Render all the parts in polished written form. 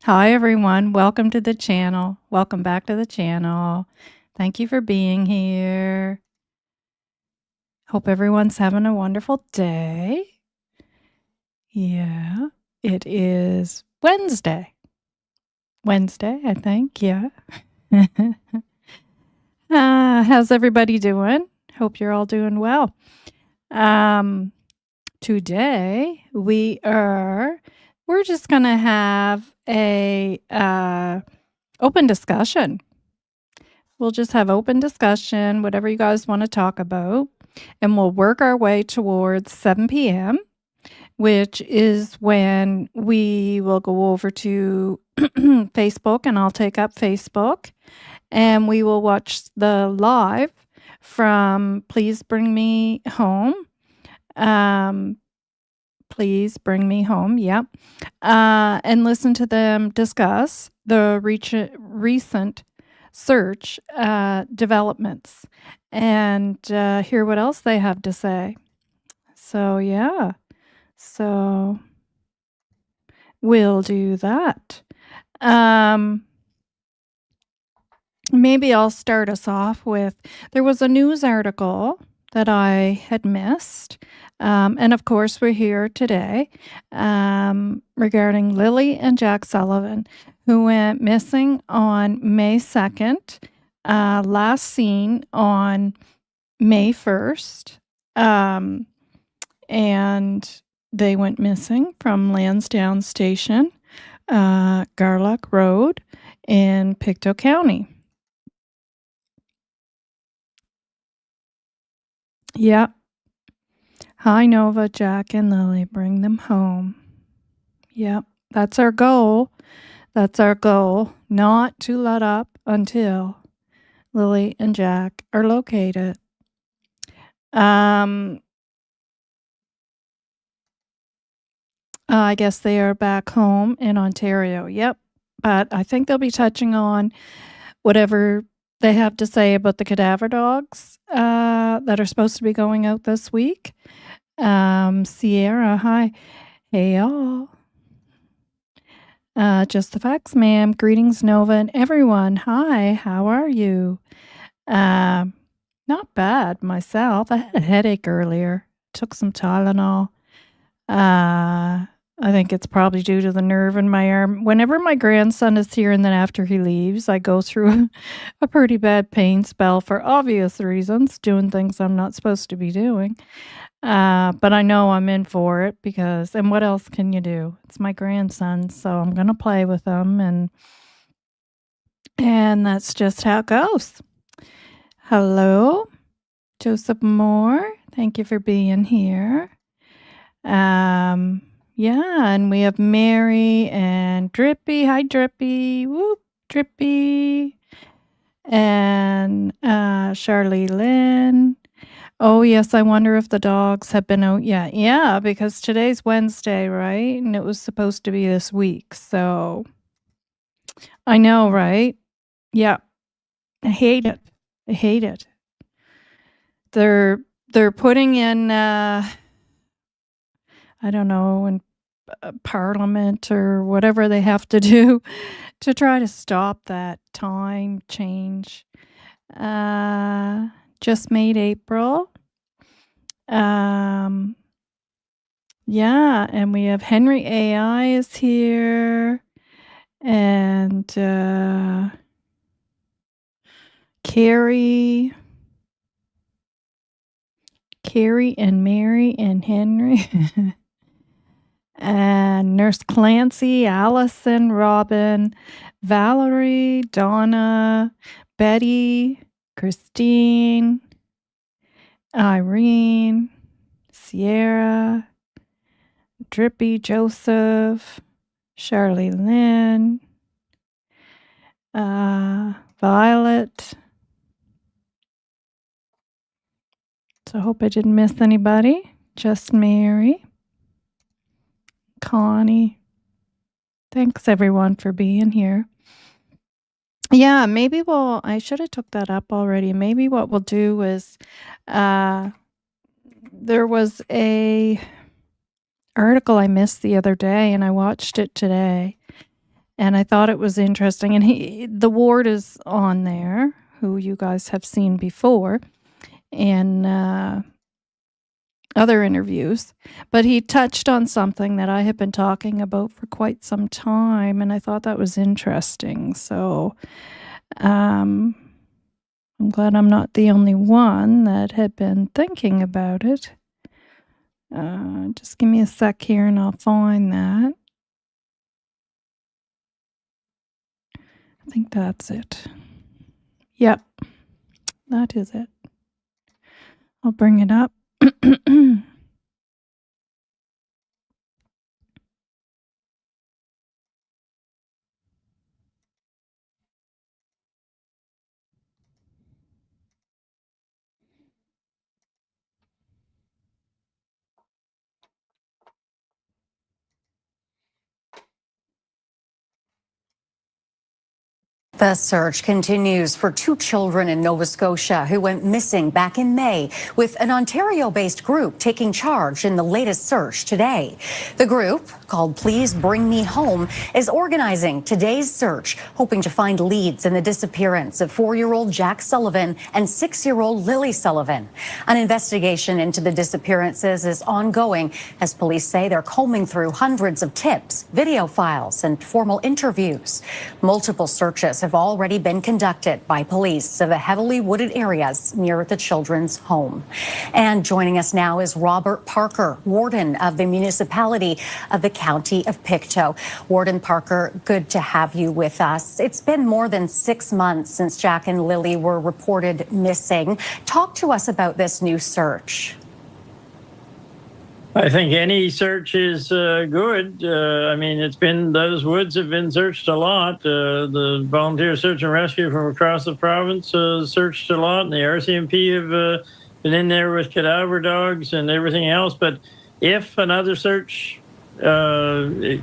Hi, everyone. Welcome to the channel. Welcome back to the channel. Thank you for being here. Hope everyone's having a wonderful day. Yeah, it is Wednesday. Wednesday, I think. Yeah. How's everybody doing? Hope you're all doing well. Today we're just gonna have a open discussion. We'll just have open discussion, whatever you guys want to talk about, and we'll work our way towards 7 p.m., which is when we will go over to Facebook, and I'll take up Facebook, and we will watch the live from Please Bring Me Home. Please Bring Me Home, yep. And listen to them discuss the recent search developments and hear what else they have to say. So, yeah. So, we'll do that. Maybe I'll start us off with, there was a news article that I had missed. And of course, we're here today regarding Lilly&Jack Sullivan, who went missing on May 2nd, last seen on May 1st. And they went missing from Lansdowne Station, Garlock Road in Pictou County. Yep. Hi, Novah, Jack, and Lily. Bring them home. Yep. That's our goal. That's our goal. Not to let up until Lily and Jack are located. I guess they are back home in Ontario. Yep. But I think they'll be touching on whatever they have to say about the cadaver dogs that are supposed to be going out this week. Sierra, hi. Hey, y'all. Just the facts, ma'am. Greetings, Nova, and everyone. Hi, how are you? Not bad myself. I had a headache earlier. Took some Tylenol. I think it's probably due to the nerve in my arm. Whenever my grandson is here and then after he leaves, I go through a pretty bad pain spell for obvious reasons, doing things I'm not supposed to be doing. But I know I'm in for it because, and what else can you do? It's my grandson, so I'm going to play with him, and that's just how it goes. Hello, Joseph Moore. Thank you for being here. Yeah, and we have Mary and Drippy. Hi, Drippy. Whoop, Drippy. And Charlie Lynn. Oh, yes, I wonder if the dogs have been out yet. Yeah, because today's Wednesday, right? And it was supposed to be this week. So I know, right? Yeah. I hate it. I hate it. They're putting in I don't know, in Parliament or whatever they have to do to try to stop that time change. Just made April. Yeah, and we have Henry AI is here, and Carrie and Mary and Henry. And Nurse Clancy, Allison, Robin, Valerie, Donna, Betty, Christine, Irene, Sierra, Drippy, Joseph, Charlie Lynn, Violet. So I hope I didn't miss anybody. Just Mary. Connie. Thanks everyone for being here. Yeah, maybe I should have took that up already. Maybe what we'll do is there was a article I missed the other day and I watched it today. and I thought it was interesting, and the ward is on there, who you guys have seen before in other interviews, but he touched on something that I have been talking about for quite some time, and I thought that was interesting. So I'm glad I'm not the only one that had been thinking about it. Just give me a sec here and I'll find that. I think that's it. Yep, that is it. I'll bring it up. The search continues for two children in Nova Scotia who went missing back in May, with an Ontario-based group taking charge in the latest search today. The group, called Please Bring Me Home, is organizing today's search, hoping to find leads in the disappearance of 4-year-old Jack Sullivan and 6-year-old Lily Sullivan. An investigation into the disappearances is ongoing, as police say they're combing through hundreds of tips, video files, and formal interviews. Multiple searches have already been conducted by police of the heavily wooded areas near the children's home. And joining us now is Robert Parker, warden of the municipality of the county of Pictou. Warden Parker, good to have you with us. It's been more than 6 months since Jack and Lily were reported missing. Talk to us about this new search. I think any search is good. I mean, those woods have been searched a lot. The volunteer search and rescue from across the province searched a lot, and the RCMP have been in there with cadaver dogs and everything else. But if another search, any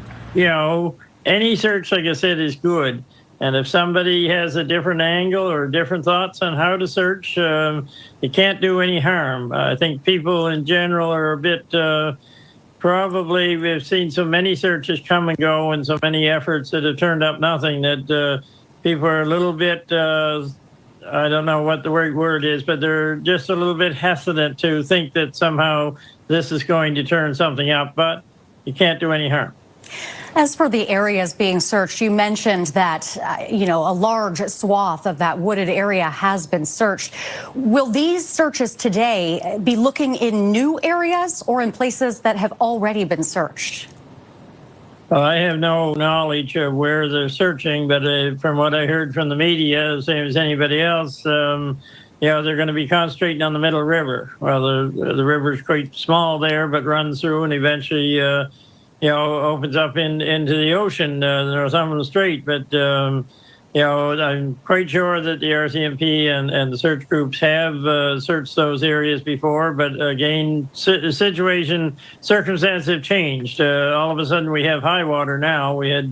search, like I said, is good. And if somebody has a different angle or different thoughts on how to search, it can't do any harm. I think people in general are a bit, probably we've seen so many searches come and go and so many efforts that have turned up nothing that people are a little bit, I don't know what the right word is, but they're just a little bit hesitant to think that somehow this is going to turn something up, but you can't do any harm. As for the areas being searched, you mentioned that, a large swath of that wooded area has been searched. Will these searches today be looking in new areas or in places that have already been searched? Well, I have no knowledge of where they're searching, but from what I heard from the media, the same as anybody else, they're going to be concentrating on the Middle River. Well, the river is quite small there, but runs through and eventually opens up into the ocean, the Northumberland Strait. But, I'm quite sure that the RCMP and the search groups have searched those areas before. But again, circumstances have changed. All of a sudden, we have high water now. We had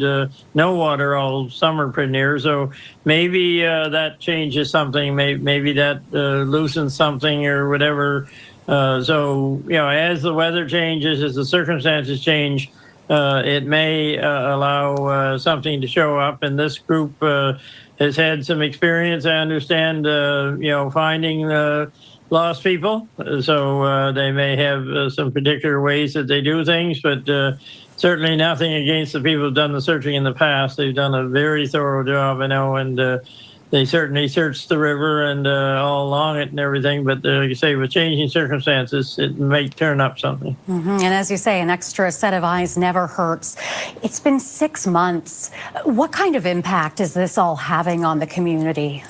no water all summer pretty near. So maybe that changes something. Maybe that loosens something or whatever. As the weather changes, as the circumstances change, it may allow something to show up. And this group has had some experience, I understand, finding lost people. So they may have some particular ways that they do things, but certainly nothing against the people who've done the searching in the past. They've done a very thorough job, I know, and they certainly searched the river and all along it and everything. But like you say, with changing circumstances, it may turn up something. And as you say, an extra set of eyes never hurts. It's been 6 months. What kind of impact is this all having on the community?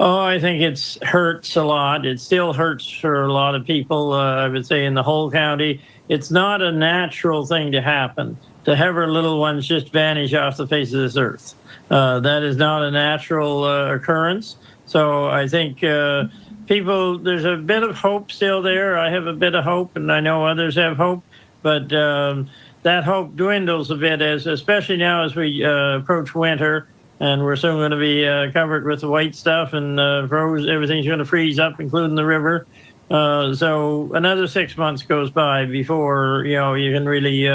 Oh, I think it hurts a lot. It still hurts for a lot of people, I would say, in the whole county. It's not a natural thing to happen, to have our little ones just vanish off the face of this earth. That is not a natural occurrence. So I think there's a bit of hope still there. I have a bit of hope, and I know others have hope. But that hope dwindles a bit, especially now as we approach winter. And we're soon going to be covered with the white stuff, and everything's going to freeze up, including the river. So another 6 months goes by before you can really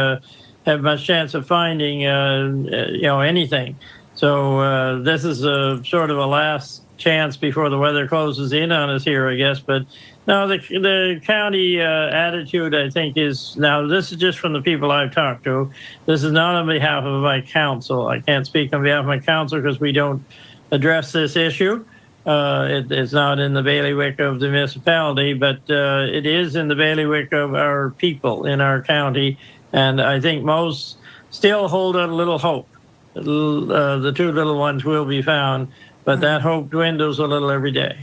have much chance of finding anything. So this is a sort of a last chance before the weather closes in on us here, I guess. But no, the county attitude, I think, is now. This is just from the people I've talked to. This is not on behalf of my council. I can't speak on behalf of my council because we don't address this issue. It's not in the bailiwick of the municipality, but it is in the bailiwick of our people in our county. And I think most still hold out a little hope. The two little ones will be found, but that hope dwindles a little every day.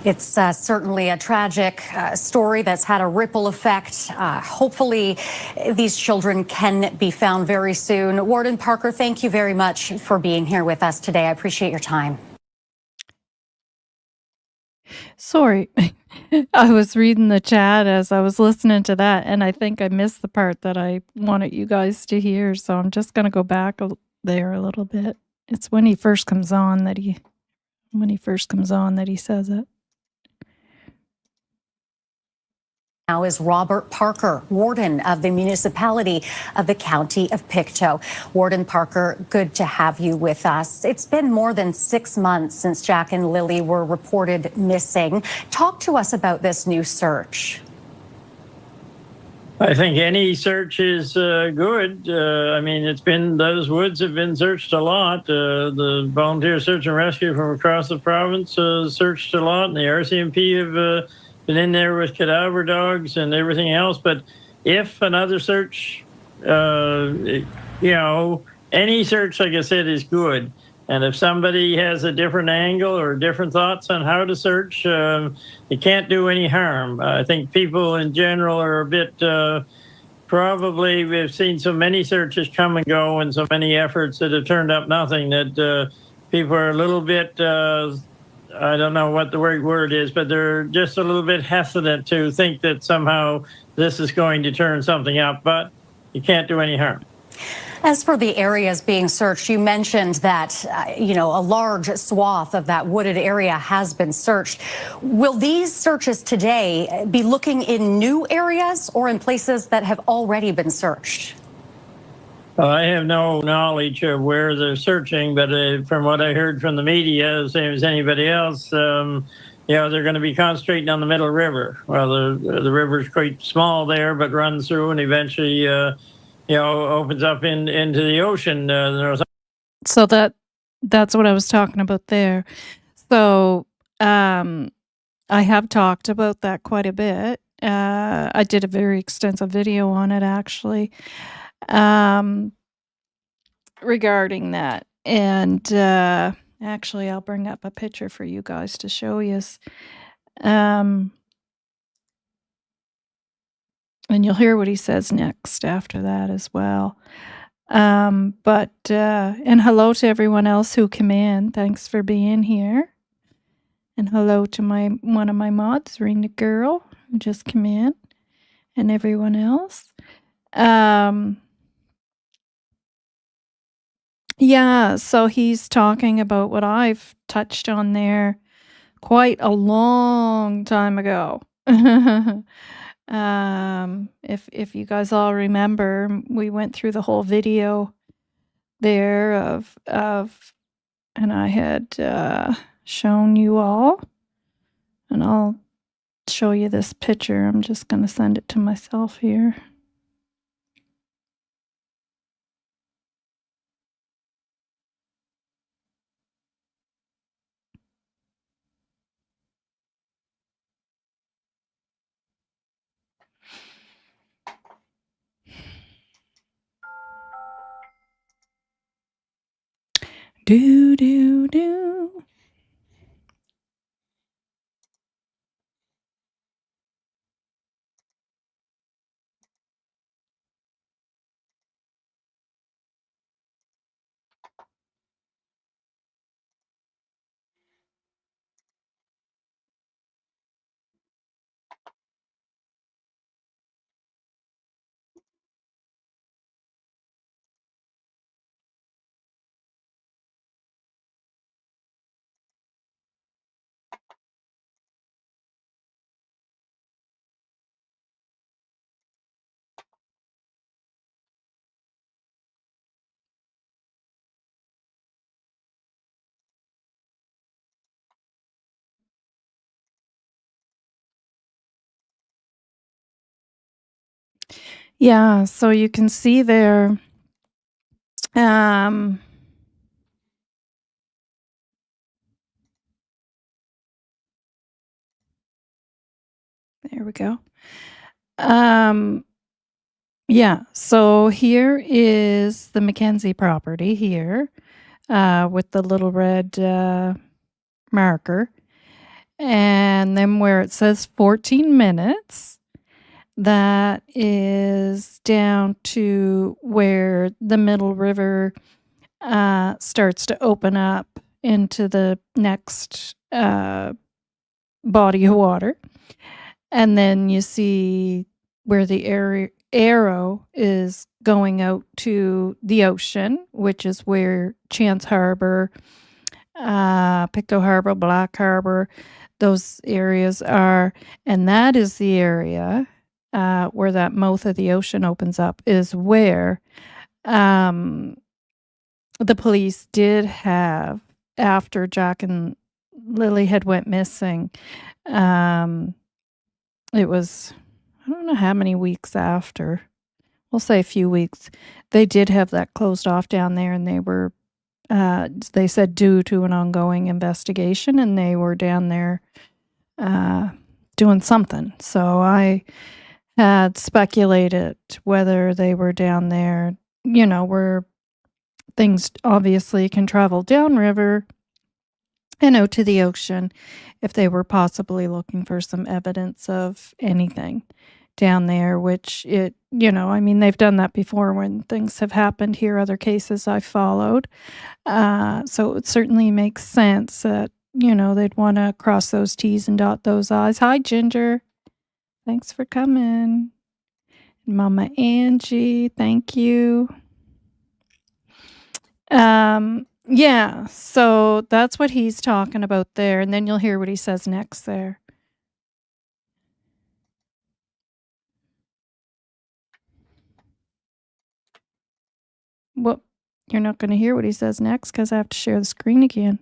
It's certainly a tragic story that's had a ripple effect. Hopefully, these children can be found very soon. Warden Parker, thank you very much for being here with us today. I appreciate your time. Sorry. I was reading the chat as I was listening to that, and I think I missed the part that I wanted you guys to hear, so I'm just gonna go back there a little bit. It's when he first comes on that he says it. Now is Robert Parker, warden of the municipality of the county of Pictou. Warden Parker, good to have you with us. It's been more than 6 months since Jack and Lily were reported missing. Talk to us about this new search. I think any search is good. I mean, those woods have been searched a lot. The volunteer search and rescue from across the province searched a lot, and the RCMP have been in there with cadaver dogs and everything else. But if another search, any search, like I said, is good. And if somebody has a different angle or different thoughts on how to search, it can't do any harm. I think people in general are a bit, probably we've seen so many searches come and go and so many efforts that have turned up nothing that people are a little bit, I don't know what the right word is, but they're just a little bit hesitant to think that somehow this is going to turn something up, but you can't do any harm. As for the areas being searched, you mentioned that, a large swath of that wooded area has been searched. Will these searches today be looking in new areas or in places that have already been searched? I have no knowledge of where they're searching, but from what I heard from the media, the same as anybody else, they're going to be concentrating on the Middle River. Well, the river's quite small there, but runs through and eventually opens up into the ocean. So that's what I was talking about there. So I have talked about that quite a bit. I did a very extensive video on it actually, regarding that. And actually, I'll bring up a picture for you guys to show you. And you'll hear what he says next after that as well. And hello to everyone else who came in. Thanks for being here. And hello to one of my mods, Rena Girl, who just came in, and everyone else. Yeah, so he's talking about what I've touched on there quite a long time ago. If you guys all remember, we went through the whole video there of and I had shown you all, and I'll show you this picture. I'm just going to send it to myself here. Do do do. Yeah, so you can see there, um there we go. Um, yeah, so here is the Mackenzie property here, with the little red, marker, and then where it says 14 minutes, that is down to where the Middle River, starts to open up into the next, body of water. And then you see where the arrow is going out to the ocean, which is where Chance Harbor, Pictou Harbor, Black Harbor, those areas are. And that is the area where that mouth of the ocean opens up, is where um, the police did have, after Jack and Lily had went missing. It was, I don't know how many weeks after. We'll say a few weeks. They did have that closed off down there, and they said due to an ongoing investigation, and they were down there doing something. So I had speculated whether they were down there, where things obviously can travel downriver and out to the ocean, if they were possibly looking for some evidence of anything down there, which they've done that before when things have happened here, other cases I've followed. So it certainly makes sense that, they'd want to cross those T's and dot those I's. Hi, Ginger. Thanks for coming. Mama Angie, thank you. Yeah, so that's what he's talking about there, and then you'll hear what he says next there. Well, you're not going to hear what he says next because I have to share the screen again.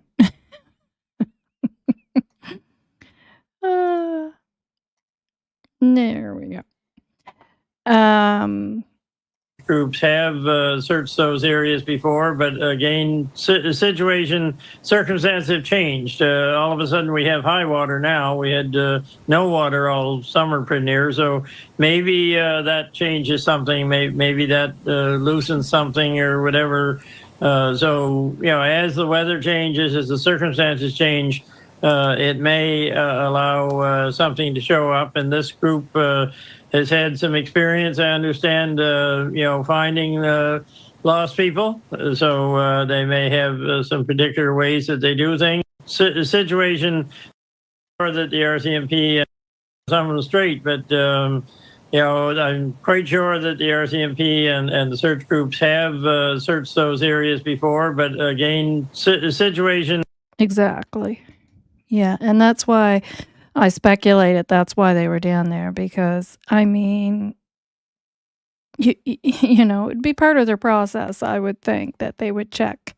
There we go. Groups have searched those areas before, but again, circumstances have changed. All of a sudden, we have high water now. We had no water all summer pretty near, so maybe that changes something. Maybe that loosens something or whatever. So, as the weather changes, as the circumstances change, it may allow something to show up, and this group has had some experience, I understand, finding lost people. So they may have some particular ways that they do things. Situation or that the RCMP some of them straight, but I'm quite sure that the RCMP and the search groups have searched those areas before. But again, situation. Exactly. Yeah, and that's why I speculated that's why they were down there, because, it'd be part of their process, I would think, that they would check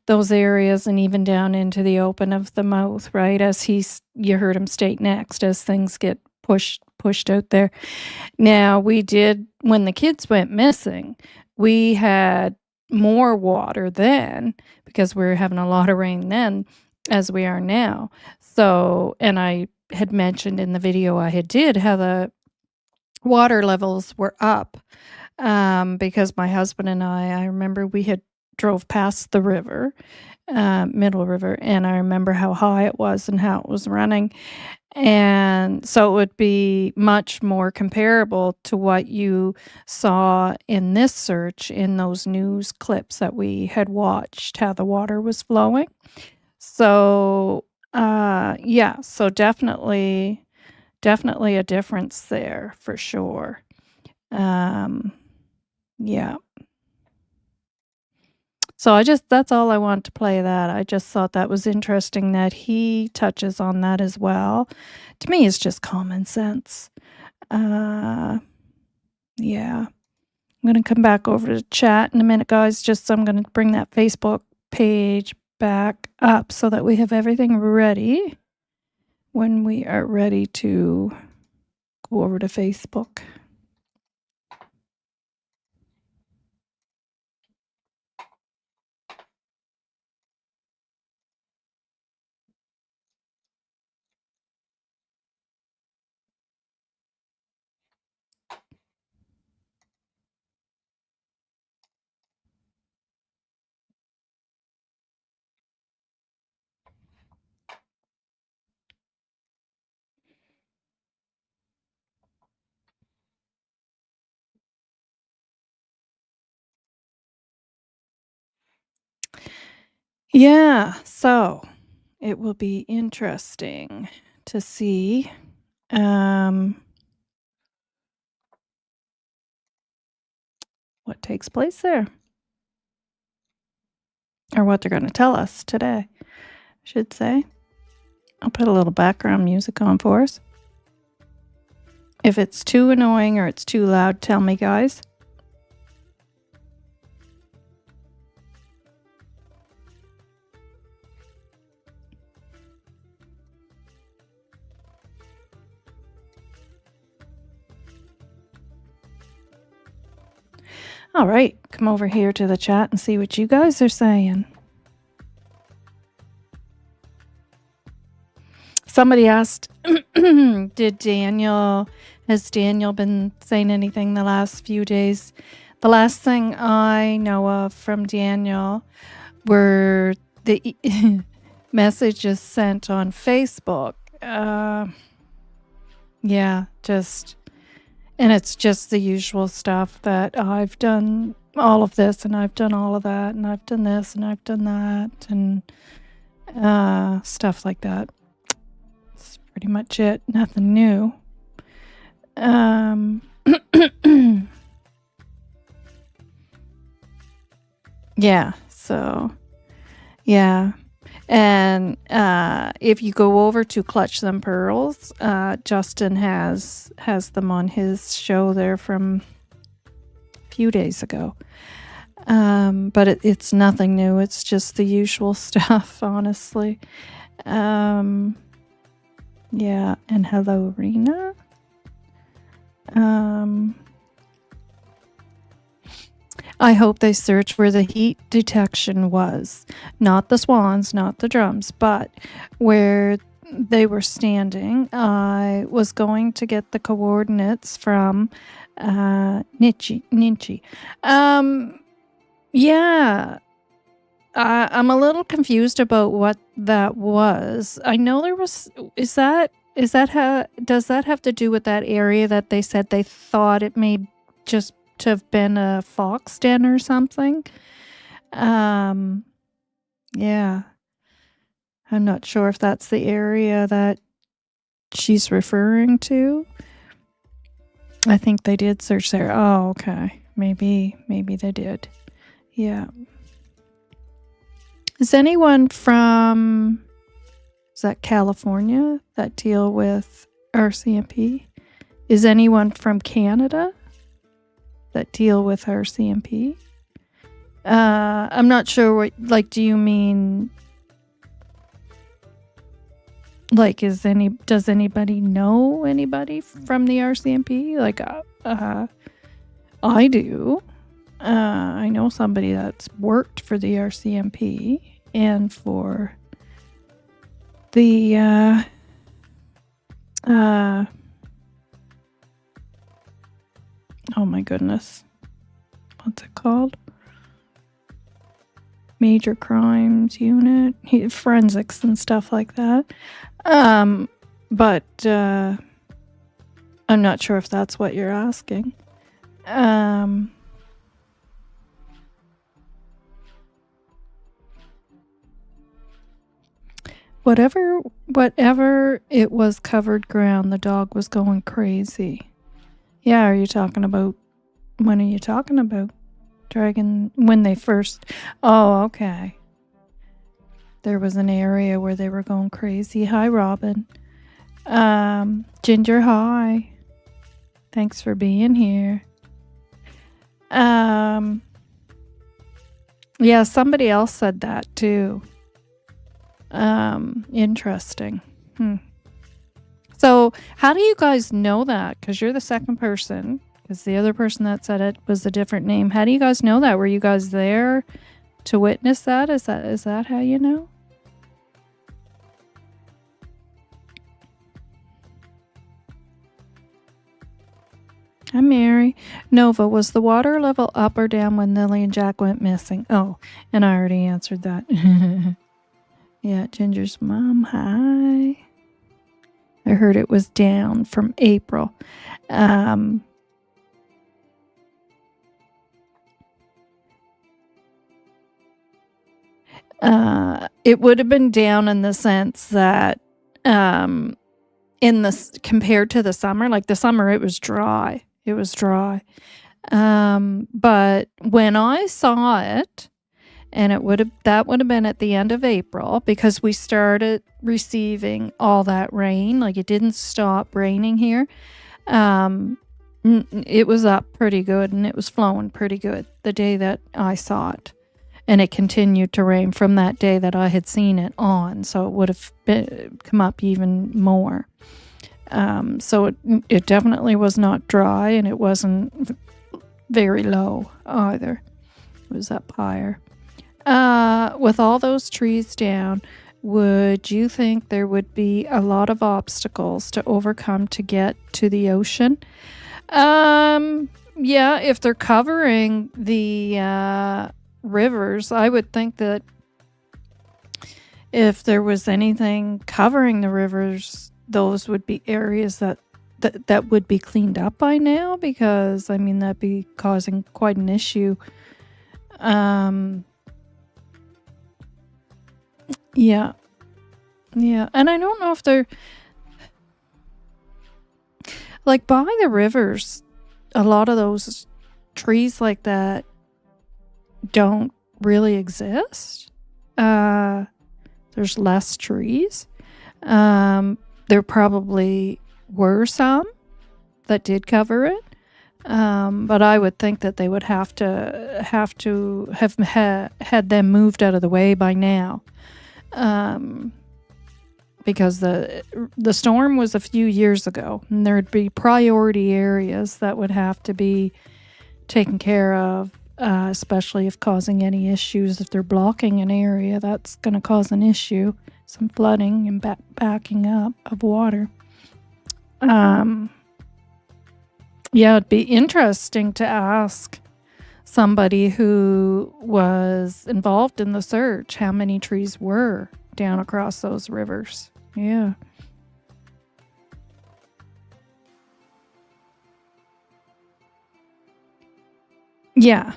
those areas and even down into the open of the mouth, right? You heard him state next, as things get pushed out there. Now, when the kids went missing, we had more water then because we were having a lot of rain then as we are now. So, and I had mentioned in the video I did how the water levels were up, because my husband and I remember we had drove past the river, Middle River, and I remember how high it was and how it was running. And so it would be much more comparable to what you saw in this search in those news clips that we had watched, how the water was flowing. So, yeah, so definitely a difference there for sure. Yeah. So that's all I want to play that. I just thought that was interesting that he touches on that as well. To me, it's just common sense. Yeah. I'm going to come back over to chat in a minute, guys. I'm going to bring that Facebook page back up so that we have everything ready when we are ready to go over to Facebook. Yeah, so it will be interesting to see what takes place there, or what they're going to tell us today, I should say. I'll put a little background music on for us. If it's too annoying or it's too loud, tell me, guys. All right, come over here to the chat and see what you guys are saying. Somebody asked, has Daniel been saying anything the last few days? The last thing I know of from Daniel were the messages sent on Facebook. Yeah, and it's just the usual stuff that I've done all of this and I've done all of that and I've done this and I've done that and stuff like that. That's pretty much it. Nothing new. Yeah, so yeah. And if you go over to Clutch Them Pearls, Justin has them on his show there from a few days ago. But it's nothing new. It's just the usual stuff, honestly. Yeah, and hello, Rena. I hope they search where the heat detection was. Not the swans, not the drums, but where they were standing. I was going to get the coordinates from Ninchi. Yeah. I'm a little confused about what that was. I know there was... Does that have to do with that area that they said they thought it may just to have been a fox den or something? Yeah. I'm not sure if that's the area that she's referring to. I think they did search there. Oh, okay. Maybe they did. Yeah. Is anyone from... Is that California that deal with RCMP? Is anyone from Canada that deal with RCMP? I'm not sure what, like, do you mean, like, does anybody know anybody from the RCMP? Like, I do. I know somebody that's worked for the RCMP and for the, oh my goodness. What's it called? Major Crimes Unit, forensics and stuff like that. But I'm not sure if that's what you're asking. Whatever it was, covered ground, the dog was going crazy. Yeah, when are you talking about? Dragon, when they first... Oh, okay. There was an area where they were going crazy. Hi, Robin. Ginger, hi. Thanks for being here. Yeah, somebody else said that too. Interesting. So how do you guys know that? Because you're the second person. Because the other person that said it was a different name. How do you guys know that? Were you guys there to witness that? Is that how you know? Hi, Mary. Novah, was the water level up or down when Lilly&Jack went missing? Oh, and I already answered that. Yeah, Ginger's mom, hi. I heard it was down from April. it would have been down in the sense that compared to the summer, like the summer, it was dry. It was dry. But when I saw it, and that would have been at the end of April, because we started receiving all that rain. Like, it didn't stop raining here. It was up pretty good, and it was flowing pretty good the day that I saw it. And it continued to rain from that day that I had seen it on, so it would have come up even more. So it definitely was not dry, and it wasn't very low either. It was up higher. With all those trees down, would you think there would be a lot of obstacles to overcome to get to the ocean? Yeah, if they're covering the rivers, I would think that if there was anything covering the rivers, those would be areas that would be cleaned up by now, because I mean, that'd be causing quite an issue. Yeah. Yeah. And I don't know if they're like by the rivers, a lot of those trees like that don't really exist. There's less trees. There probably were some that did cover it. But I would think that they would have to have had them moved out of the way by now. Because the storm was a few years ago, and there'd be priority areas that would have to be taken care of, especially if causing any issues. If they're blocking an area, that's going to cause an issue, some flooding and backing up of water. Yeah, it'd be interesting to ask somebody who was involved in the search how many trees were down across those rivers. Yeah. Yeah,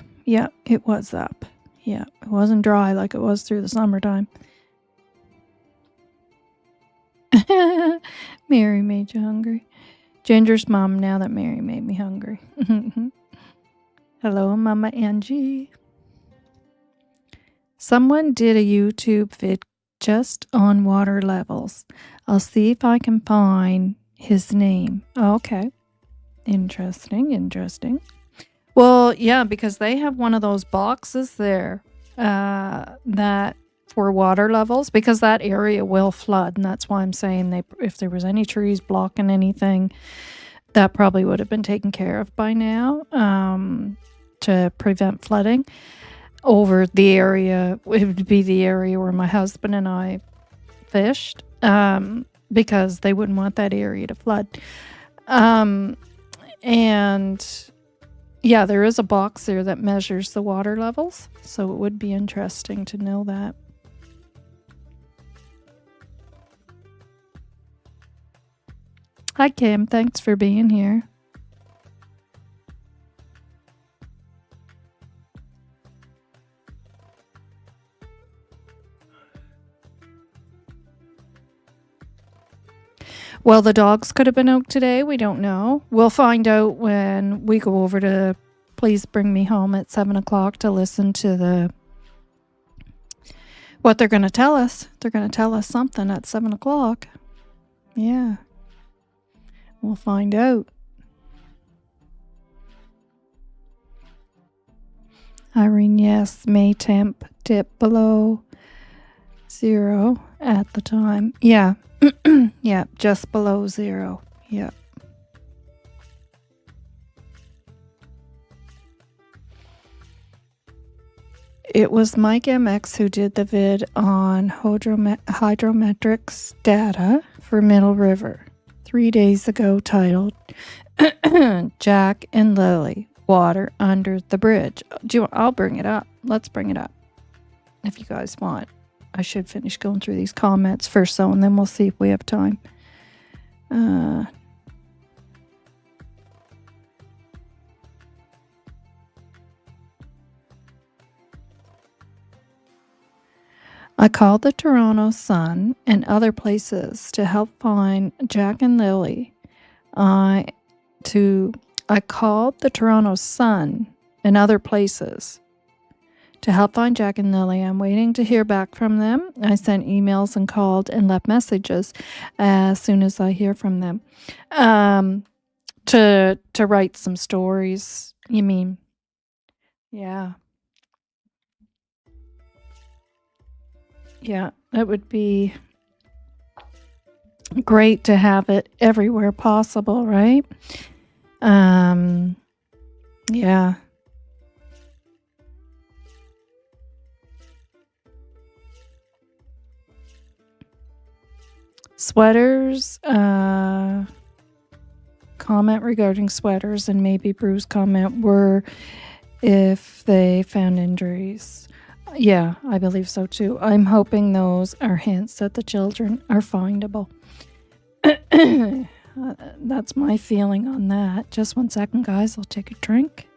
it was up. Yeah, it wasn't dry like it was through the summertime. Mary made you hungry. Ginger's mom, now that Mary made me hungry. Hello, Mama Angie. Someone did a YouTube vid just on water levels. I'll see if I can find his name. Okay. Interesting. Well, yeah, because they have one of those boxes there that for water levels, because that area will flood, and that's why I'm saying if there was any trees blocking anything, that probably would have been taken care of by now, to prevent flooding over the area. It would be the area where my husband and I fished, because they wouldn't want that area to flood. And yeah, there is a box there that measures the water levels, so it would be interesting to know that. Hi, Kim. Thanks for being here. Well, the dogs could have been out today. We don't know. We'll find out when we go over to Please Bring Me Home at 7 o'clock to listen to what they're going to tell us. They're going to tell us something at 7 o'clock. Yeah. We'll find out. Irene, yes, May temp dip below 0 at the time. Yeah. Yeah, just below 0. Yeah. It was Mike MX who did the vid on hydrometrics data for Middle River 3 days ago, titled Jack and Lily, Water Under the Bridge. I'll bring it up. Let's bring it up if you guys want. I should finish going through these comments first, though, and then we'll see if we have time. I called the Toronto Sun and other places to help find Jack and Lily. I called the Toronto Sun and other places to help find Jack and Lily. I'm waiting to hear back from them. I sent emails and called and left messages as soon as I hear from them. To write some stories, you mean? Yeah. Yeah, it would be great to have it everywhere possible, right? Yeah. Sweaters, comment regarding sweaters, and maybe Bruce's comment were if they found injuries. Yeah, I believe so too. I'm hoping those are hints that the children are findable. That's my feeling on that. Just 1 second, guys. I'll take a drink.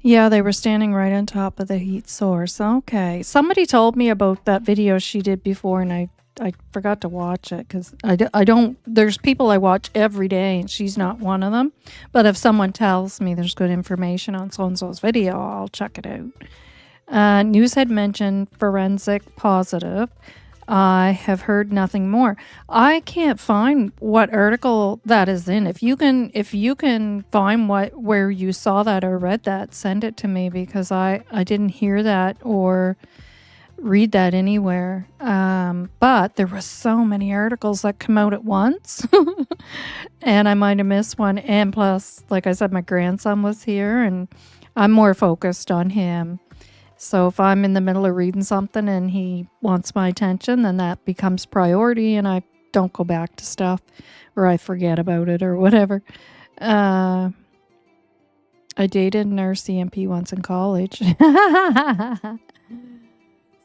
Yeah, they were standing right on top of the heat source. Okay. Somebody told me about that video she did before, and I forgot to watch it because I don't, there's people I watch every day, and she's not one of them. But if someone tells me there's good information on so-and-so's video, I'll check it out. News had mentioned forensic positive. I have heard nothing more. I can't find what article that is in. If you can find where you saw that or read that, send it to me because I didn't hear that or read that anywhere. But there were so many articles that come out at once, and I might have missed one. And plus, like I said, my grandson was here, and I'm more focused on him. So if I'm in the middle of reading something and he wants my attention, then that becomes priority, and I don't go back to stuff or I forget about it or whatever. I dated an RCMP once in college.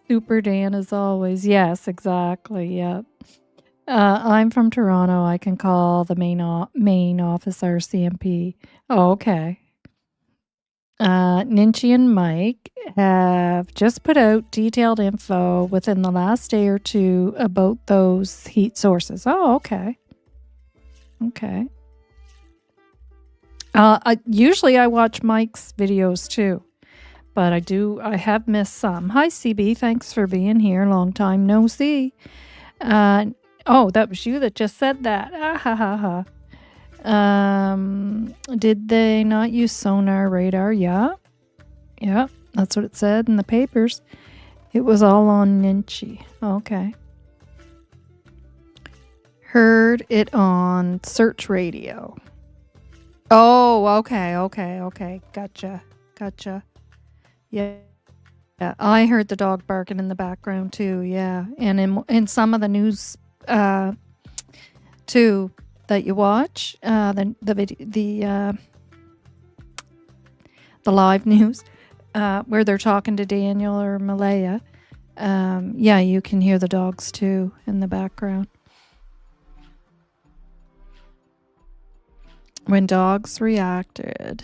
Super Dan as always. Yes, exactly. Yep. I'm from Toronto. I can call the main office RCMP. Oh, okay. Ninchi and Mike have just put out detailed info within the last day or two about those heat sources. Oh, okay. Okay. Usually I watch Mike's videos too, but I have missed some. Hi, CB. Thanks for being here. Long time no see. Oh, that was you that just said that. Ah, ha, ha, ha. Did they not use sonar radar? Yeah. Yeah, that's what it said in the papers. It was all on Ninchi. Okay. Heard it on search radio. Oh, okay. Gotcha. Yeah. Yeah, I heard the dog barking in the background too. Yeah, and in some of the news, too, that you watch, the live news, where they're talking to Daniel or Malaya. Yeah, you can hear the dogs too in the background. When dogs reacted,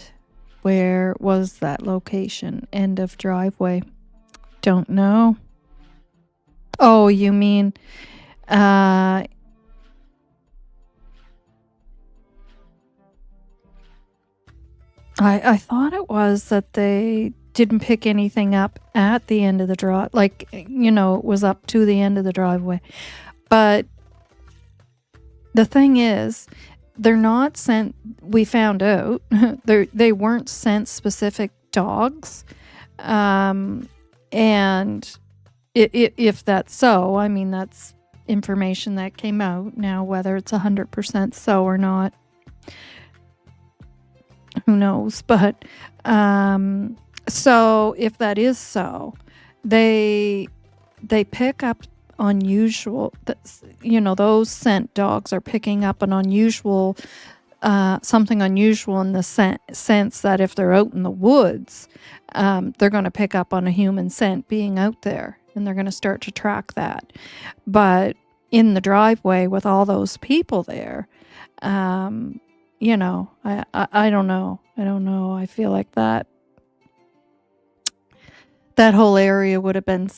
where was that location? End of driveway. Don't know. Oh, you mean, I thought it was that they didn't pick anything up at the end of the drive, like, it was up to the end of the driveway. But the thing is, they're not sent, we found out, they weren't sent specific dogs. And if that's so, I mean, that's information that came out. Now, whether it's 100% so or not, who knows? But so if that is so, they pick up unusual, those scent dogs are picking up an unusual, something unusual in the sense that if they're out in the woods, they're going to pick up on a human scent being out there, and they're going to start to track that. But in the driveway with all those people there, I don't know. I don't know. I feel like that whole area would have been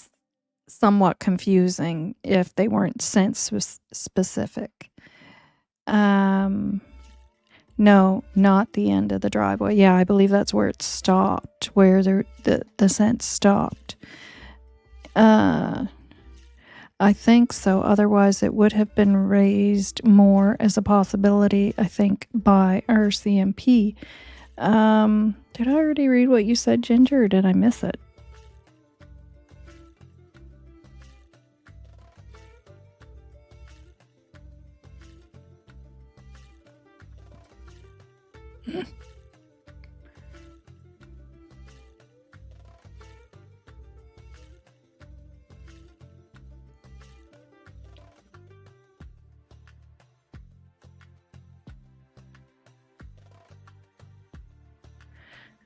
somewhat confusing if they weren't scent specific. No, not the end of the driveway. Yeah, I believe that's where it stopped, where the scent stopped. I think so. Otherwise, it would have been raised more as a possibility, I think, by RCMP. Did I already read what you said, Ginger, or did I miss it?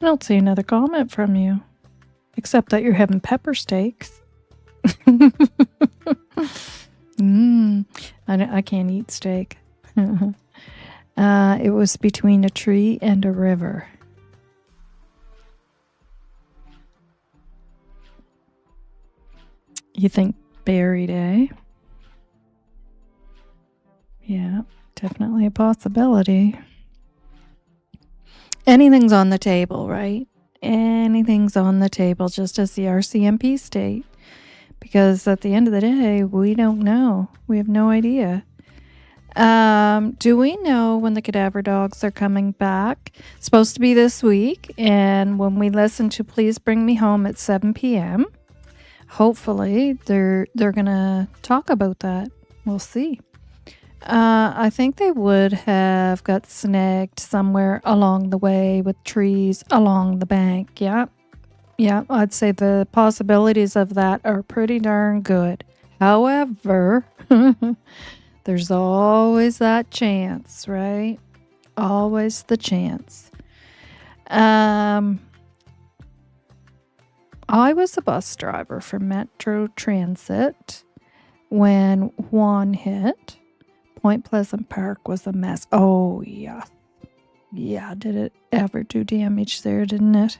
I don't see another comment from you, except that you're having pepper steaks. I can't eat steak. It was between a tree and a river. You think buried, eh? Yeah, definitely a possibility. Anything's on the table, right? Anything's on the table, just as the RCMP state. Because at the end of the day, we don't know. We have no idea. Do we know when the cadaver dogs are coming back? It's supposed to be this week. And when we listen to Please Bring Me Home at 7 p.m., hopefully they're going to talk about that. We'll see. I think they would have got snagged somewhere along the way with trees along the bank. Yeah, I'd say the possibilities of that are pretty darn good. However, there's always that chance, right? Always the chance. I was a bus driver for Metro Transit when one hit. Point Pleasant Park was a mess. Oh, yeah. Yeah, did it ever do damage there, didn't it?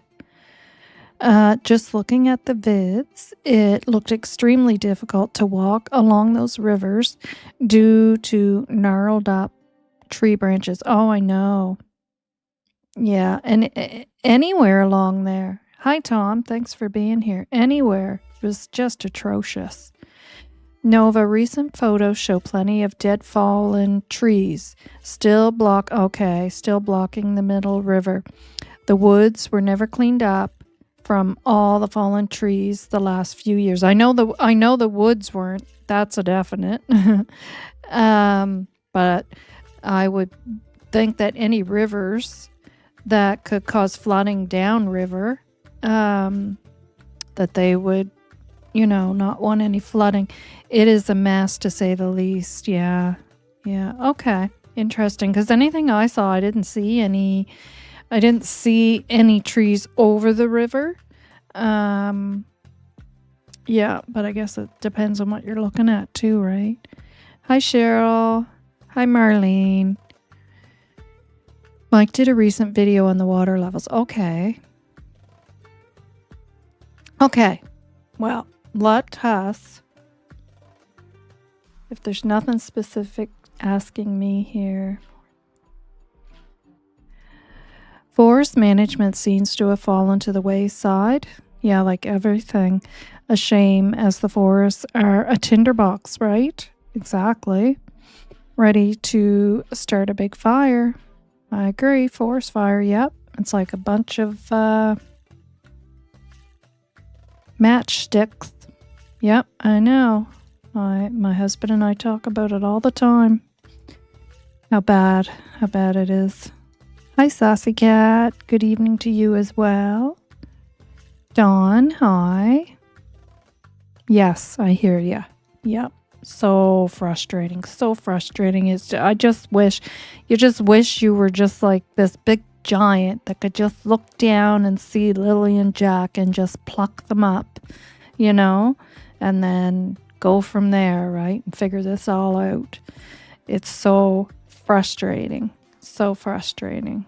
Just looking at the vids, it looked extremely difficult to walk along those rivers due to gnarled up tree branches. Oh, I know. Yeah, and anywhere along there. Hi, Tom. Thanks for being here. Anywhere. It was just atrocious. Novah, recent photos show plenty of dead fallen trees. Still blocking the middle river. The woods were never cleaned up from all the fallen trees the last few years. I know the woods weren't. That's a definite. But I would think that any rivers that could cause flooding downriver, that they would, not want any flooding. It is a mess, to say the least. Yeah. Okay. Interesting. Because anything I saw, I didn't see any trees over the river. Yeah, but I guess it depends on what you're looking at too, right? Hi, Cheryl. Hi, Marlene. Mike did a recent video on the water levels. Okay. Well, let us, if there's nothing specific asking me here. Forest management seems to have fallen to the wayside. Yeah, like everything. A shame, as the forests are a tinderbox, right? Exactly. Ready to start a big fire. I agree. Forest fire, yep. It's like a bunch of matchsticks. Yep, I know. My husband and I talk about it all the time. How bad it is. Hi, Sassy Cat. Good evening to you as well. Dawn, hi. Yes, I hear you. Yep. So frustrating. So frustrating. I just wish you were just like this big giant that could just look down and see Lily and Jack and just pluck them up, and then go from there, right? And figure this all out. It's so frustrating. So frustrating.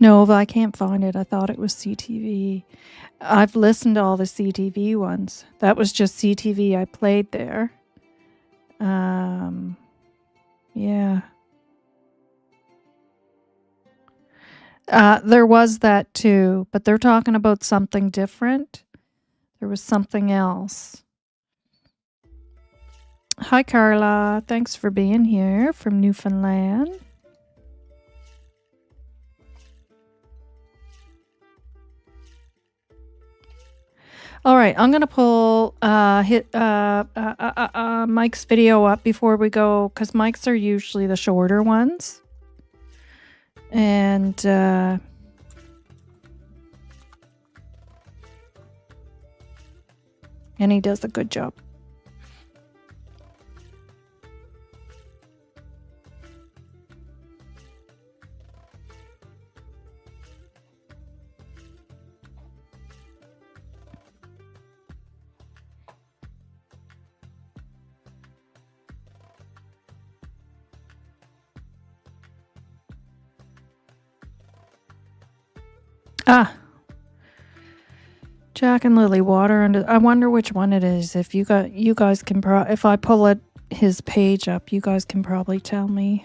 Nova, I can't find it. I thought it was CTV. I've listened to all the CTV ones. That was just CTV I played there. Yeah. There was that too, but they're talking about something different. There was something else. Hi, Carla. Thanks for being here from Newfoundland. All right, I'm gonna pull Mike's video up before we go, because Mike's are usually the shorter ones, and he does a good job. Jack and Lily, water under. I wonder which one it is. If you guys can if I pull his page up, you guys can probably tell me.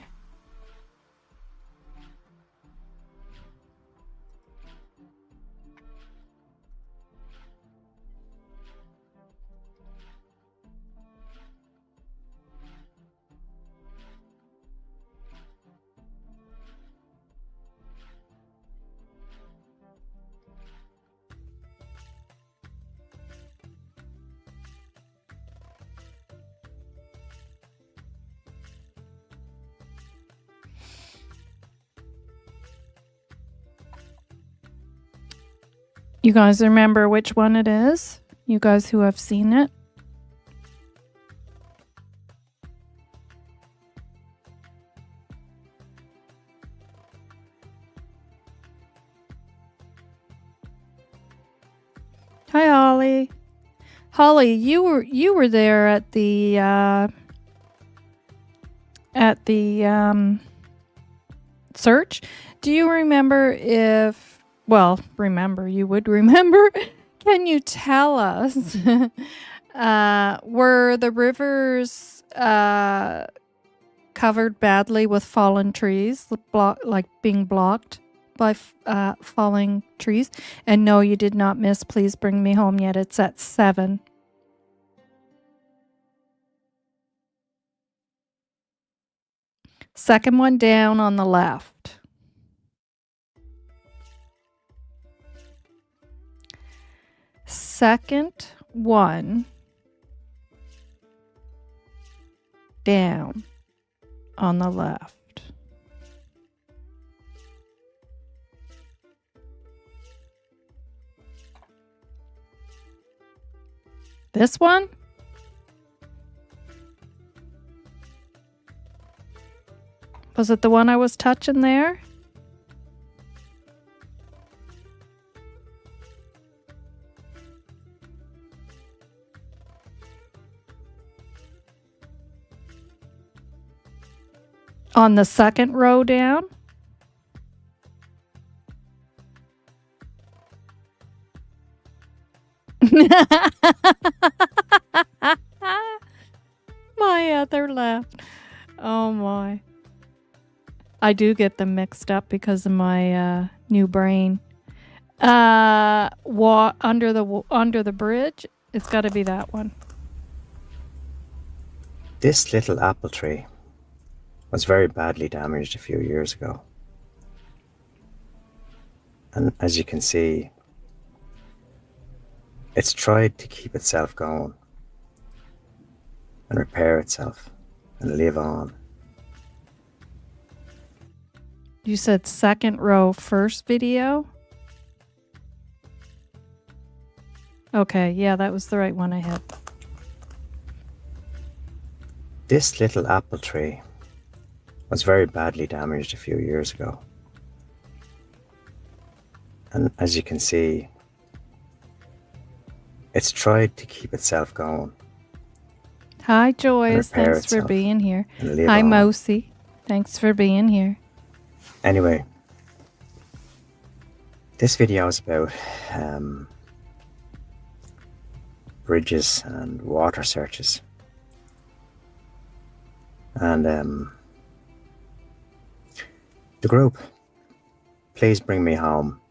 You guys remember which one it is? You guys who have seen it? Hi, Holly. Holly, you were there at the search. Do you remember if? Well, you would remember. Can you tell us? Were the rivers covered badly with fallen trees, being blocked by falling trees? And no, you did not miss Please Bring Me Home yet. It's at 7. Second one down on the left. Second one down on the left. This one? Was it the one I was touching there? On the second row down? My other left. Oh my. I do get them mixed up because of my new brain. Under the bridge, it's got to be that one. This little apple tree was very badly damaged a few years ago. And as you can see, it's tried to keep itself going and repair itself. and live on. You said second row, first video? Okay, yeah, that was the right one I had. This little apple tree was very badly damaged a few years ago. And as you can see, it's tried to keep itself going. Hi, Joyce. repair Thanks for itself being here. and live Hi, on. Mousy. Thanks for being here. Anyway, this video is about bridges and water searches. And the group, Please Bring Me Home,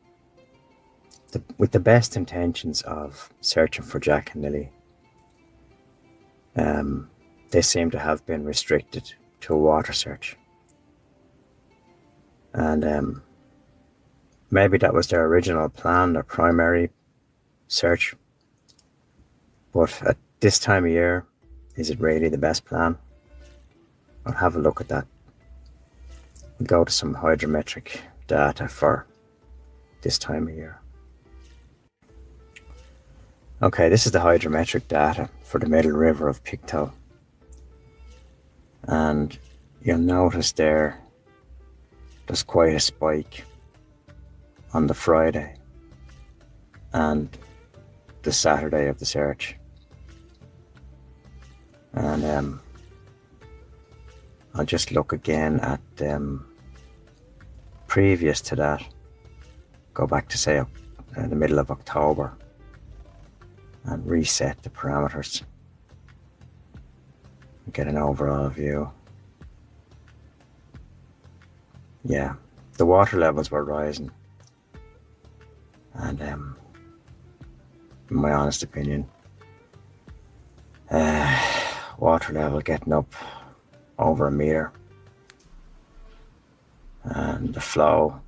with the best intentions of searching for Jack and Lily, they seem to have been restricted to a water search. And maybe that was their original plan, their primary search. But at this time of year, is it really the best plan? I'll have a look at that. We'll go to some hydrometric data for this time of year. Okay, this is the hydrometric data for the middle river of Pictou. And you'll notice there's quite a spike on the Friday and the Saturday of the search. And I'll just look again at previous to that. Go back to say the middle of October and reset the parameters. Get an overall view. Yeah, the water levels were rising, and in my honest opinion, water level getting up over a meter, and the flow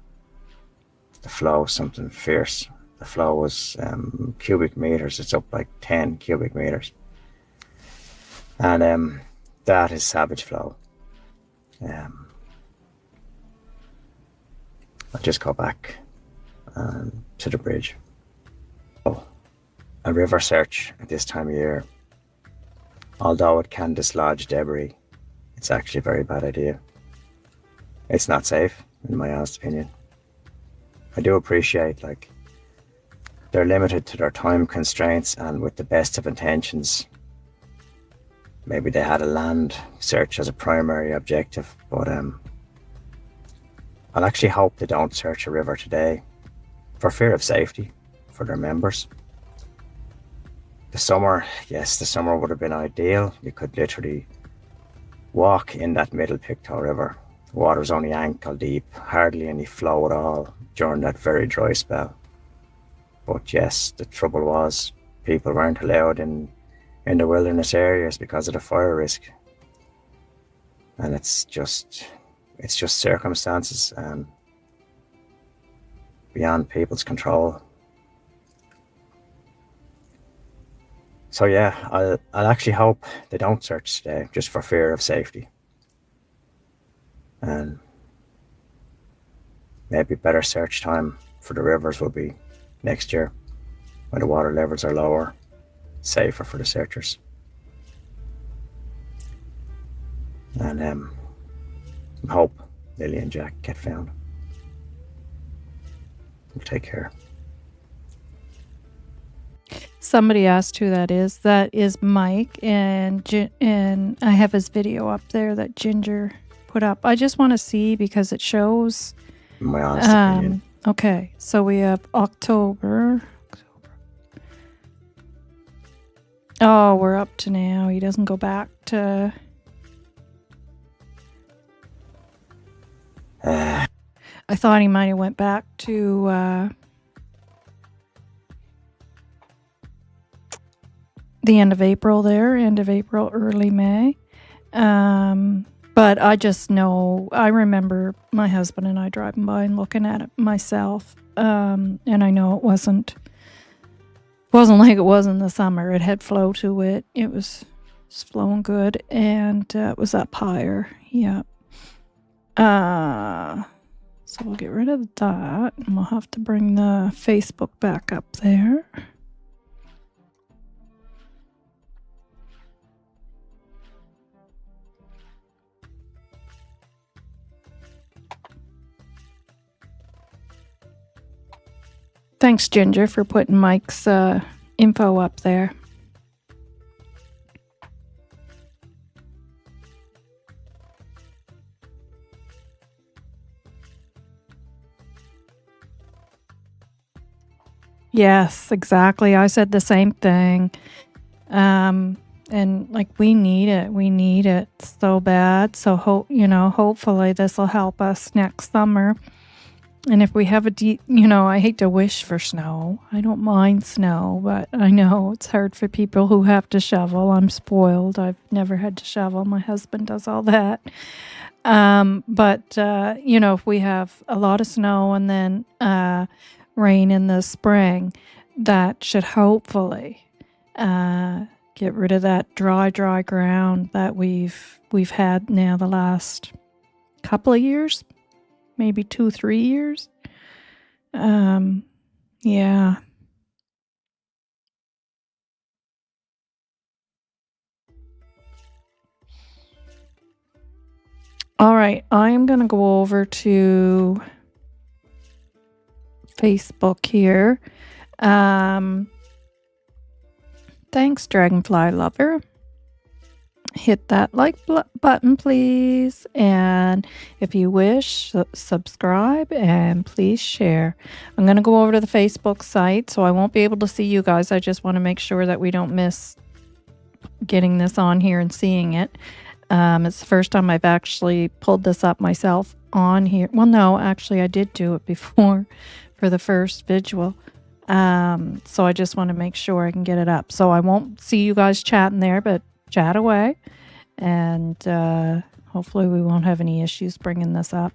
something fierce. The flow was cubic meters. It's up like 10 cubic meters, and that is savage flow. I'll just go back to the bridge. Oh, a river search at this time of year, although it can dislodge debris, it's actually a very bad idea. It's not safe, in my honest opinion. I do appreciate, like, they're limited to their time constraints, and with the best of intentions, maybe they had a land search as a primary objective, but I'll actually hope they don't search a river today for fear of safety for their members. The summer would have been ideal. You could literally walk in that middle Pictou River. The water was only ankle deep, hardly any flow at all during that very dry spell. But yes, the trouble was people weren't allowed in the wilderness areas because of the fire risk. And it's just circumstances beyond people's control. So yeah, I'll actually hope they don't search today, just for fear of safety. And maybe better search time for the rivers will be next year, when the water levels are lower, safer for the searchers. And hope Lily and Jack get found. We'll take care. Somebody asked who that is. That is Mike, and I have his video up there that Ginger put up. I just want to see because it shows. In my honest opinion. Okay, so we have October. Oh, we're up to now. He doesn't go back to. I thought he might have went back to the end of April there, early May. But I just know, I remember my husband and I driving by and looking at it myself. And I know it wasn't like it was in the summer. It had flow to it. It was It's flowing good, and it was up higher. Yeah. So we'll get rid of that, and we'll have to bring the Facebook back up there. Thanks, Ginger, for putting Mike's info up there. Yes, exactly. I said the same thing. And like we need it. We need it so bad. So hopefully this will help us next summer. And if we have I hate to wish for snow. I don't mind snow, but I know it's hard for people who have to shovel. I'm spoiled. I've never had to shovel. My husband does all that. But if we have a lot of snow and then rain in the spring, that should hopefully get rid of that dry ground that we've had now the last couple of years, maybe 2-3 years. Yeah. All right, I'm gonna go over to Facebook here. Thanks, Dragonfly Lover. Hit that like button, please. And if you wish, subscribe and please share. I'm going to go over to the Facebook site, so I won't be able to see you guys. I just want to make sure that we don't miss getting this on here and seeing it. It's the first time I've actually pulled this up myself on here. Well, no, actually, I did do it before for the first visual. So I just want to make sure I can get it up. So I won't see you guys chatting there, but chat away. And hopefully we won't have any issues bringing this up.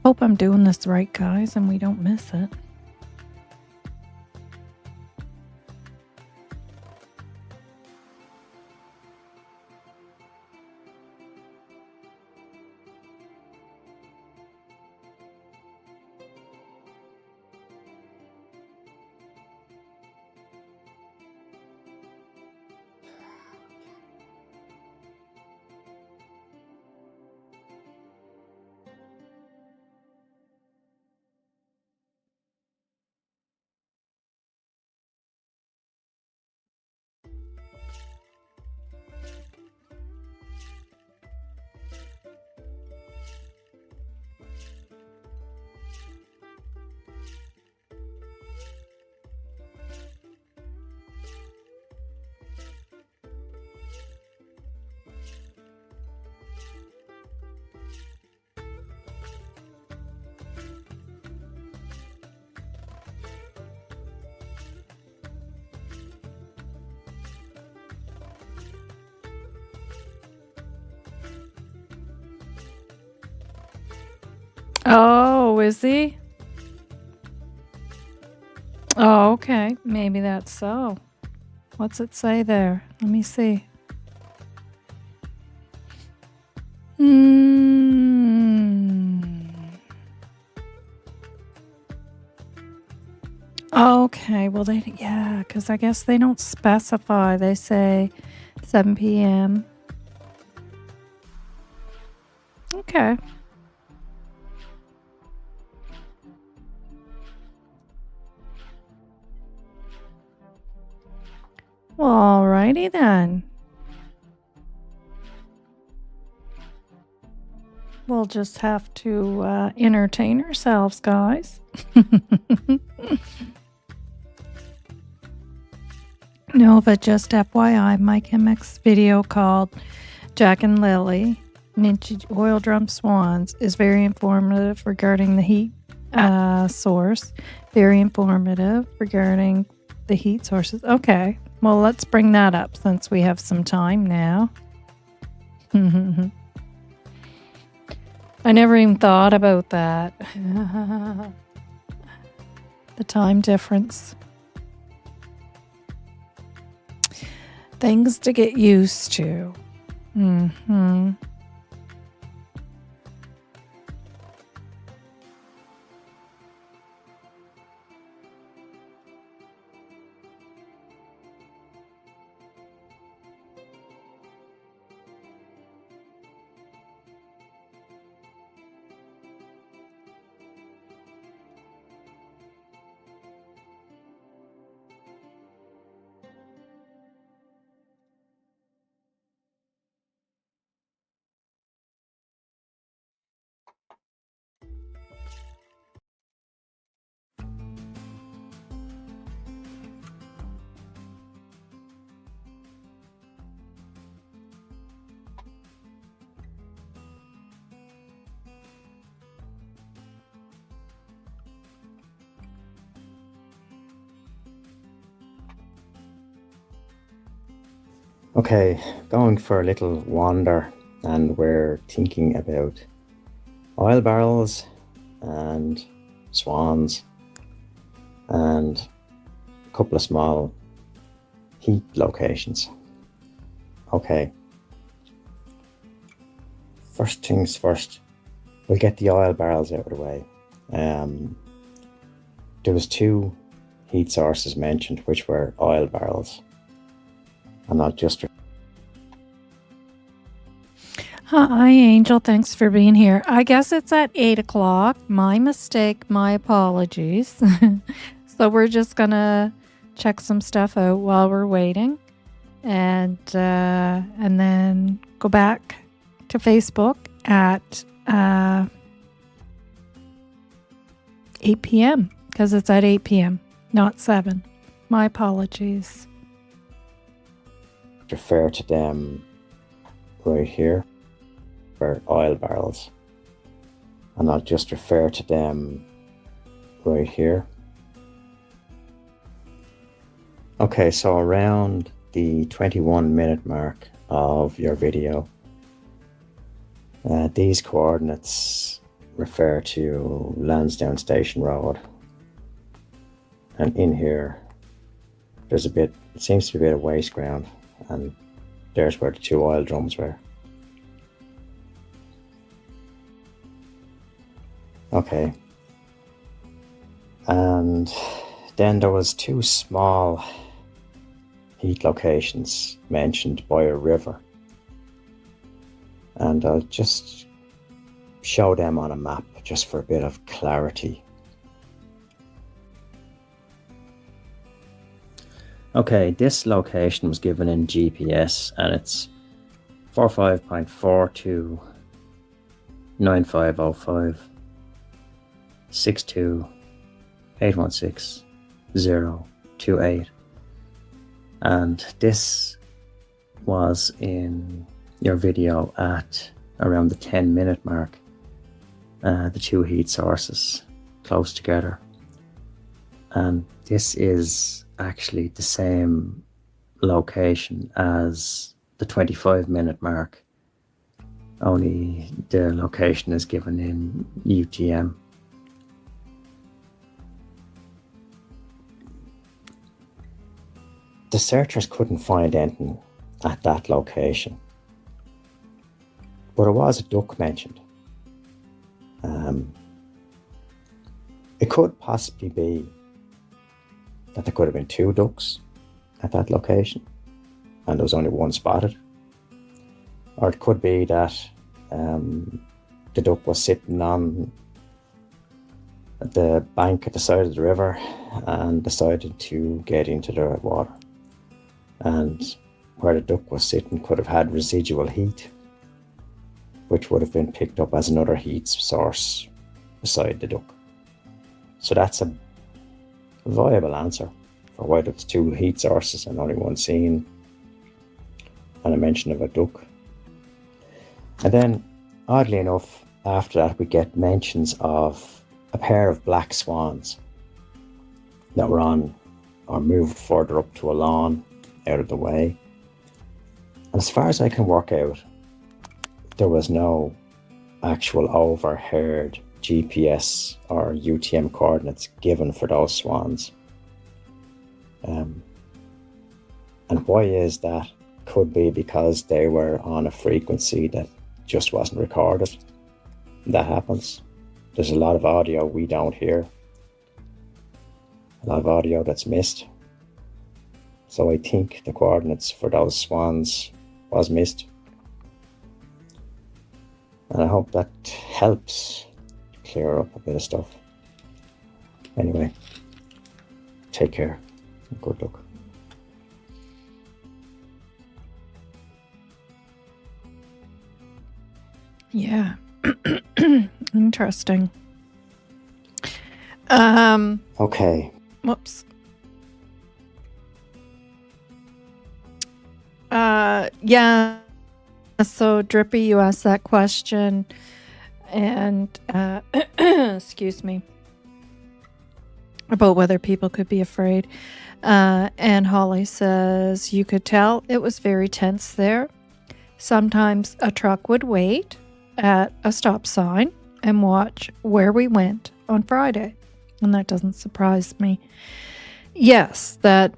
Hope I'm doing this right, guys, and we don't miss it. Oh, is he? Oh, okay. Maybe that's so. What's it say there? Let me see. Okay, well, yeah, because I guess they don't specify. They say 7 p.m. Okay. Well, alrighty then. We'll just have to entertain ourselves, guys. Novah, just FYI, Mike Emmek's video called Jack and Lily, Ninja Oil Drum Swans, is very informative regarding the heat source. Very informative regarding the heat sources. Okay, well, let's bring that up since we have some time now. I never even thought about that. The time difference. Things to get used to. Okay, going for a little wander, and we're thinking about oil barrels and swans and a couple of small heat locations. Okay, first things first, we'll get the oil barrels out of the way. There was 2 heat sources mentioned, which were oil barrels. And not just. Hi, Angel. Thanks for being here. I guess it's at 8 o'clock. My mistake. My apologies. So we're just going to check some stuff out while we're waiting. And then go back to Facebook at 8 p.m. because it's at 8 p.m., not 7. My apologies. Refer to them right here for oil barrels, and I'll just refer to them right here. Okay, so around the 21-minute mark of your video, these coordinates refer to Lansdowne Station Road. And in here, there's it seems to be a bit of waste ground, and there's where the 2 oil drums were. Okay. And then there was 2 small heat locations mentioned by a river. And I'll just show them on a map just for a bit of clarity. Okay, this location was given in GPS, and it's 45.42 9505 62 816 028. And this was in your video at around the 10-minute mark. The 2 heat sources close together. And this is actually the same location as the 25-minute mark, only the location is given in UTM. The searchers couldn't find anything at that location, but there was a duck mentioned. It could possibly be that there could have been 2 ducks at that location and there was only 1 spotted. Or it could be that the duck was sitting on the bank at the side of the river and decided to get into the water. And where the duck was sitting could have had residual heat, which would have been picked up as another heat source beside the duck. So that's a viable answer for why there's 2 heat sources and only 1 seen, and a mention of a duck. And then, oddly enough, after that we get mentions of a pair of black swans that were on or moved further up to a lawn out of the way. And as far as I can work out, there was no actual overheard GPS or UTM coordinates given for those swans. And why is that? Could be because they were on a frequency that just wasn't recorded. That happens. There's a lot of audio we don't hear. A lot of audio that's missed. So I think the coordinates for those swans was missed. And I hope that helps clear up a bit of stuff. Anyway, take care and good luck. Yeah. Interesting. Okay. Whoops. Yeah. So Drippy, you asked that question, and excuse me, about whether people could be afraid. And Holly says you could tell it was very tense there. Sometimes a truck would wait at a stop sign and watch where we went on Friday, and that doesn't surprise me. Yes, that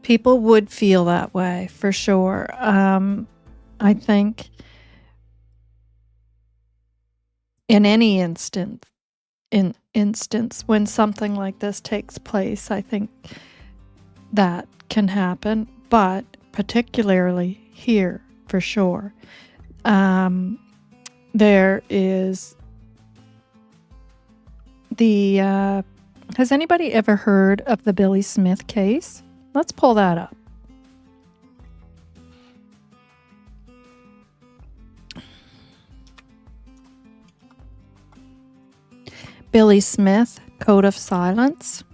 people would feel that way for sure. I think in any instance when something like this takes place, I think that can happen, but particularly here for sure. There is the has anybody ever heard of the Billy Smith case? Let's pull that up. Billy Smith, Code of Silence.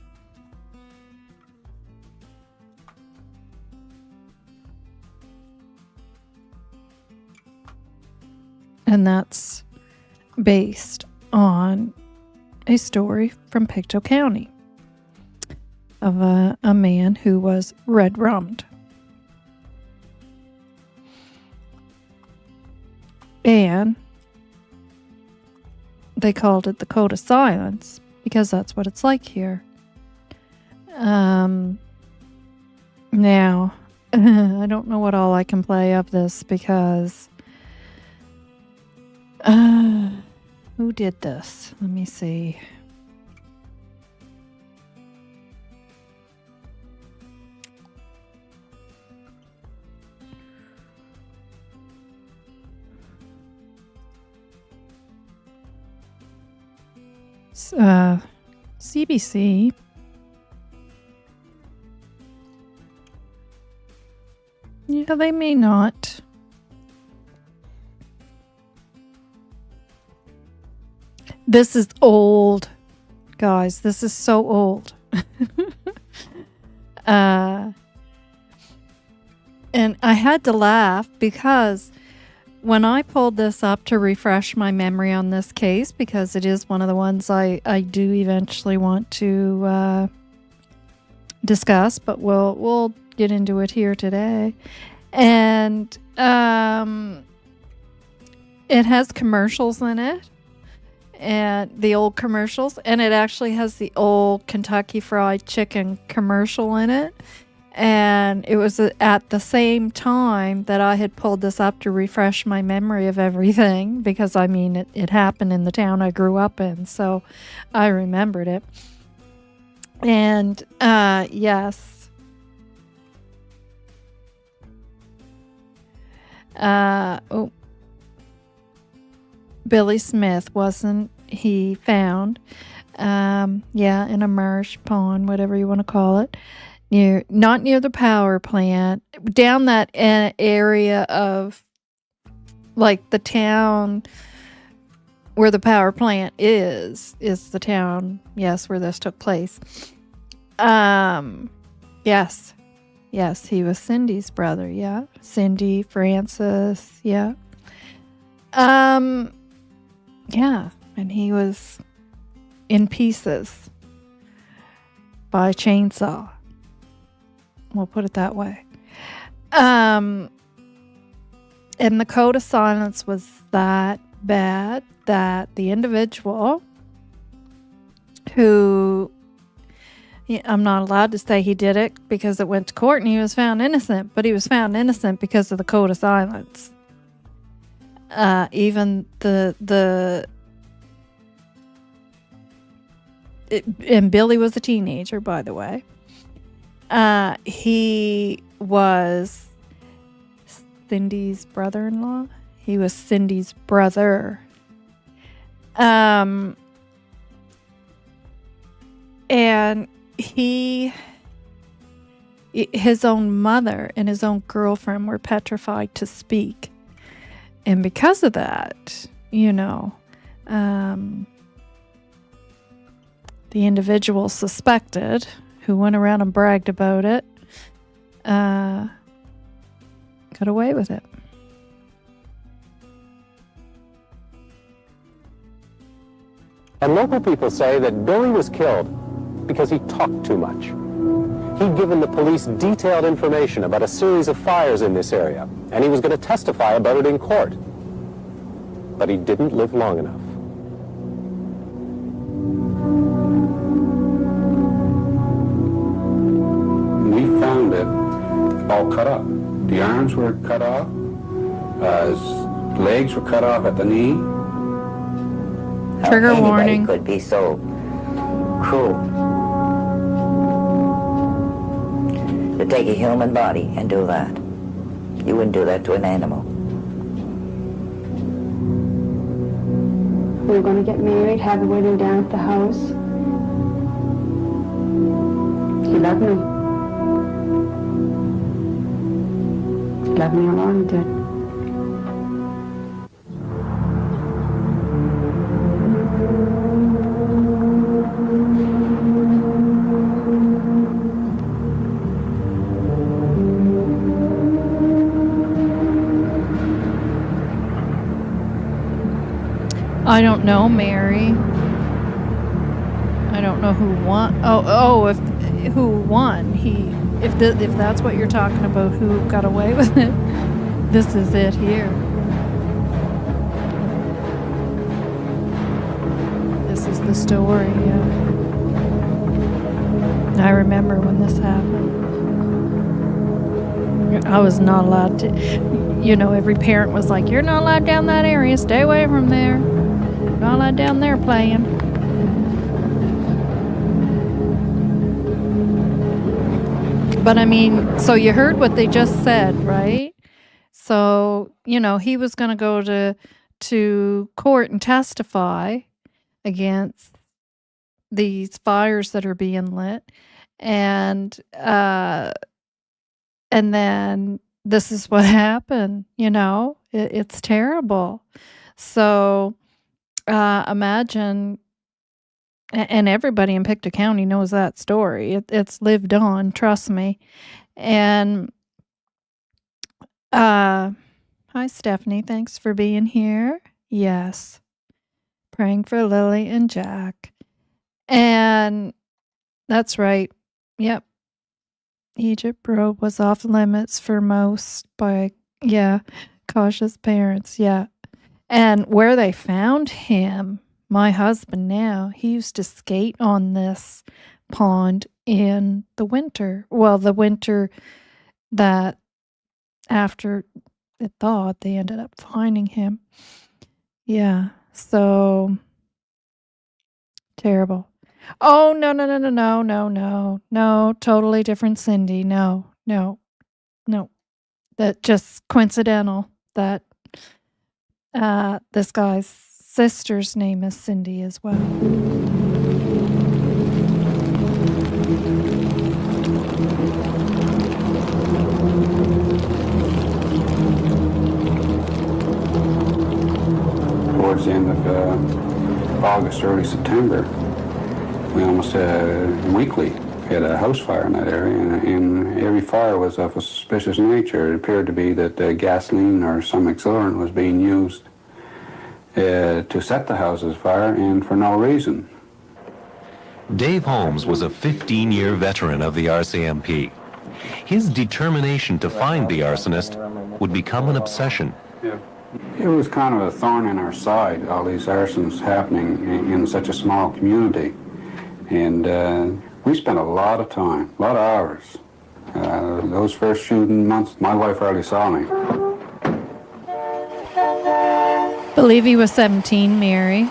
And that's based on a story from Pictou County of a man who was red rummed. And they called it the Code of Silence because that's what it's like here. Now, I don't know what all I can play of this because who did this? Let me see. CBC. Yeah, they may not. This is old, guys. This is so old. And I had to laugh because when I pulled this up to refresh my memory on this case, because it is one of the ones I do eventually want to discuss, but we'll get into it here today. And it has commercials in it, and the old commercials, and it actually has the old Kentucky Fried Chicken commercial in it. And it was at the same time that I had pulled this up to refresh my memory of everything, because I mean, it happened in the town I grew up in, so I remembered it. And yes, Billy Smith, wasn't he found? Yeah, in a marsh pond, whatever you want to call it. Not near the power plant, down that area of like the town where the power plant is the town, yes, where this took place. Yes, he was Cindy's brother, yeah. Cindy, Francis, yeah. Yeah, and he was in pieces by a chainsaw. We'll put it that way. And the Code of Silence was that bad that the individual who, I'm not allowed to say he did it because it went to court and he was found innocent, but he was found innocent because of the Code of Silence. Even and Billy was a teenager, by the way. He was Cindy's brother-in-law. He was Cindy's brother. And his own mother and his own girlfriend were petrified to speak. And because of that, the individual suspected, who went around and bragged about it, got away with it. And local people say that Billy was killed because he talked too much. He'd given the police detailed information about a series of fires in this area, and he was going to testify about it in court. But he didn't live long enough. We found it all cut up. The arms were cut off, his legs were cut off at the knee. Trigger How warning. anybody could be so cruel to take a human body and do that. You wouldn't do that to an animal. We were going to get married, have the wedding down at the house. He loved me. He loved me alone, he did. I don't know, Mary. I don't know who won. Who won? If that's what you're talking about, who got away with it? This is it here. the story, yeah. I remember when this happened. I was not allowed to, every parent was like, you're not allowed down that area, stay away from there. Not allowed down there playing. But I mean, so you heard what they just said, right? So, he was going to go to court and testify against these fires that are being lit. And then this is what happened, it's terrible. So imagine, and everybody in Pictou County knows that story. It's lived on, trust me. And hi, Stephanie. Thanks for being here. Yes. Praying for Lily and Jack. And that's right. Yep. Egypt Road was off limits for most by, cautious parents. Yeah. And where they found him, my husband now, he used to skate on this pond in the winter. Well, the winter that after it thawed, they ended up finding him. Yeah. So terrible. Oh, no, totally different Cindy. No. That just coincidental that this guy's sister's name is Cindy as well. Towards the end of August, early September, we almost weekly had a house fire in that area, and every fire was of a suspicious nature. It appeared to be that gasoline or some accelerant was being used to set the houses afire, and for no reason. Dave Holmes was a 15-year veteran of the RCMP. His determination to find the arsonist would become an obsession. It was kind of a thorn in our side, all these arsons happening in such a small community. And we spent a lot of time, a lot of hours. Those first shooting months, my wife hardly saw me. Believe he was 17, Mary.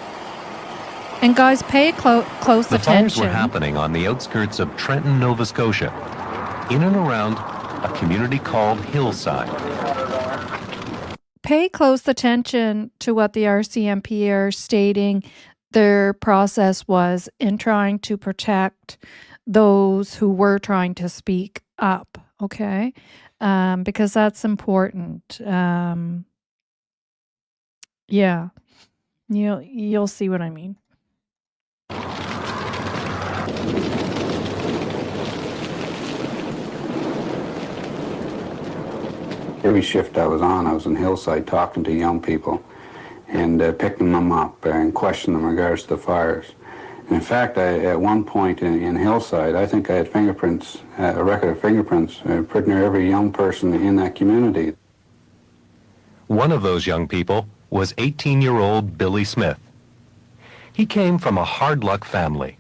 And guys, pay close The attention. fires were happening on the outskirts of Trenton, Nova Scotia, in and around a community called Hillside. Pay close attention to what the RCMP are stating their process was in trying to protect those who were trying to speak up, okay? Because that's important. Yeah, you'll see what I mean. Every shift I was in Hillside talking to young people and picking them up and questioning them in regards to the fires. And in fact, at one point in Hillside, I think I had fingerprints, a record of fingerprints, pretty near every young person in that community. One of those young people was 18-year-old Billy Smith. He came from a hard-luck family.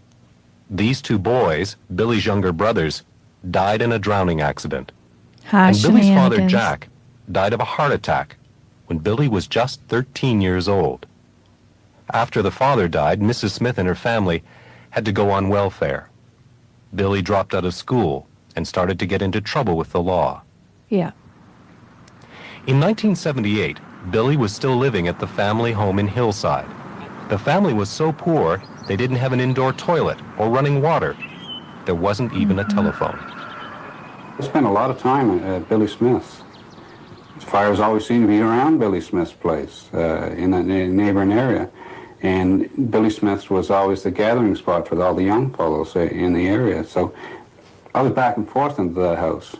These two boys, Billy's younger brothers, died in a drowning accident. And Billy's father, Jack, died of a heart attack when Billy was just 13 years old. After the father died, Mrs. Smith and her family had to go on welfare. Billy dropped out of school and started to get into trouble with the law. Yeah. In 1978, Billy was still living at the family home in Hillside. The family was so poor, they didn't have an indoor toilet or running water. There wasn't even a telephone. I spent a lot of time at Billy Smith's. Fires always seemed to be around Billy Smith's place in the neighboring area. And Billy Smith's was always the gathering spot for all the young fellows in the area. So I was back and forth into that house.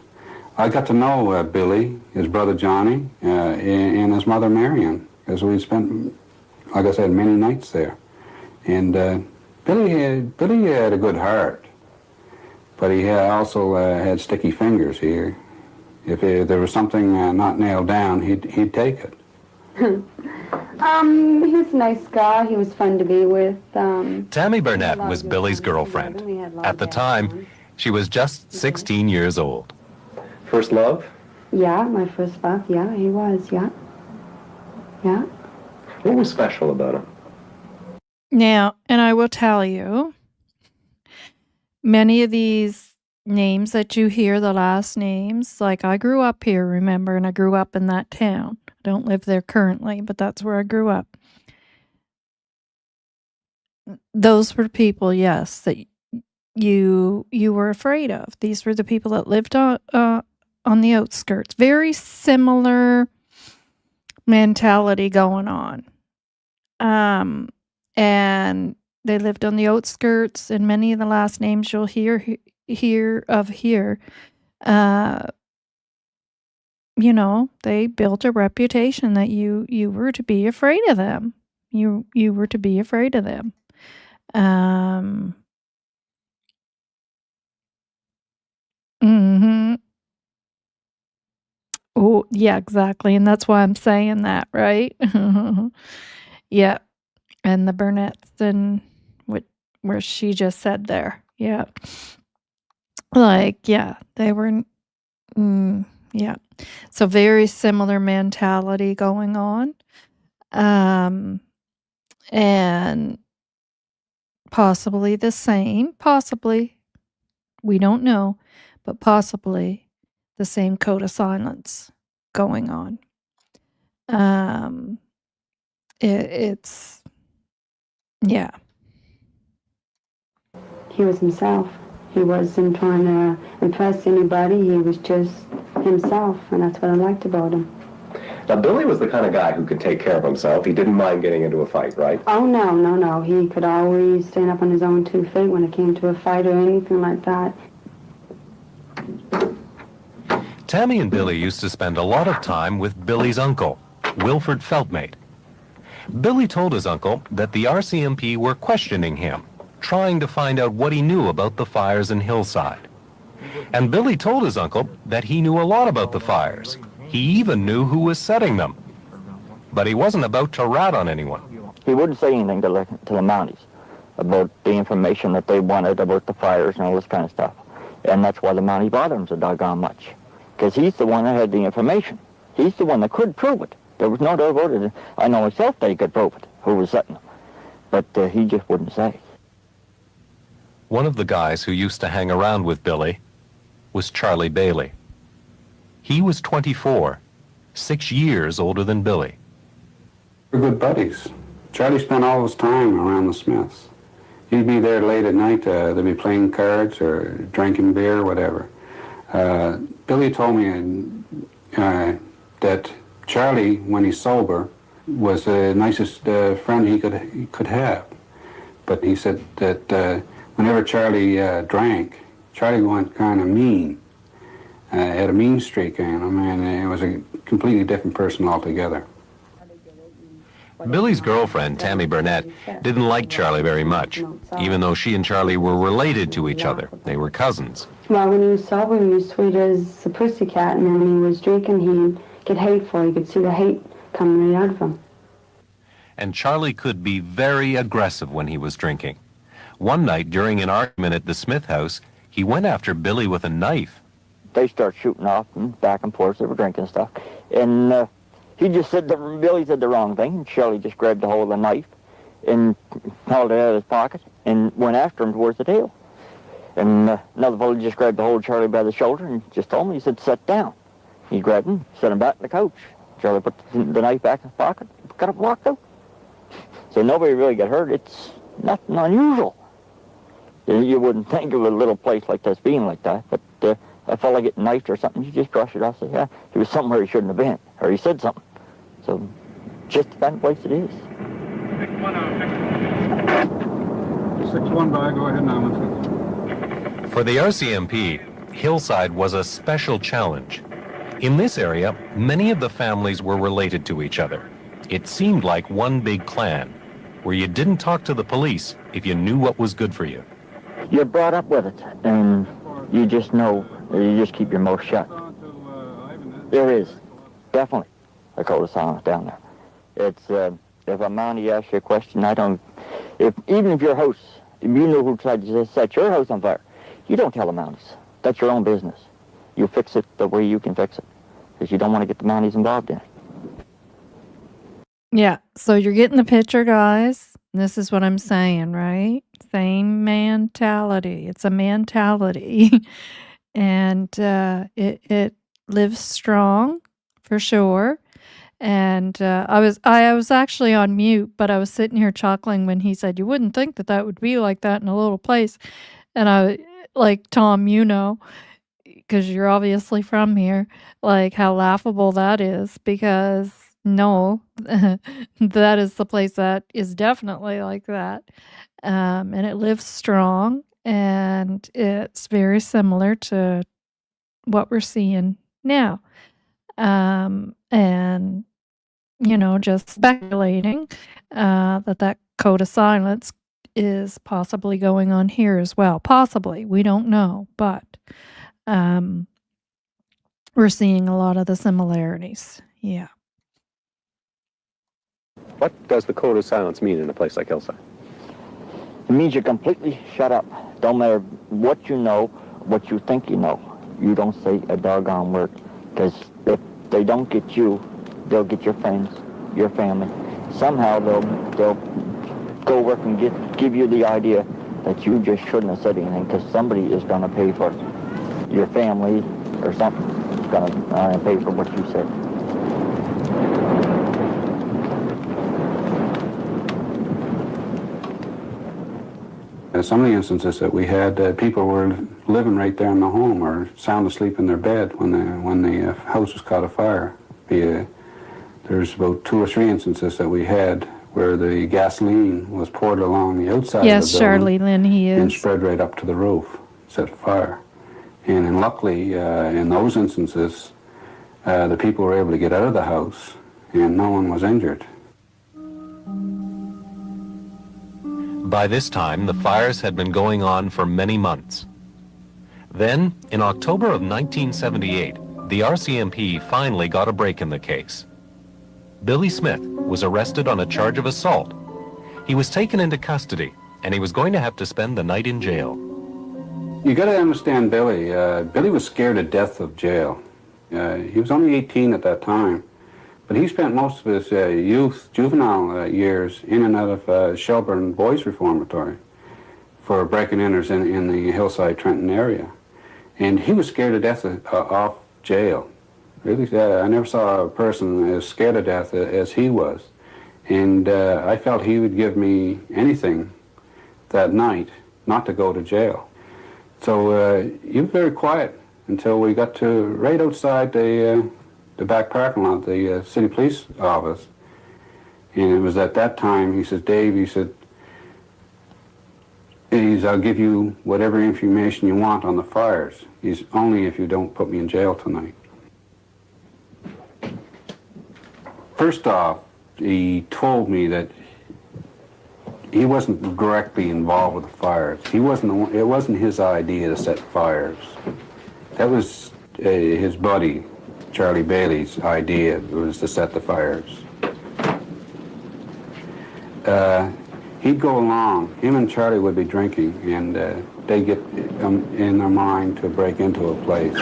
I got to know Billy, his brother Johnny, and his mother Marion, because we spent, like I said, many nights there. And Billy had a good heart, but he also had sticky fingers here. If there was something not nailed down, he'd take it. He was a nice guy. He was fun to be with. Tammy Burnett was Billy's girlfriend. At the time, she was just 16 years old. First love? Yeah, my first love. Yeah, he was. Yeah. Yeah. What was special about him? Now, and I will tell you, many of these names that you hear, the last names, like I grew up here, remember, and I grew up in that town. I don't live there currently, but that's where I grew up. Those were people, yes, that you were afraid of. These were the people that lived on the outskirts. Very similar mentality going on. And they lived on the outskirts, and many of the last names you'll hear of here, you know, they built a reputation that you were to be afraid of them. You were to be afraid of them. Mhm. Oh, yeah, exactly, and that's why I'm saying that, right? Yeah, and the Burnetts and where she just said there. Yeah. Like, yeah, they were yeah. So very similar mentality going on. And possibly the same, possibly, we don't know, but possibly the same code of silence going on. It's yeah. He was himself. He wasn't trying to impress anybody. He was just himself, and that's what I liked about him. Now, Billy was the kind of guy who could take care of himself. He didn't mind getting into a fight, right? Oh, no. He could always stand up on his own 2 feet when it came to a fight or anything like that. Tammy and Billy used to spend a lot of time with Billy's uncle, Wilford Feldmate. Billy told his uncle that the RCMP were questioning him, trying to find out what he knew about the fires in Hillside. And Billy told his uncle that he knew a lot about the fires. He even knew who was setting them. But he wasn't about to rat on anyone. He wouldn't say anything to the Mounties about the information that they wanted about the fires and all this kind of stuff. And that's why the Mountie bothered him so doggone much. Because he's the one that had the information. He's the one that could prove it. There was no doubt about it. I know myself that he could prove it, who was setting them. But he just wouldn't say. One of the guys who used to hang around with Billy was Charlie Bailey. He was 24, 6 years older than Billy. We're good buddies. Charlie spent all his time around the Smiths. He'd be there late at night. They'd be playing cards or drinking beer, whatever. Billy told me that Charlie, when he's sober, was the nicest friend he could have. But he said that whenever Charlie drank, Charlie went kind of mean. Had a mean streak in him, and it was a completely different person altogether. Billy's girlfriend, Tammy Burnett, didn't like Charlie very much, even though she and Charlie were related to each other. They were cousins. Well, when he was sober, he was sweet as a pussycat, and then when he was drinking, he'd get hateful. You could see the hate coming right out of him. And Charlie could be very aggressive when he was drinking. One night, during an argument at the Smith house, he went after Billy with a knife. They start shooting off and back and forth. They were drinking stuff. And he just said Billy said the wrong thing, and Charlie just grabbed a hold of the knife and hauled it out of his pocket and went after him towards the tail. And another fellow just grabbed a hold of Charlie by the shoulder and just told him, he said, "Sit down." He grabbed him, set him back in the couch. Charlie put the knife back in his pocket, got up and walked out. So nobody really got hurt. It's nothing unusual. You wouldn't think of a little place like this being like that, but a fella getting knifed or something, you just brush it off and say, yeah, he was somewhere he shouldn't have been, or he said something. So, just the kind of place it is. 6-1 die, go ahead now. For the RCMP, Hillside was a special challenge. In this area, many of the families were related to each other. It seemed like one big clan, where you didn't talk to the police if you knew what was good for you. You're brought up with it, and you just know, you just keep your mouth shut. There is definitely a code of silence down there. It's, if a Mountie asks you a question, even if your house, if you know who tried to set your house on fire, you don't tell the Mounties. That's your own business. You fix it the way you can fix it, because you don't want to get the Mounties involved in it. Yeah, so you're getting the picture, guys. This is what I'm saying, right? Same mentality. It's a mentality. And it lives strong for sure. And I was actually on mute, but I was sitting here chuckling when he said, "You wouldn't think that that would be like that in a little place." And I, like, Tom, you know, because you're obviously from here, like, how laughable that is, because no, that is the place that is definitely like that. And it lives strong, and it's very similar to what we're seeing now. And, you know, just speculating that code of silence is possibly going on here as well. Possibly. We don't know, but we're seeing a lot of the similarities. Yeah. What does the code of silence mean in a place like Hillside? It means you're completely shut up. Don't matter what you know, what you think you know. You don't say a doggone word, because if they don't get you, they'll get your friends, your family. Somehow they'll go work and give you the idea that you just shouldn't have said anything, because somebody is going to pay for it. Your family or something is going to pay for what you said. Some of the instances that we had, people were living right there in the home or sound asleep in their bed when the house was caught afire. There's about 2 or 3 instances that we had where the gasoline was poured along the outside of the building. Yes, Charlie Lynn, he is. And spread right up to the roof, set fire. And luckily, in those instances, the people were able to get out of the house and no one was injured. By this time, the fires had been going on for many months. Then, in October of 1978, the RCMP finally got a break in the case. Billy Smith was arrested on a charge of assault. He was taken into custody, and he was going to have to spend the night in jail. You got to understand Billy. Billy was scared to death of jail. He was only 18 at that time. But he spent most of his juvenile years in and out of Shelburne Boys Reformatory for breaking-inners in the Hillside, Trenton area. And he was scared to death off jail. Really, I never saw a person as scared to death as he was. And I felt he would give me anything that night not to go to jail. So he was very quiet until we got to right outside the back parking lot, the city police office. And it was at that time, he says, "Dave," he said, "I'll give you whatever information you want on the fires. He's only if you don't put me in jail tonight." First off, he told me that he wasn't directly involved with the fires. It wasn't his idea to set fires. That was his buddy, Charlie Bailey's idea, was to set the fires. He'd go along, him and Charlie would be drinking, and they'd get in their mind to break into a place.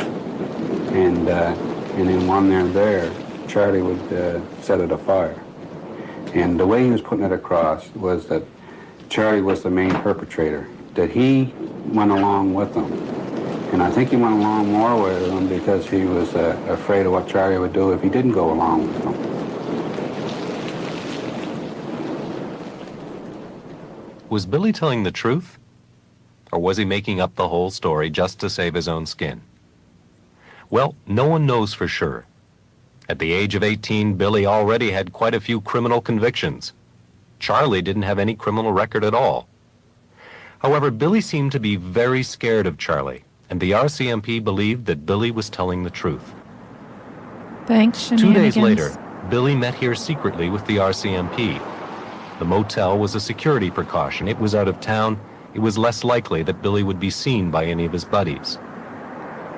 And then when they're there, Charlie would set it afire. And the way he was putting it across was that Charlie was the main perpetrator, that he went along with them. And I think he went along more with them because he was afraid of what Charlie would do if he didn't go along with them. Was Billy telling the truth? Or was he making up the whole story just to save his own skin? Well, no one knows for sure. At the age of 18, Billy already had quite a few criminal convictions. Charlie didn't have any criminal record at all. However, Billy seemed to be very scared of Charlie, and the RCMP believed that Billy was telling the truth. Thanks, 2 days later, Billy met here secretly with the RCMP. The motel was a security precaution. It was out of town. It was less likely that Billy would be seen by any of his buddies.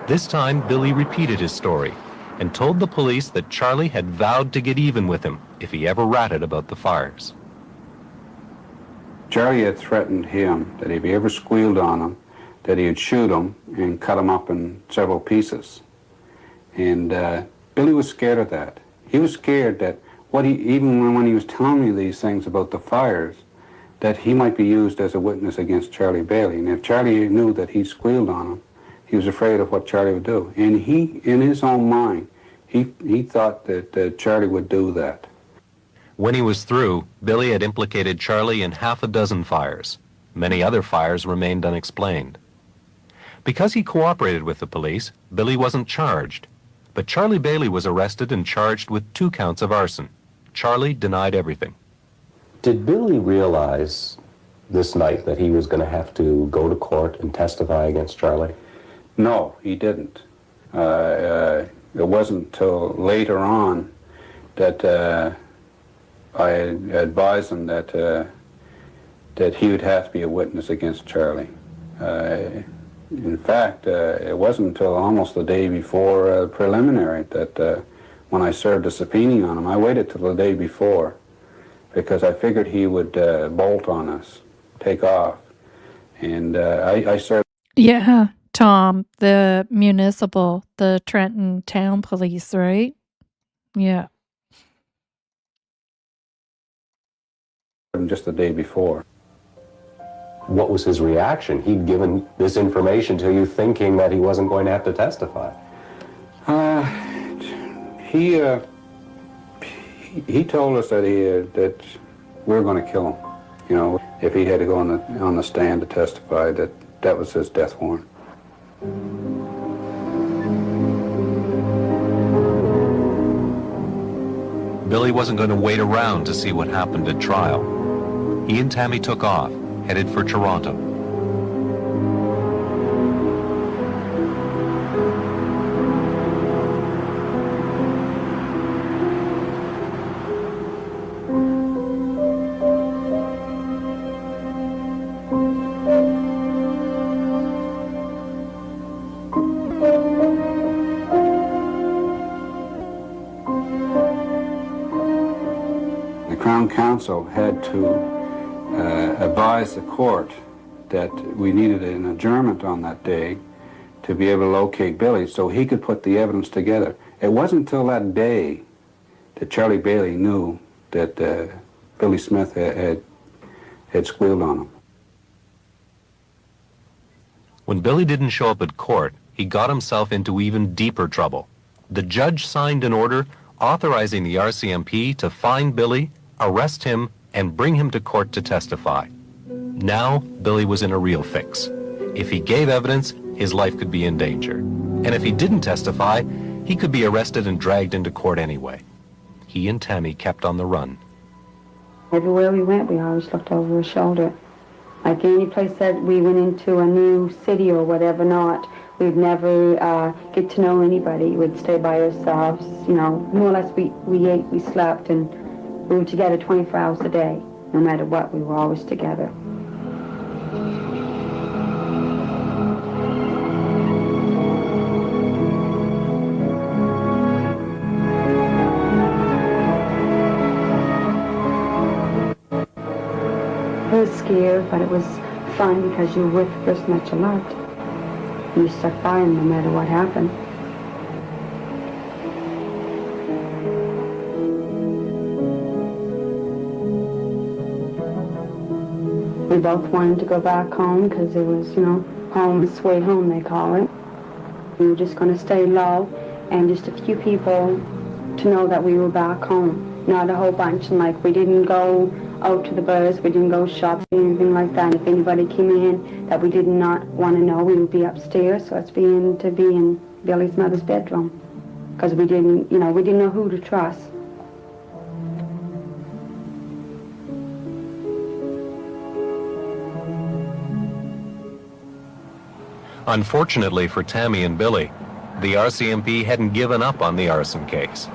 This time, Billy repeated his story. and told the police that Charlie had vowed to get even with him if he ever ratted about the fires. Charlie had threatened him that if he ever squealed on him, that he'd shoot him and cut him up in several pieces. And Billy was scared of that. He was scared that even when he was telling me these things about the fires, that he might be used as a witness against Charlie Bailey. And if Charlie knew that he squealed on him, he was afraid of what Charlie would do. And he, in his own mind, he thought that Charlie would do that. When he was through, Billy had implicated Charlie in half a dozen fires. Many other fires remained unexplained. Because he cooperated with the police, Billy wasn't charged. But Charlie Bailey was arrested and charged with 2 counts of arson. Charlie denied everything. Did Billy realize this night that he was going to have to go to court and testify against Charlie? No, he didn't. It wasn't until later on that I advised him that he would have to be a witness against Charlie. In fact, it wasn't until almost the day before preliminary that when I served a subpoena on him, I waited till the day before because I figured he would bolt on us, take off. And I served... Yeah, Tom, the Trenton Town Police, right? Yeah. him just the day before. What was his reaction? He'd given this information to you thinking that he wasn't going to have to testify. He told us that that we were going to kill him. You know, if he had to go on the stand to testify, that was his death warrant. Billy wasn't going to wait around to see what happened at trial. He and Tammy took off, headed for Toronto. The Crown Counsel had to advise the court that we needed an adjournment on that day to be able to locate Billy so he could put the evidence together. It wasn't until that day that Charlie Bailey knew that Billy Smith had squealed on him. When Billy didn't show up at court, he got himself into even deeper trouble. The judge signed an order authorizing the RCMP to find Billy, arrest him, and bring him to court to testify. Now, Billy was in a real fix. If he gave evidence, his life could be in danger. And if he didn't testify, he could be arrested and dragged into court anyway. He and Tammy kept on the run. Everywhere we went, we always looked over our shoulder. Like any place that we went into a new city or whatever not, we'd never get to know anybody. We'd stay by ourselves, you know, more or less we ate, we slept, and we were together 24 hours a day. No matter what, we were always together. It was scared, but it was fun because you were with the person that you loved. And you stuck by him no matter what happened. We both wanted to go back home because it was, you know, home, sweet home they call it. We were just going to stay low and just a few people to know that we were back home. Not a whole bunch, and like we didn't go out to the bars, we didn't go shopping, anything like that. If anybody came in that we did not want to know, we would be upstairs, so it's be in Billy's mother's bedroom. Because we didn't know who to trust. Unfortunately for Tammy and Billy, the RCMP hadn't given up on the arson case.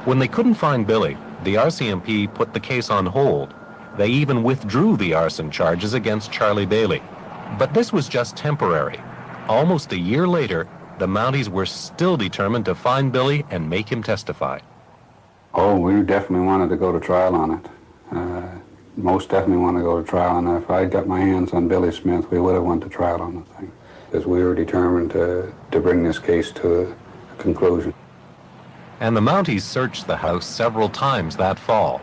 When they couldn't find Billy, the RCMP put the case on hold. They even withdrew the arson charges against Charlie Bailey. But this was just temporary. Almost a year later, the Mounties were still determined to find Billy and make him testify. Oh, we definitely wanted to go to trial on it. Most definitely want to go to trial on it. If I'd got my hands on Billy Smith, we would have went to trial on the thing. Because we were determined to bring this case to a conclusion. And the Mounties searched the house several times that fall.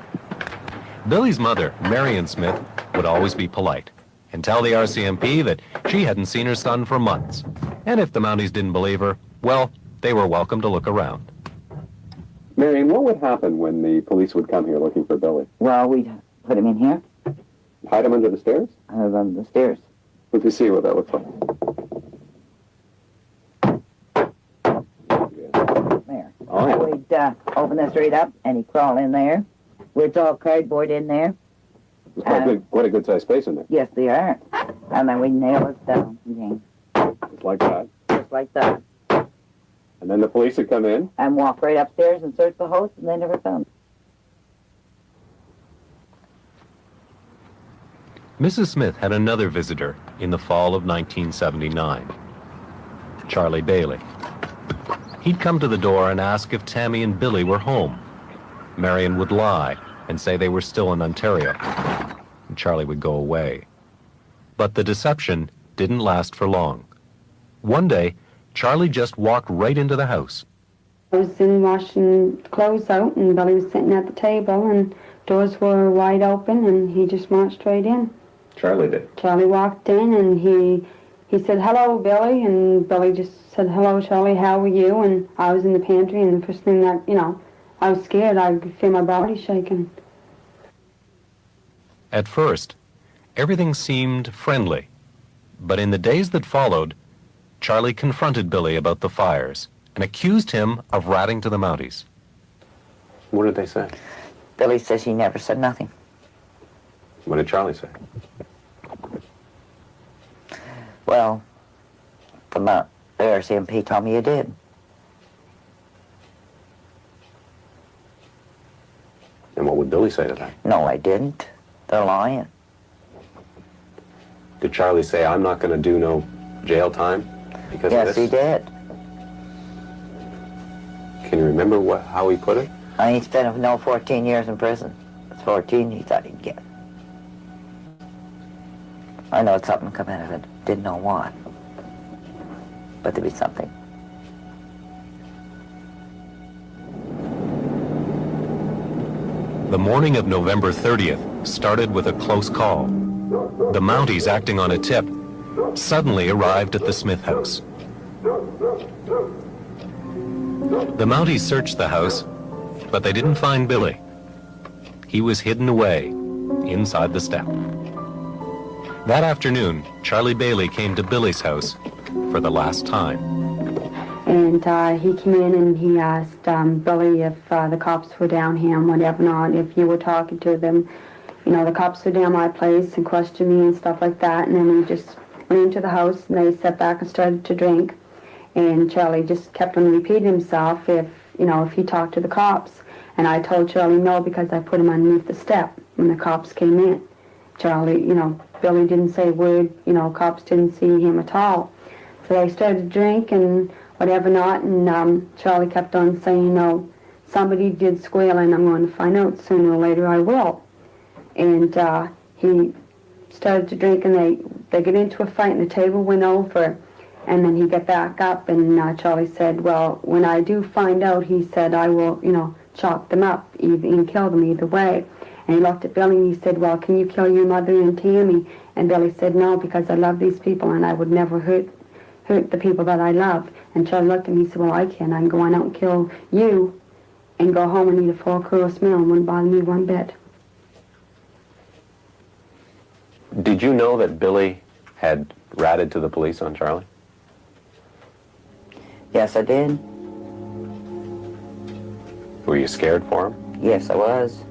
Billy's mother, Marion Smith, would always be polite and tell the RCMP that she hadn't seen her son for months. And if the Mounties didn't believe her, well, they were welcome to look around. Marion, what would happen when the police would come here looking for Billy? Well, we'd put him in here. Hide him under the stairs? Under the stairs. Let me see what that looks like. There. Oh, yeah. We'd open the street up, and he'd crawl in there. We'd all cardboard in there. There's quite a good sized space in there. Yes, they are. And then we'd nail it down again. Just like that. Just like that. And then the police would come in. And walk right upstairs and search the house, and they never found him. Mrs. Smith had another visitor in the fall of 1979, Charlie Bailey. He'd come to the door and ask if Tammy and Billy were home. Marion would lie and say they were still in Ontario, and Charlie would go away. But the deception didn't last for long. One day, Charlie just walked right into the house. I was in washing clothes out, and Billy was sitting at the table, and doors were wide open, and he just marched right in. Charlie did. Charlie walked in, and he said, "Hello, Billy," and Billy just said, "Hello, Charlie, how are you?" And I was in the pantry, and the first thing that, I was scared. I could feel my body shaking. At first, everything seemed friendly, but in the days that followed, Charlie confronted Billy about the fires and accused him of ratting to the Mounties. What did they say? Billy says he never said nothing. What did Charlie say? Well, the RCMP told me you did. And what would Billy say to that? No, I didn't. They're lying. Did Charlie say, "I'm not going to do no jail time because of Yes, this"? he did. Can you remember how he put it? He spent 14 years in prison. It's 14 he thought he'd get. I know something come out of it. Didn't know what. But there'd be something. The morning of November 30th started with a close call. The Mounties, acting on a tip, suddenly arrived at the Smith house. The Mounties searched the house, but they didn't find Billy. He was hidden away inside the step. That afternoon, Charlie Bailey came to Billy's house for the last time. And he came in and he asked Billy if the cops were down here and whatever not, if you were talking to them. The cops were down my place and questioned me and stuff like that. And then we just went into the house and they sat back and started to drink. And Charlie just kept on repeating himself if he talked to the cops. And I told Charlie no because I put him underneath the step when the cops came in. Charlie, Billy didn't say a word, cops didn't see him at all. So they started to drink and whatever not, and Charlie kept on saying, somebody did squeal and I'm going to find out sooner or later I will. And he started to drink and they got into a fight and the table went over and then he got back up and Charlie said, well, when I do find out, he said, I will, chalk them up and kill them either way. And he looked at Billy and he said, well, can you kill your mother and Tammy? And Billy said, no, because I love these people and I would never hurt the people that I love. And Charlie looked at me and he said, well, I can. I can go on out and kill you and go home and eat a 4-course meal and wouldn't bother me one bit. Did you know that Billy had ratted to the police on Charlie? Yes, I did. Were you scared for him? Yes, I was.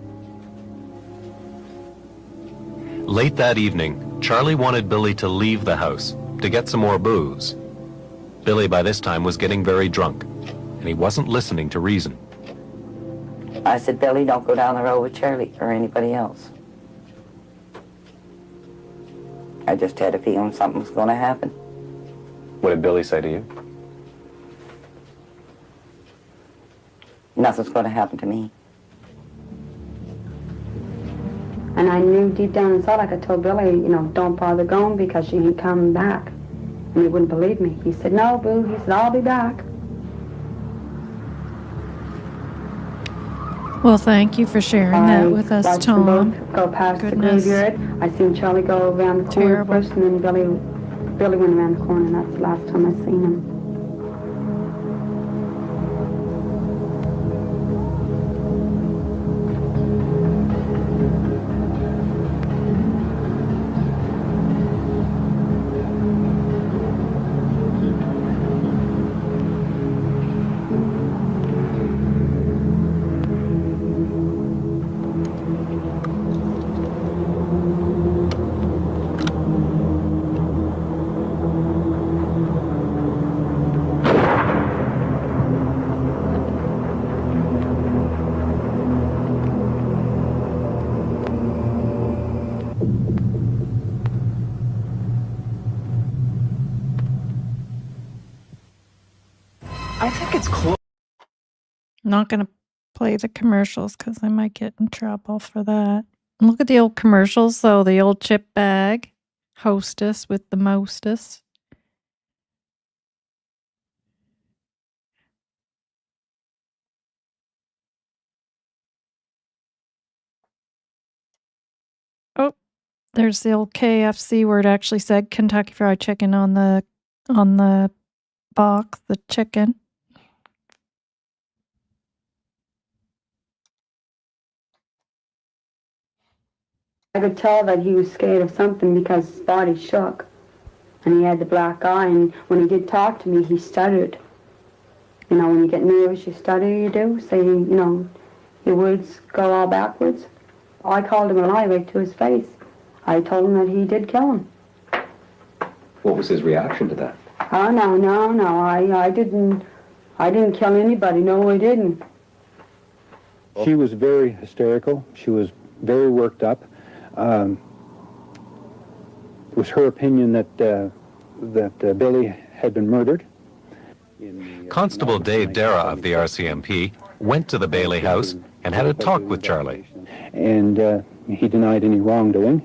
Late that evening, Charlie wanted Billy to leave the house to get some more booze. Billy, by this time, was getting very drunk, and he wasn't listening to reason. I said, Billy, don't go down the road with Charlie or anybody else. I just had a feeling something was going to happen. What did Billy say to you? And that's what's going to happen to me. And I knew deep down inside, like I told Billy, don't bother going because she ain't coming back. And he wouldn't believe me. He said, no, Boo. He said, I'll be back. Well, thank you for sharing that with us, watched them Tom. both go past Goodness. the graveyard. I seen Charlie go around the corner Terrible. first, and then Billy went around the corner, and that's the last time I seen him. I think it's close. I'm not going to play the commercials because I might get in trouble for that. Look at the old commercials, though. The old chip bag. Hostess with the mostest. Oh, there's the old KFC where it actually said Kentucky Fried Chicken on the box, the chicken. I could tell that he was scared of something because his body shook. And he had the black eye, and when he did talk to me, he stuttered. When you get nervous, you stutter, you do. So, your words go all backwards. I called him a lie right to his face. I told him that he did kill him. What was his reaction to that? Oh, no, I didn't kill anybody. No, I didn't. She was very hysterical. She was very worked up. It was her opinion that Billy had been murdered. Constable Dave Dara of the RCMP went to the Bailey house and had a talk with Charlie. And he denied any wrongdoing,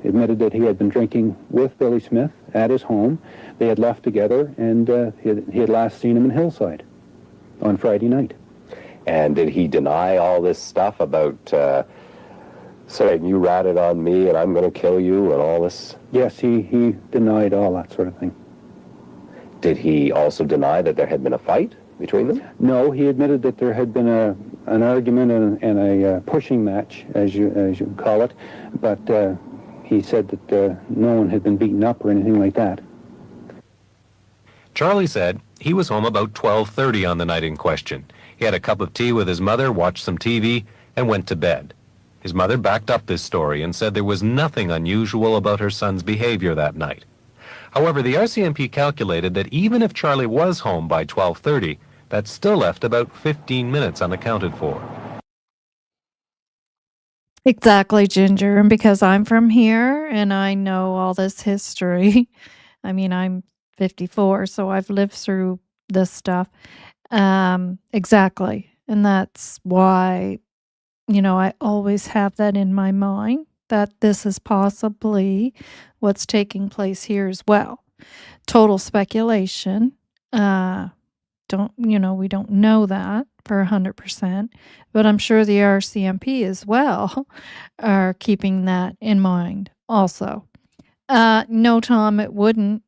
admitted that he had been drinking with Billy Smith at his home. They had left together, and he had last seen him in Hillside on Friday night. And did he deny all this stuff about saying you ratted on me and I'm going to kill you and all this? Yes, he denied all that sort of thing. Did he also deny that there had been a fight between them? No, he admitted that there had been an argument and a pushing match, as you call it, but he said that no one had been beaten up or anything like that. Charlie said he was home about 12:30 on the night in question. He had a cup of tea with his mother, watched some TV, and went to bed. His mother backed up this story and said there was nothing unusual about her son's behavior that night. However, the RCMP calculated that even if Charlie was home by 12:30, that still left about 15 minutes unaccounted for. Exactly, Ginger. And because I'm from here and I know all this history, I mean, I'm 54, so I've lived through this stuff. Exactly. And that's why, I always have that in my mind that this is possibly what's taking place here as well. Total speculation. We don't know that for 100%, but I'm sure the RCMP as well are keeping that in mind also. No, Tom, it wouldn't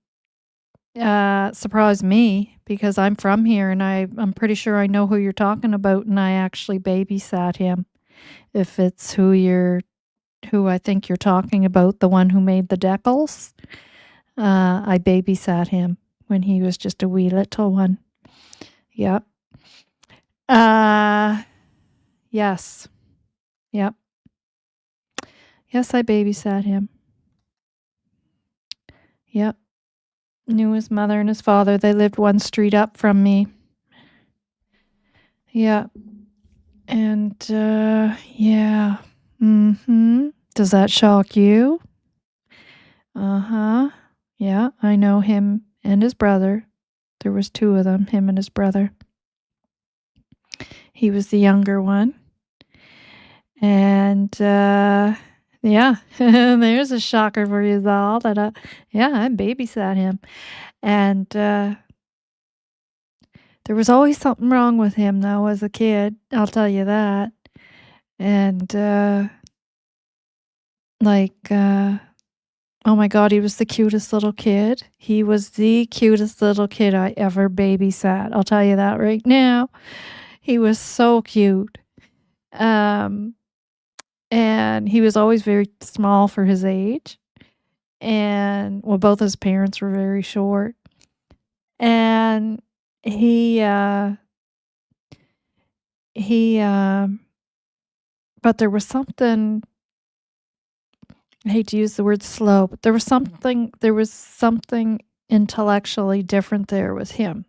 surprise me because I'm from here and I'm pretty sure I know who you're talking about, and I actually babysat him. If it's who I think you're talking about, the one who made the decals, I babysat him when he was just a wee little one. Yep. Yes. Yep. Yes, I babysat him. Yep. Knew his mother and his father. They lived one street up from me. Yeah. And, yeah. Mm-hmm. Does that shock you? Uh-huh. Yeah, I know him and his brother. There was two of them, him and his brother. He was the younger one. And, yeah, there's a shocker for you all that, I babysat him. And, there was always something wrong with him, though, as a kid, I'll tell you that. And, oh my god, he was the cutest little kid. He was the cutest little kid I ever babysat, I'll tell you that right now. He was so cute. And he was always very small for his age. And, well, both his parents were very short. And he, but there was something, I hate to use the word slow, but there was something intellectually different there with him.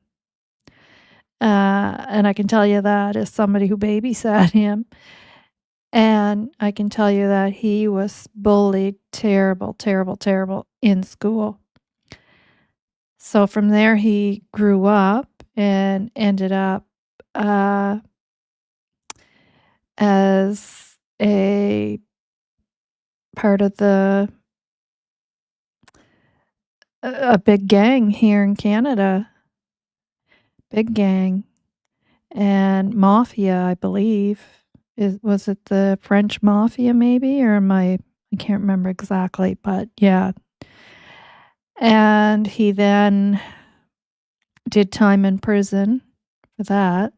And I can tell you that as somebody who babysat him. And I can tell you that he was bullied terrible, terrible, terrible in school. So from there, he grew up and ended up as a part of a big gang here in Canada. Big gang. And mafia, I believe. Was it the French mafia maybe? Or I can't remember exactly, but yeah. And he then did time in prison for that.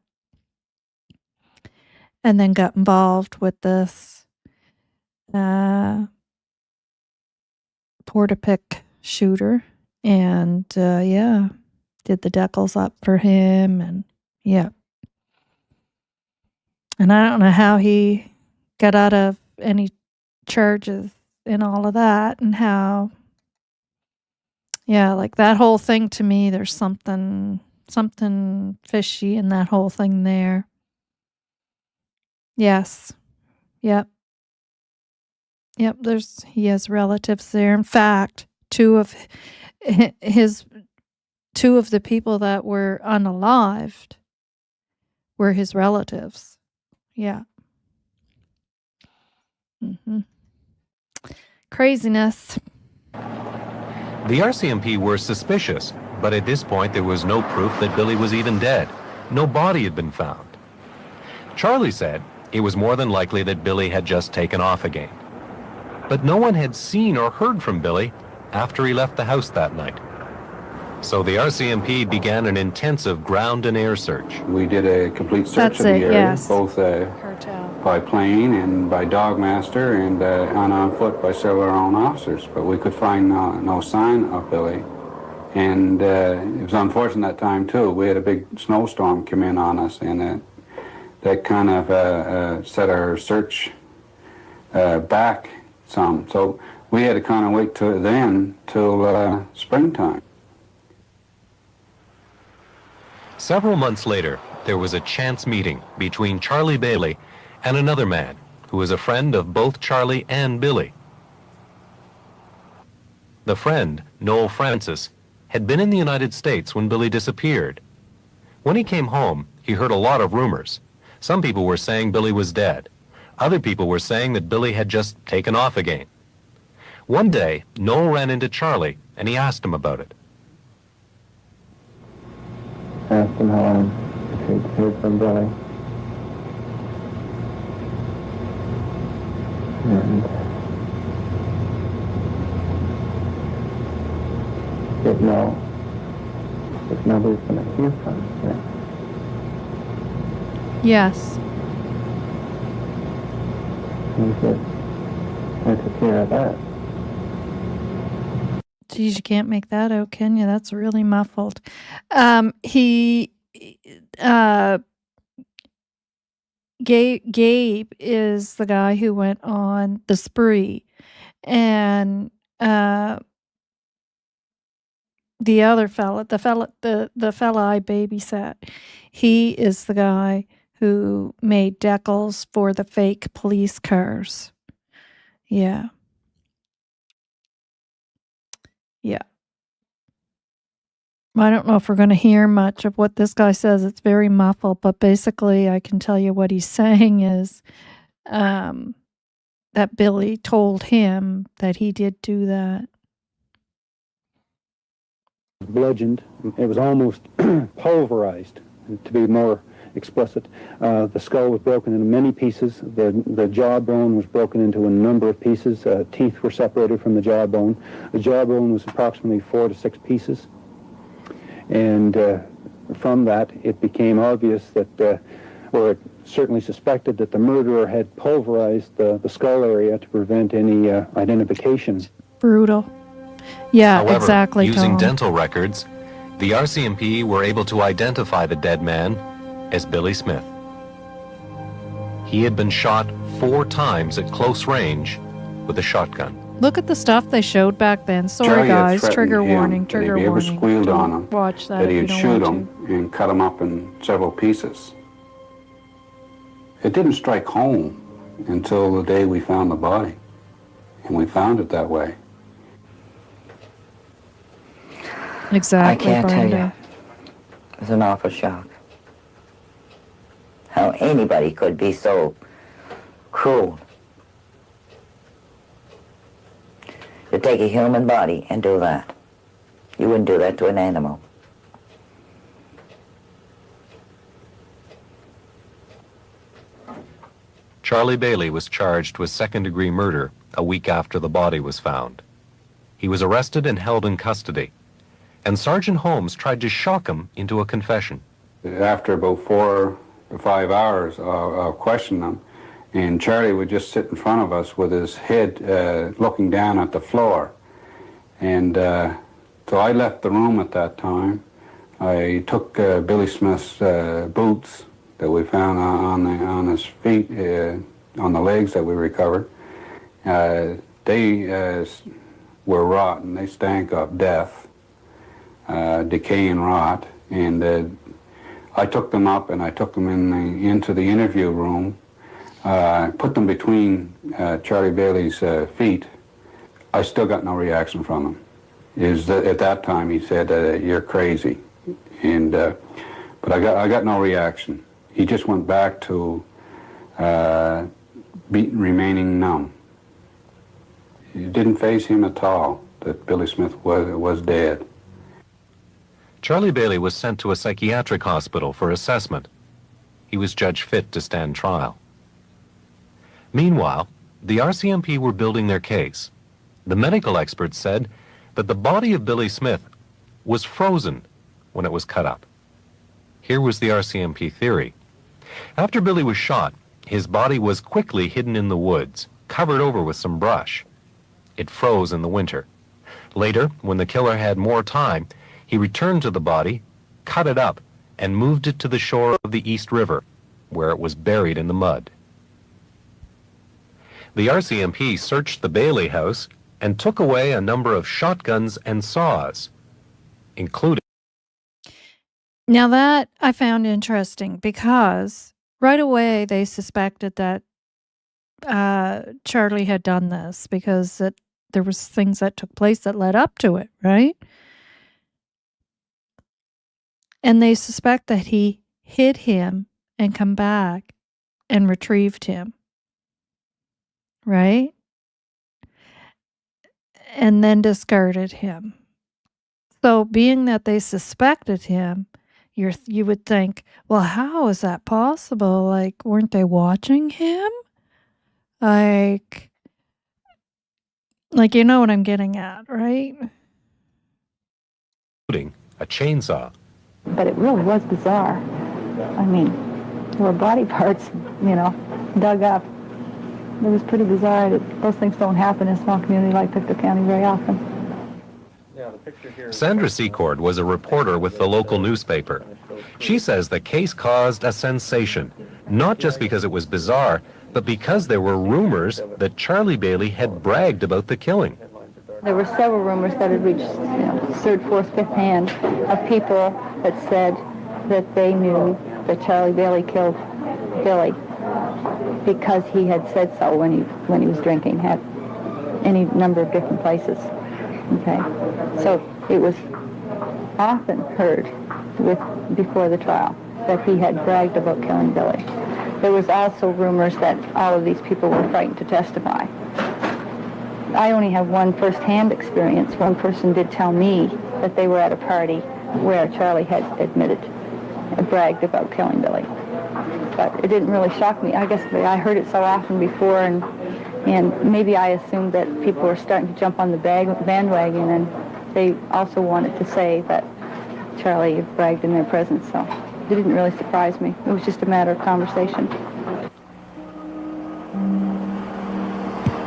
And then got involved with this Portapic shooter. And yeah, did the decals up for him. And yeah. And I don't know how he got out of any charges and all of that, and how, yeah, like that whole thing to me, there's something fishy in that whole thing there. Yes. Yep. Yep, he has relatives there. In fact, two of the people that were unalived were his relatives. Yeah. Craziness. The RCMP were suspicious, but at this point there was no proof that Billy was even dead. No body had been found. Charlie said it was more than likely that Billy had just taken off again. But no one had seen or heard from Billy after he left the house that night. So the RCMP began an intensive ground and air search. We did a complete search of the area, yes. both by plane and by dogmaster and on foot by several of our own officers. But we could find no sign of Billy. And it was unfortunate that time, too. We had a big snowstorm come in on us, and that kind of set our search back some. So we had to kind of wait till springtime. Several months later, there was a chance meeting between Charlie Bailey and another man who was a friend of both Charlie and Billy. The friend, Noel Francis, had been in the United States when Billy disappeared. When he came home, he heard a lot of rumors. Some people were saying Billy was dead. Other people were saying that Billy had just taken off again. One day, Noel ran into Charlie and he asked him about it. Asked him how long he'd heard from Billy. And said no. If nobody's going to hear from him. Yes. And he said, I took care of that. Geez, you can't make that out, can you? That's really muffled. Gabe is the guy who went on the spree, and the other fella, the fella I babysat, he is the guy who made decals for the fake police cars. Yeah. Yeah. I don't know if we're going to hear much of what this guy says. It's very muffled, but basically I can tell you what he's saying is that Billy told him that he did do that. Bludgeoned. It was almost pulverized, to be more explicit. The skull was broken into many pieces. The jawbone was broken into a number of pieces. Teeth were separated from the jawbone. The jawbone was approximately 4 to 6 pieces. And from that, it became obvious that, or it certainly suspected that the murderer had pulverized the skull area to prevent any identification. Brutal. Yeah, However, exactly. using Tom. dental records, the RCMP were able to identify the dead man as Billy Smith. He had been shot 4 times at close range with a shotgun. Look at the stuff they showed back then. Sorry, Charlie had guys. threatened Trigger him warning. that Trigger if he ever warning. squealed on Don't him, watch that that if you he'd don't shoot want him and cut him up in several pieces. It didn't strike home until the day we found the body, and we found it that way. to. Exactly, I can't tell Brenda. you. It's an awful shock. How anybody could be so cruel. To take a human body and do that. You wouldn't do that to an animal. Charlie Bailey was charged with second-degree murder a week after the body was found. He was arrested and held in custody, and Sergeant Holmes tried to shock him into a confession. After about 4 to 5 hours of questioning him, and Charlie would just sit in front of us with his head looking down at the floor. And so I left the room at that time. I took Billy Smith's boots that we found on his feet, on the legs that we recovered. They were rotten. They stank of death, decay and rot. And I took them up and I took them into the interview room. Put them between Charlie Bailey's feet. I still got no reaction from him. At that time he said, "You're crazy," and but I got no reaction. He just went back to remaining numb. It didn't faze him at all that Billy Smith was dead. Charlie Bailey was sent to a psychiatric hospital for assessment. He was judged fit to stand trial. Meanwhile, the RCMP were building their case. The medical experts said that the body of Billy Smith was frozen when it was cut up. Here was the RCMP theory. After Billy was shot, his body was quickly hidden in the woods, covered over with some brush. It froze in the winter. Later, when the killer had more time, he returned to the body, cut it up, and moved it to the shore of the East River, where it was buried in the mud. The RCMP searched the Bailey house and took away a number of shotguns and saws, including... Now that I found interesting because right away they suspected that Charlie had done this because there was things that took place that led up to it, right? And they suspect that he hid him and come back and retrieved him, right? And then discarded him. So being that they suspected him, you would think, well, how is that possible? Like, weren't they watching him? Like, you know what I'm getting at, right? including a chainsaw. But it really was bizarre. I mean, there were body parts, dug up. It was pretty bizarre. Those things don't happen in a small community like Pictou County very often. Sandra Secord was a reporter with the local newspaper. She says the case caused a sensation, not just because it was bizarre, but because there were rumors that Charlie Bailey had bragged about the killing. There were several rumors that had reached third, fourth, fifth hand of people that said that they knew that Charlie Bailey killed Billy because he had said so when he was drinking at any number of different places. Okay, so it was often heard before the trial that he had bragged about killing Billy. There was also rumors that all of these people were frightened to testify. I only have one first-hand experience. One person did tell me that they were at a party where Charlie had bragged about killing Billy. But it didn't really shock me. I guess I heard it so often before, and maybe I assumed that people were starting to jump on the bandwagon, and they also wanted to say that Charlie had bragged in their presence, so it didn't really surprise me. It was just a matter of conversation.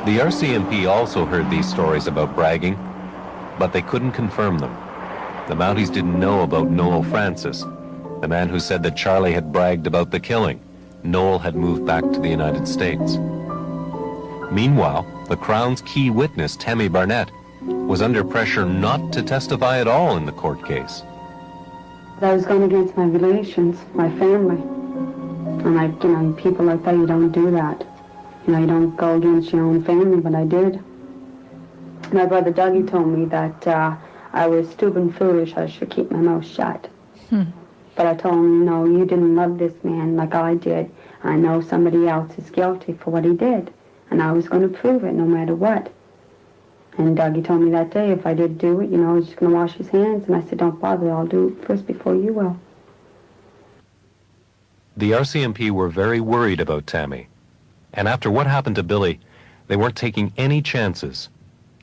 The RCMP also heard these stories about bragging, but they couldn't confirm them. The Mounties didn't know about Noel Francis, the man who said that Charlie had bragged about the killing. Noel had moved back to the United States. Meanwhile, the Crown's key witness, Tammy Barnett, was under pressure not to testify at all in the court case. I was going against my relations, my family. And people like that, you don't do that. You don't go against your own family, but I did. My brother Dougie told me that I was stupid and foolish, I should keep my mouth shut. But I told him, you didn't love this man like I did. I know somebody else is guilty for what he did, and I was going to prove it no matter what. And Dougie told me that day if I did do it, he was just going to wash his hands. And I said, don't bother, I'll do it first before you will. The RCMP were very worried about Tammy. And after what happened to Billy, they weren't taking any chances.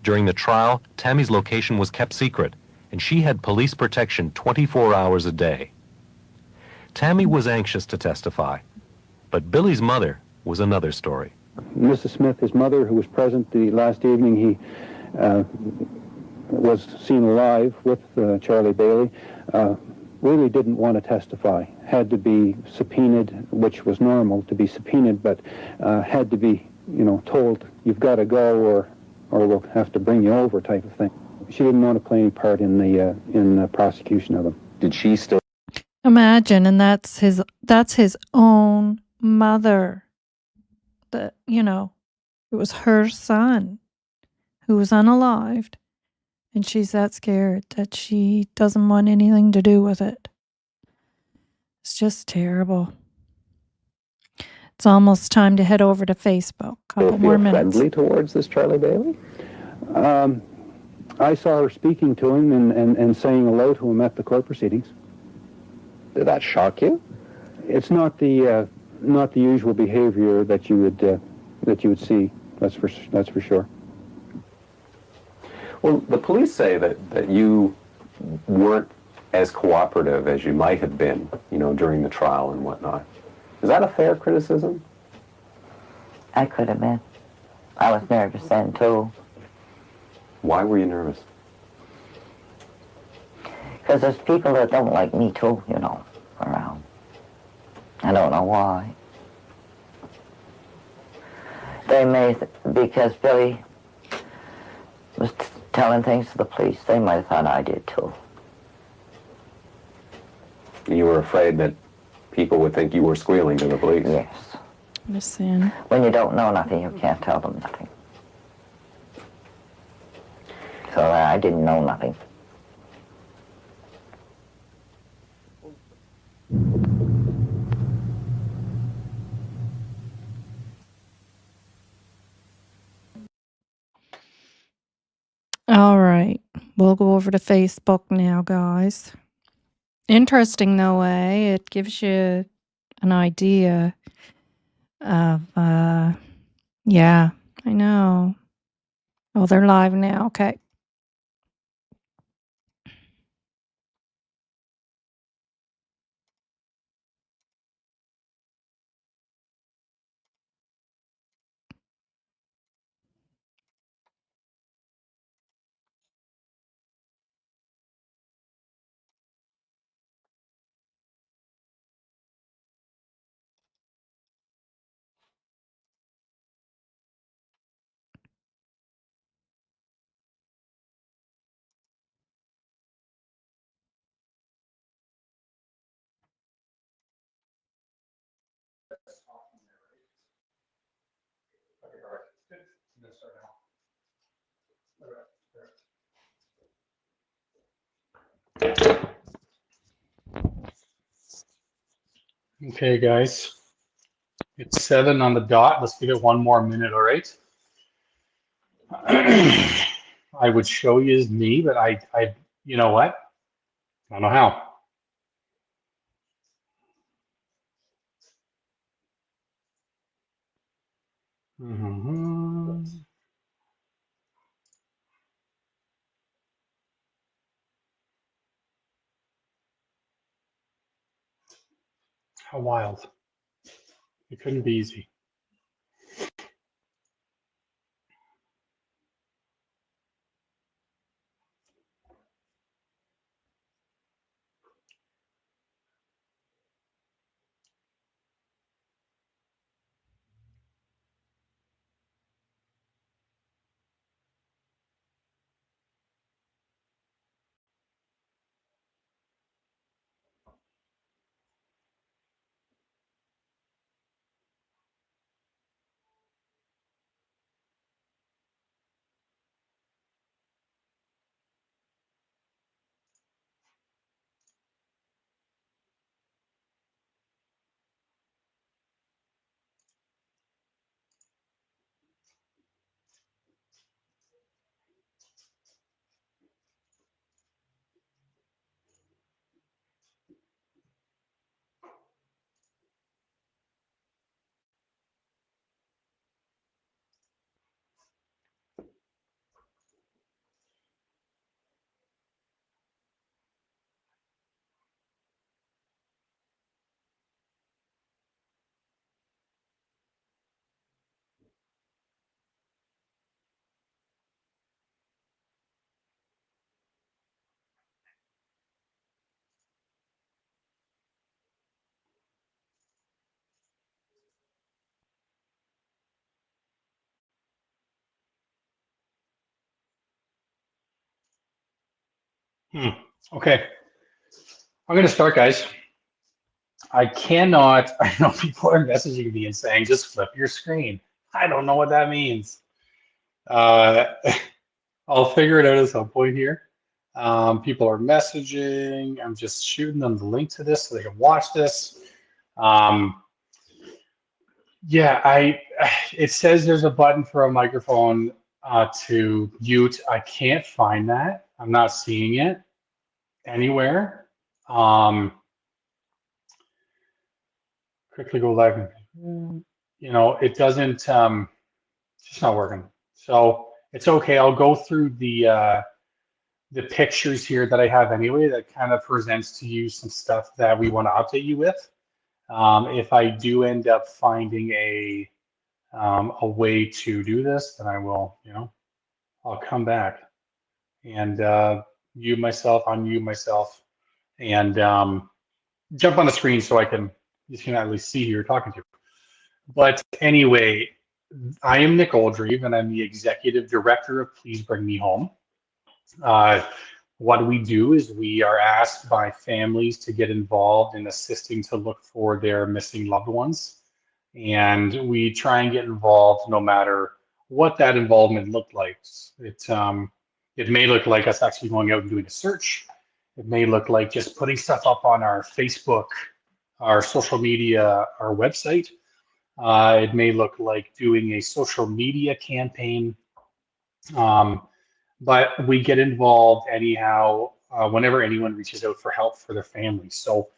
During the trial, Tammy's location was kept secret, and she had police protection 24 hours a day. Tammy was anxious to testify, but Billy's mother was another story. Mrs. Smith, his mother, who was present the last evening he was seen alive with Charlie Bailey, really didn't want to testify. Had to be subpoenaed, which was normal to be subpoenaed, but had to be, told, you've got to go or we'll have to bring you over type of thing. She didn't want to play any part in the prosecution of him. Did she still... Imagine, and that's his own mother. That, it was her son who was unalived, and she's that scared that she doesn't want anything to do with it. It's just terrible. It's almost time to head over to Facebook. Couple more minutes. friendly towards this Charlie Bailey? I saw her speaking to him and saying hello to him at the court proceedings. Did that shock you? It's not the usual behavior that you would see. That's for sure. Well, the police say that you weren't as cooperative as you might have been, during the trial and whatnot. Is that a fair criticism? I could have been. I was nervous then, too. Why were you nervous? Because there's people that don't like me, too, around. I don't know why. They may, because Billy was telling things to the police, they might have thought I did, too. You were afraid that people would think you were squealing to the police? Yes. Listen. When you don't know nothing, you can't tell them nothing. So I didn't know nothing. All right. We'll go over to Facebook now, guys. Interesting, though, eh? It gives you an idea of, yeah, I know. Oh, they're live now. Okay. Okay, guys. It's 7 on the dot. Let's give it one more minute, all right? I would show you me, but you know what? I don't know how. How wild. It couldn't be easy. Okay. I'm going to start, guys. I cannot, I know people are messaging me and saying, just flip your screen. I don't know what that means. Uh, I'll figure it out at some point here. People are messaging. I'm just shooting them the link to this so they can watch this. Yeah, it says there's a button for a microphone to mute. I can't find that. I'm not seeing it anywhere. Quickly go live. You know, it doesn't, it's just not working. So it's okay. I'll go through the pictures here that I have anyway that kind of presents to you some stuff that we want to update you with. If I do end up finding a way to do this, then I will, you know, I'll come back and unmute myself, and jump on the screen so you can at least see who you're talking to. But anyway, I am Nick Oldreeve, and I'm the executive director of Please Bring Me Home. What we do is we are asked by families to get involved in assisting to look for their missing loved ones. And we try and get involved no matter what that involvement looked like. It may look like us actually going out and doing a search. It may look like just putting stuff up on our Facebook, our social media, our website. It may look like doing a social media campaign. But we get involved anyhow whenever anyone reaches out for help for their family. So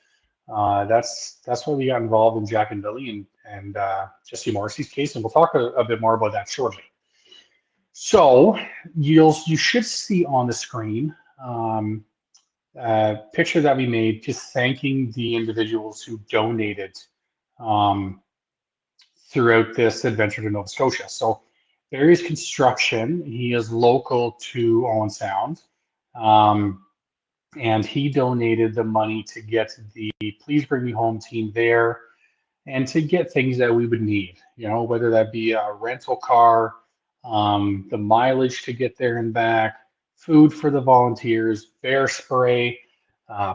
that's why we got involved in Jack and Billy and Jesse Morrissey's case, and we'll talk a bit more about that shortly. So you should see on the screen a picture that we made just thanking the individuals who donated throughout this adventure to Nova Scotia. So Barry's construction. He is local to Owen Sound, and he donated the money to get the Please Bring Me Home team there and to get things that we would need, you know, whether that be a rental car, the mileage to get there and back, food for the volunteers, bear spray,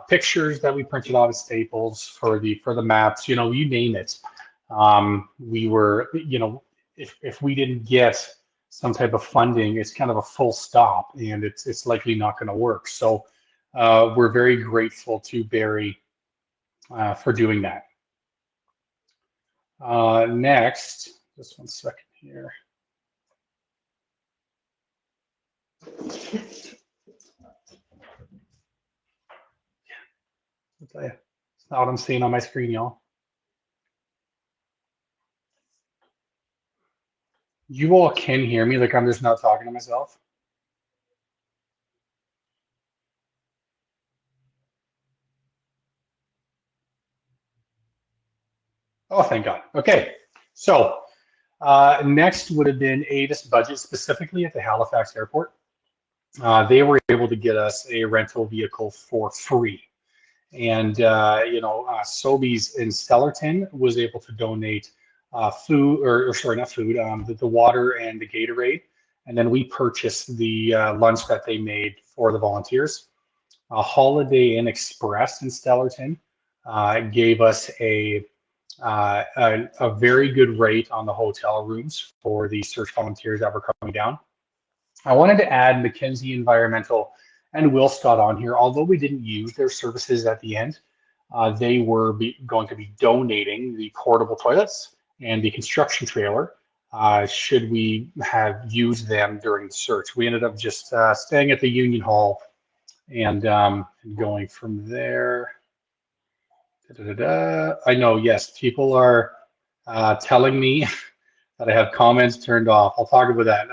pictures that we printed out at Staples for the maps, you know, you name it. We were, you know, if we didn't get some type of funding, it's kind of a full stop, and it's likely not going to work. So we're very grateful to Barry for doing that. Next, just one second here. I'll tell you, it's not what I'm seeing on my screen, y'all. You all can hear me, like I'm just not talking to myself. Oh, thank God. Okay, so next would have been ATIS budget, specifically at the Halifax airport. They were able to get us a rental vehicle for free. And, Sobeys in Stellarton was able to donate food, or sorry, not food, the water and the Gatorade. And then we purchased the lunch that they made for the volunteers. Holiday Inn Express in Stellarton gave us a very good rate on the hotel rooms for the search volunteers that were coming down. I wanted to add Mackenzie Environmental and Willscott on here. Although we didn't use their services at the end, they were going to be donating the portable toilets and the construction trailer should we have used them during the search. We ended up just staying at the Union Hall and going from there. I know, yes, people are telling me that I have comments turned off. I'll talk about that.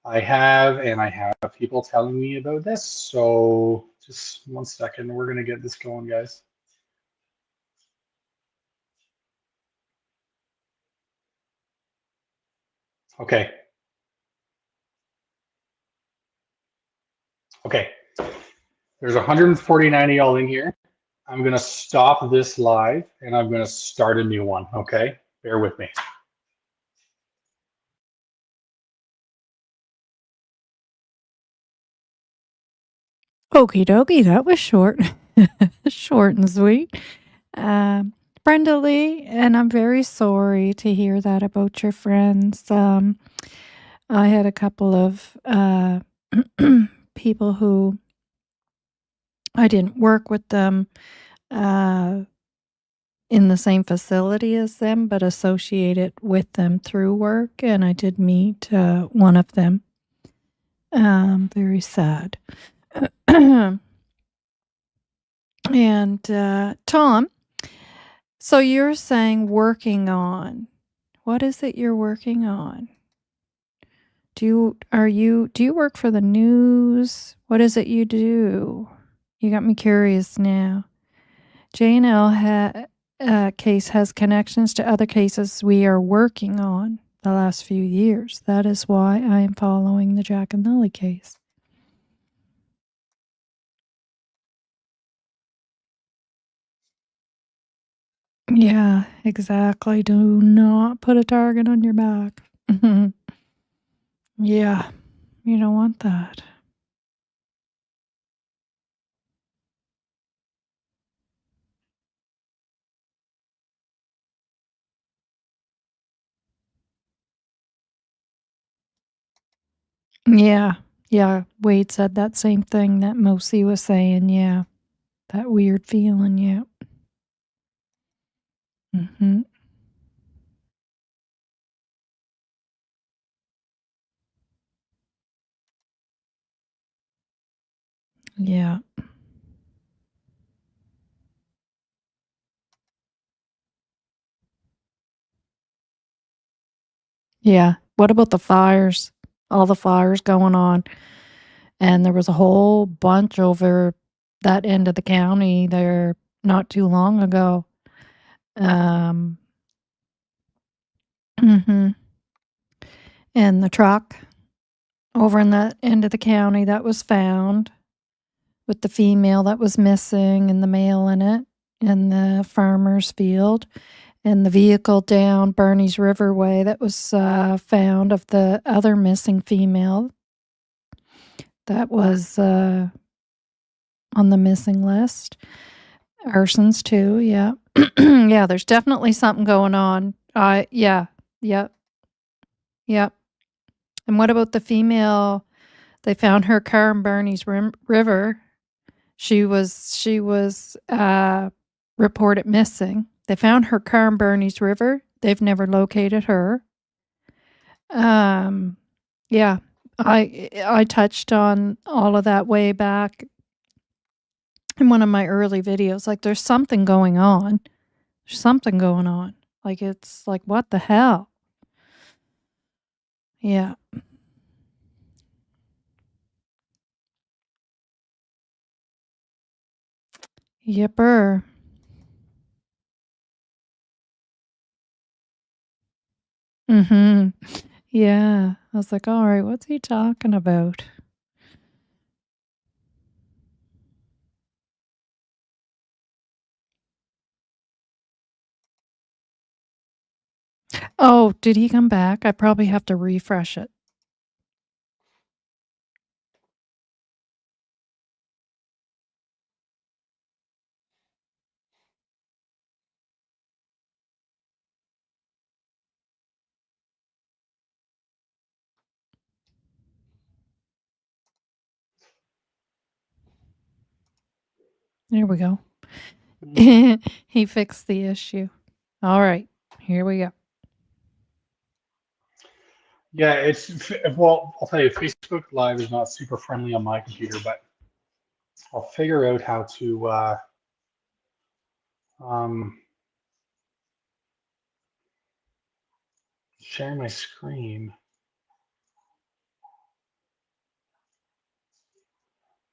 I have people telling me about this. So just one second. We're going to get this going, guys. Okay. Okay. There's 149 of y'all in here. I'm going to stop this live and I'm going to start a new one. Okay. Bear with me. Okie dokie, that was short. Short and sweet. Brenda Lee, and I'm very sorry to hear that about your friends. I had a couple of people who I didn't work with them in the same facility as them, but associated with them through work, and I did meet one of them. Very sad. And Tom, so you're saying working on. What is it you're working on? Do you work for the news? What is it you do? You got me curious now. J&L case has connections to other cases we are working on the last few years. That is why I am following the Jack and Lily case. Yeah, exactly. Do not put a target on your back. Yeah, you don't want that. Yeah, yeah. Wade said that same thing that Mosi was saying. Yeah, that weird feeling. Yeah. Mm-hmm. Yeah. Yeah. What about the fires? All the fires going on. And there was a whole bunch over that end of the county there not too long ago. Mhm. And the truck over in that end of the county that was found with the female that was missing and the male in it in the farmer's field, and the vehicle down Bernie's River Way that was found of the other missing female that was on the missing list. Arsons too, yeah. Yeah, there's definitely something going on. Yeah, yep, yep. And what about the female? They found her car in Bernie's River. She was reported missing. They found her car in Bernie's River. They've never located her. Yeah, I touched on all of that way back in one of my early videos. Like, there's something going on. There's something going on. Like, it's like, what the hell? Yeah. Yipper. Yeah. I was like, all right, what's he talking about? Oh, did he come back? I probably have to refresh it. There we go. He fixed the issue. All right, here we go. Yeah, well, I'll tell you, Facebook Live is not super friendly on my computer, but I'll figure out how to share my screen.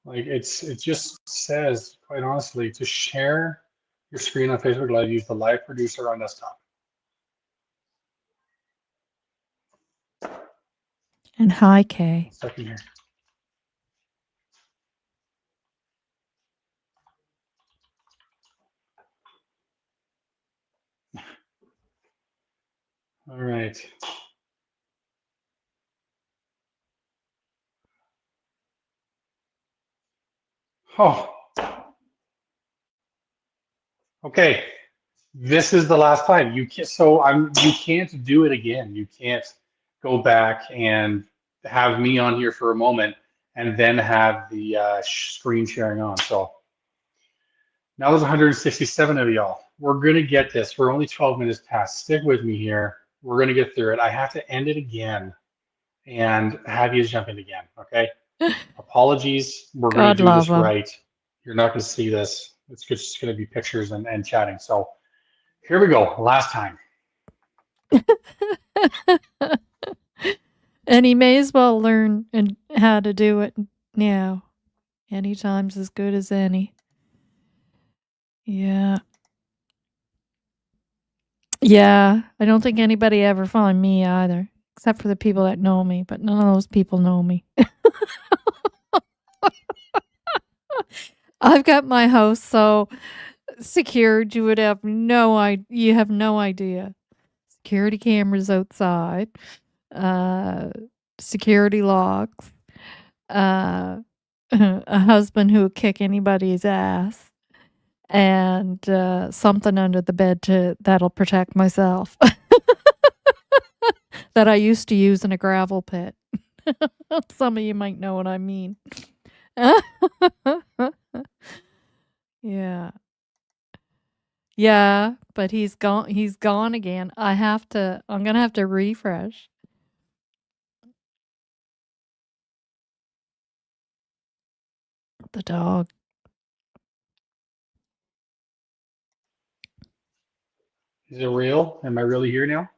Like it just says, quite honestly, to share your screen on Facebook Live, use the live producer on desktop. And hi, Kay. Second here. All right. Oh. Okay. This is the last time. You can't you can't do it again. You can't go back and have me on here for a moment and then have the screen sharing on. So now there's 167 of y'all. We're gonna get this. We're only 12 minutes past. Stick with me here. We're gonna get through it. I have to end it again and have you jump in again. Okay. Apologies. We're gonna do this right. You're not gonna see this. It's just gonna be pictures and chatting. So here we go. Last time. And he may as well learn how to do it now. Anytime's as good as any. Yeah. Yeah. I don't think anybody ever find me either, except for the people that know me, but none of those people know me. I've got my house so secured, you have no idea. Security cameras outside, security locks, a husband who would kick anybody's ass, and something under the bed that'll protect myself that I used to use in a gravel pit. Some of you might know what I mean. Yeah. Yeah, but he's gone again. I'm gonna have to refresh. The dog. Is it real? Am I really here now?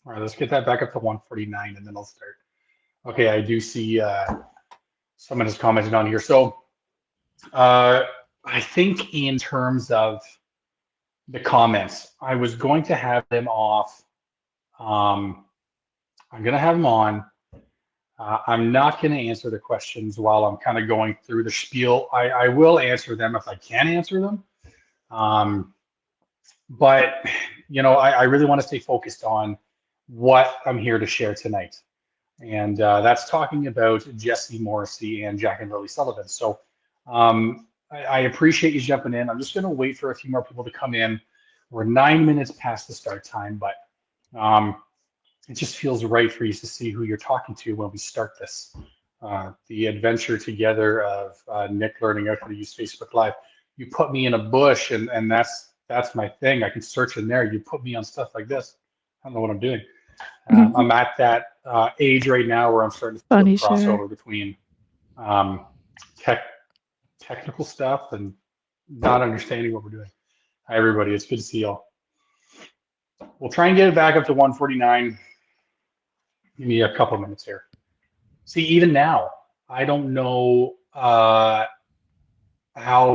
All right, let's get that back up to 149 and then I'll start. Okay, I do see someone has commented on here. So I think in terms of the comments, I was going to have them off. I'm going to have them on. I'm not going to answer the questions while I'm kind of going through the spiel. I will answer them if I can answer them. But, you know, I really want to stay focused on what I'm here to share tonight. And that's talking about Jesse Morrissey and Jack and Lilly Sullivan. So I appreciate you jumping in. I'm just going to wait for a few more people to come in. We're 9 minutes past the start time, but it just feels right for you to see who you're talking to when we start this. The adventure together of Nick learning how to use Facebook Live. You put me in a bush, and that's my thing. I can search in there. You put me on stuff like this, I don't know what I'm doing. I'm at that age right now where I'm starting to feel the crossover between technical stuff and not understanding what we're doing. Hi, everybody. It's good to see y'all. We'll try and get it back up to 149. Give me a couple minutes here. See, even now, I don't know how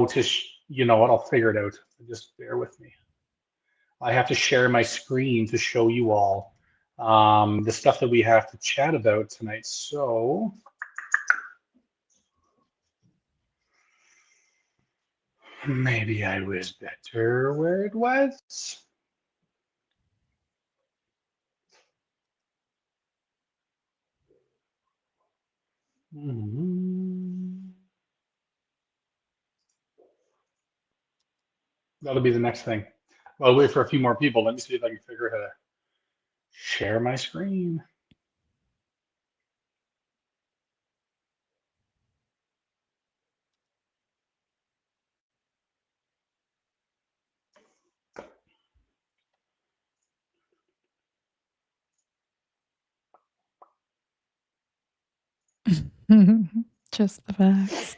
to, you know what, I'll figure it out. Just bear with me. I have to share my screen to show you all the stuff that we have to chat about tonight. So maybe I was better where it was. That'll be the next thing. Well, I'll wait for a few more people. Let me see if I can figure out how to share my screen. Just the facts.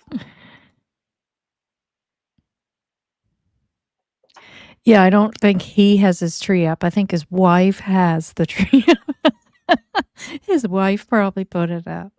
Yeah, I don't think he has his tree up. I think his wife has the tree up. His wife probably put it up.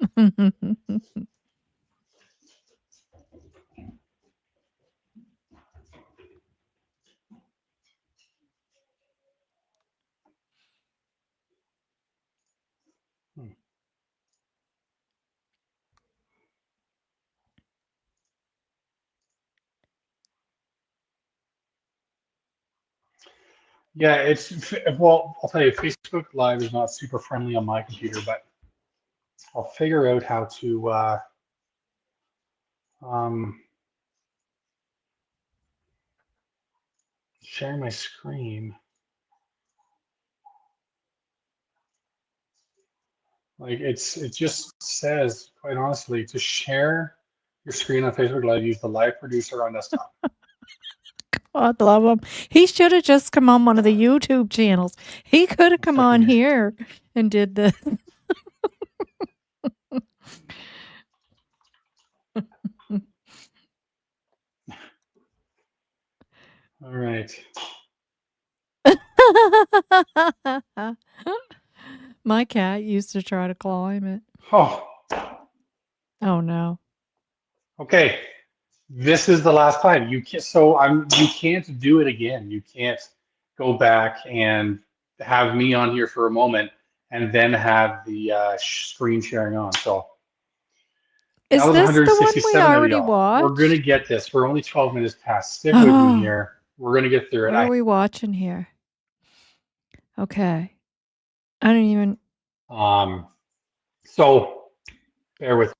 Yeah, well, I'll tell you, Facebook Live is not super friendly on my computer, but I'll figure out how to share my screen. Like it just says, quite honestly, to share your screen on Facebook Live, use the live producer on desktop. God love him. He should have just come on one of the YouTube channels. He could have come on here and did this. All right. My cat used to try to climb it. Oh. Oh no. Okay. This is the last time. You can't do it again. You can't go back and have me on here for a moment and then have the screen sharing on. So Is that was this the one we 167 of already y'all. watched? We're gonna get this. We're only 12 minutes past. Stick with me here. We're gonna get through it. What are we watching here? Okay. I don't even. So bear with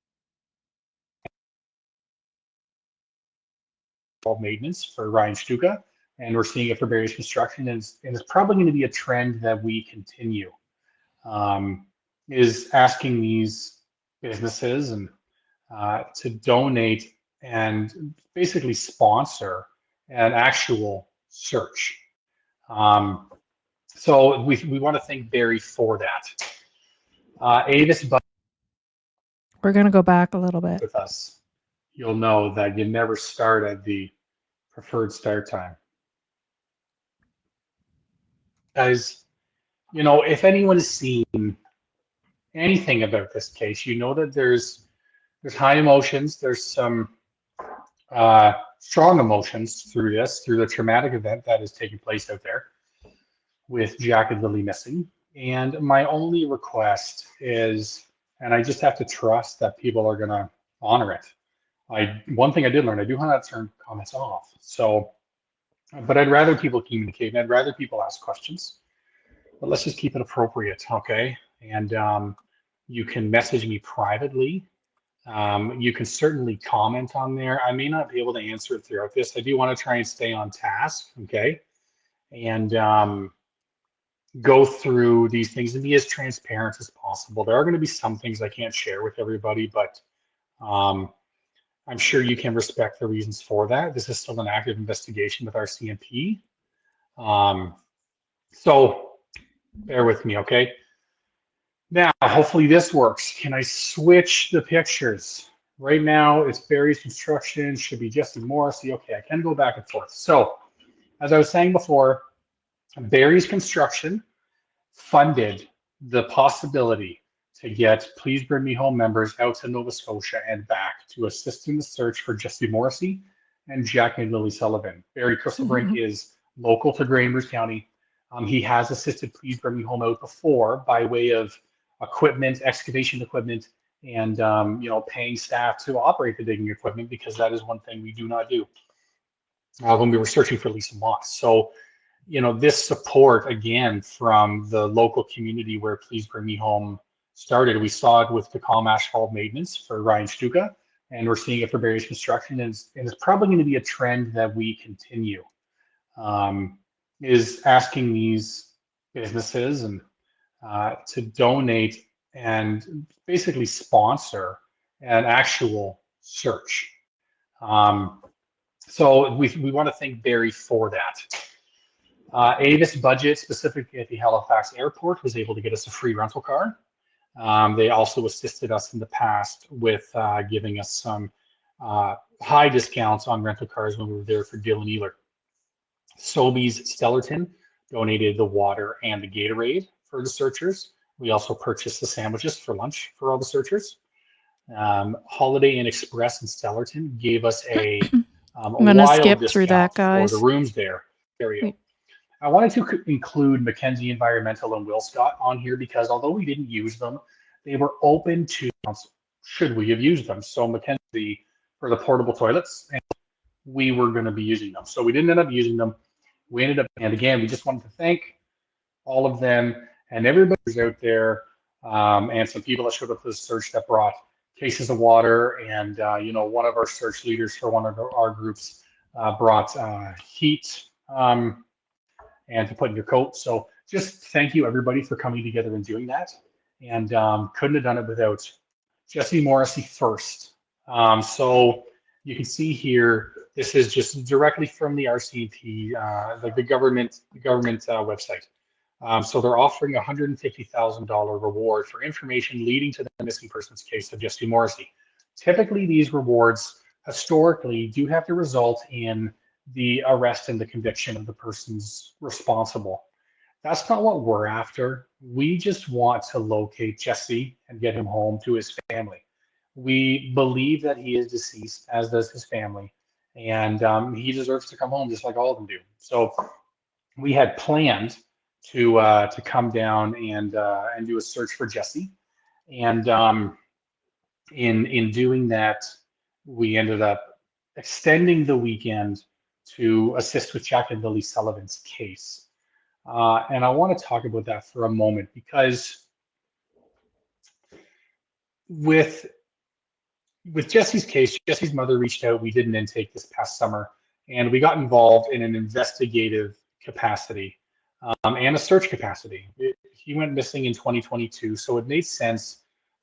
maintenance for Ryan Stuka, and we're seeing it for various construction, and it's probably going to be a trend that we continue. Is asking these businesses and to donate and basically sponsor an actual search. So we want to thank Barry for that. Avis, We're going to go back a little bit. With us, you'll know that you never start at the preferred start time. Guys, you know, if anyone has seen anything about this case, you know that there's high emotions, there's some strong emotions through the traumatic event that is taking place out there with Jack and Lily missing. And my only request is, and I just have to trust that people are going to honor it. One thing I did learn, I do have to turn comments off. So, but I'd rather people communicate, and I'd rather people ask questions. But let's just keep it appropriate, okay? And you can message me privately. You can certainly comment on there. I may not be able to answer it throughout this. I do want to try and stay on task, okay? And go through these things and be as transparent as possible. There are going to be some things I can't share with everybody, but I'm sure you can respect the reasons for that. This is still an active investigation with our CMP. So bear with me, okay? Now, hopefully this works. Can I switch the pictures? Right now, it's Barry's construction, should be Jesse Morrissey. Okay, I can go back and forth. So, as I was saying before, Barry's construction funded the possibility to get Please Bring Me Home members out to Nova Scotia and back to assist in the search for Jesse Morrissey and Jack and Lily Sullivan. Barry Crystalbrink is local to Grey County. He has assisted Please Bring Me Home out before by way of equipment, excavation equipment, and paying staff to operate the digging equipment, because that is one thing we do not do when we were searching for Lisa Moss. So, this support, again, from the local community where Please Bring Me Home started. We saw it with Tacoma Asphalt Maintenance for Ryan Stuka, and we're seeing it for Barry's Construction, and it's probably going to be a trend that we continue, is asking these businesses and to donate and basically sponsor an actual search. So we want to thank Barry for that. Avis Budget, specifically at the Halifax Airport, was able to get us a free rental car. They also assisted us in the past with giving us some high discounts on rental cars when we were there for Dylan Ealer. Sobeys Stellarton donated the water and the Gatorade for the searchers. We also purchased the sandwiches for lunch for all the searchers. Holiday Inn Express in Stellarton gave us a I'm going to wild skip discount through that, guys. for the rooms there. I wanted to include Mackenzie Environmental and Will Scott on here because although we didn't use them, they were open to should we have used them. So Mackenzie for the portable toilets, and we were going to be using them. So we didn't end up using them. We ended up, and again, we just wanted to thank all of them and everybody who's out there, and some people that showed up to the search that brought cases of water, and one of our search leaders for one of our groups brought heat and to put in your coat. So just thank you everybody for coming together and doing that, and couldn't have done it without Jesse Morrissey first. So you can see here, this is just directly from the RCMP, the government website. So they're offering a $150,000 reward for information leading to the missing persons case of Jesse Morrissey. Typically, these rewards historically do have to result in the arrest and the conviction of the persons responsible. That's not what we're after. We just want to locate Jesse and get him home to his family. We believe that he is deceased, as does his family, and he deserves to come home just like all of them do. So we had planned to come down and do a search for Jesse, and in doing that, we ended up extending the weekend to assist with Jack and Lily Sullivan's case. And I want to talk about that for a moment, because with Jesse's case, Jesse's mother reached out. We did an intake this past summer, and we got involved in an investigative capacity and a search capacity. He went missing in 2022, so it made sense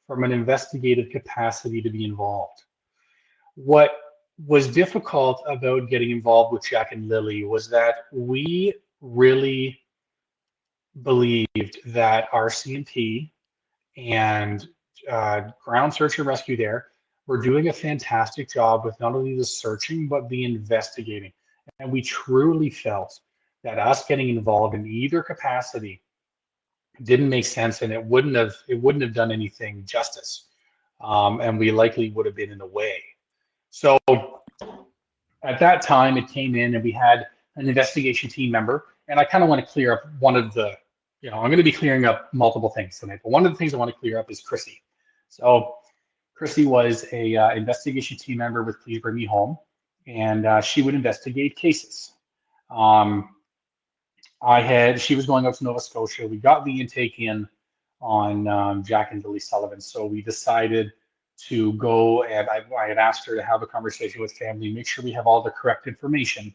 from an investigative capacity to be involved. What was difficult about getting involved with Jack and Lily was that we really believed that RCMP and ground search and rescue there were doing a fantastic job with not only the searching but the investigating, and we truly felt that us getting involved in either capacity didn't make sense, and it wouldn't have done anything justice, and we likely would have been in the way. So at that time, it came in, and we had an investigation team member, and I kind of want to clear up one of the, I'm going to be clearing up multiple things tonight, but one of the things I want to clear up is Chrissy. So Chrissy was a investigation team member with Please Bring Me Home, and she would investigate cases. She was going out to Nova Scotia. We got the intake in on Jack and Lily Sullivan, so we decided to go, and I had asked her to have a conversation with family, make sure we have all the correct information,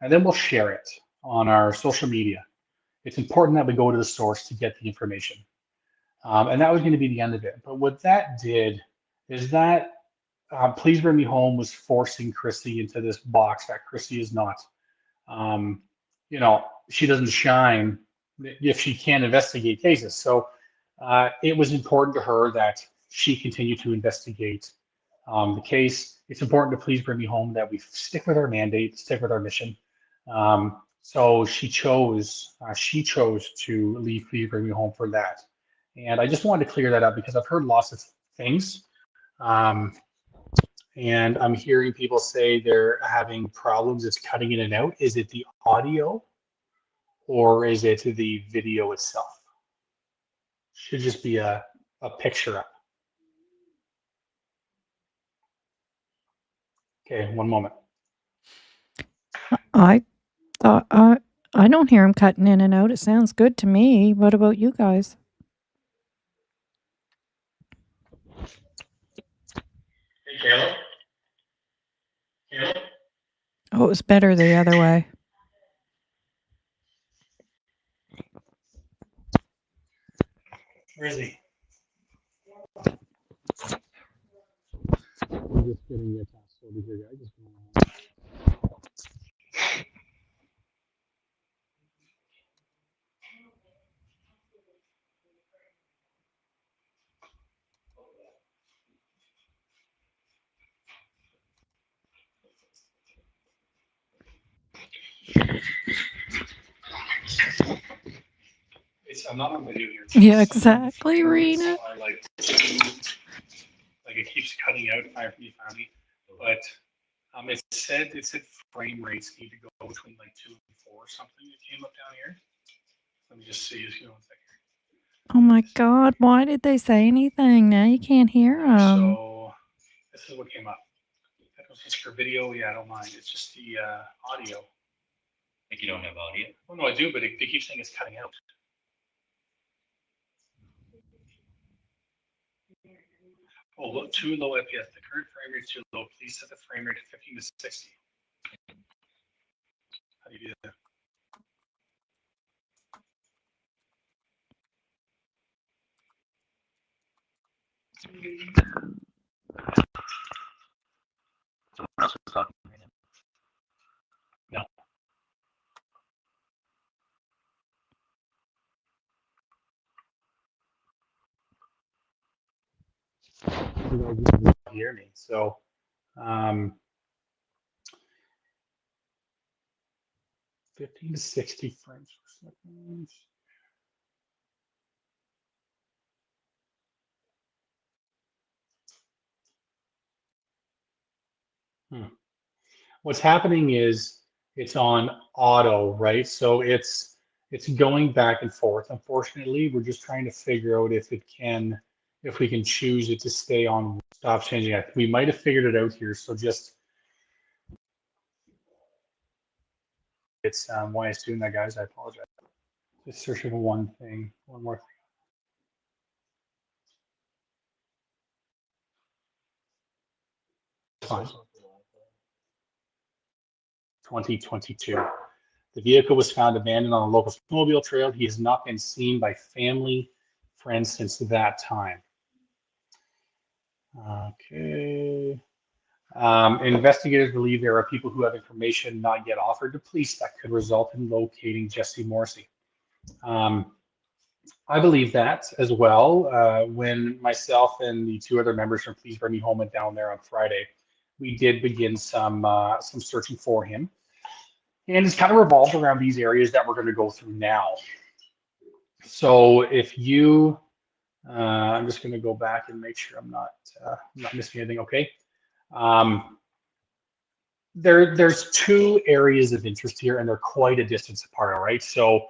and then we'll share it on our social media. it's important that we go to the source to get the information. And that was going to be the end of it. But what that did is that Please Bring Me Home was forcing Chrissy into this box that Chrissy is not. She doesn't shine if she can't investigate cases. So it was important to her that she continue to investigate the case. It's important to Please Bring Me Home that we stick with our mandate, stick with our mission. So she chose to leave Please Bring Me Home for that. And I just wanted to clear that up because I've heard lots of things. And I'm hearing people say they're having problems. It's cutting in and out. Is it the audio or is it the video itself? Should just be a picture up. Okay, one moment. I thought I don't hear him cutting in and out. It sounds good to me. What about you guys? Hey, Caleb. Caleb? Oh, it was better the other way. Where is he? I'm just getting your task over here, guys. I'm not on video here. Yeah, exactly, Rena. Like it keeps cutting out if you find me. But it said frame rates need to go between like 2 and 4 or something. It came up down here. Let me just see. Just one second. Oh my God! Why did they say anything? Now you can't hear them. So this is what came up. That was just for video. Yeah, I don't mind. It's just the audio. Like you don't have audio? Oh no, I do, but they keep saying it's cutting out. Oh, look, too low FPS. The current frame rate is too low. Please set the frame rate to 15 to 60. How do you do that? Someone else is talking right now. No. Hear me. So 15 to 60 frames per second. What's happening is it's on auto, right? So it's going back and forth. Unfortunately, we're just trying to figure out if we can choose it to stay on stop changing. We might have figured it out here. So just it's why it's doing that, guys. I apologize. Just searching for one more thing. Fine. 2022. The vehicle was found abandoned on a local snowmobile trail. He has not been seen by family, friends since that time. Okay. Investigators believe there are people who have information not yet offered to police that could result in locating Jesse Morrissey. I believe that as well. When myself and the 2 other members from Please Bring Me Home went down there on Friday, we did begin some searching for him. And it's kind of revolved around these areas that we're going to go through now. So if you, I'm just going to go back and make sure I'm not missing anything. Okay. There's 2 areas of interest here, and they're quite a distance apart. All right. So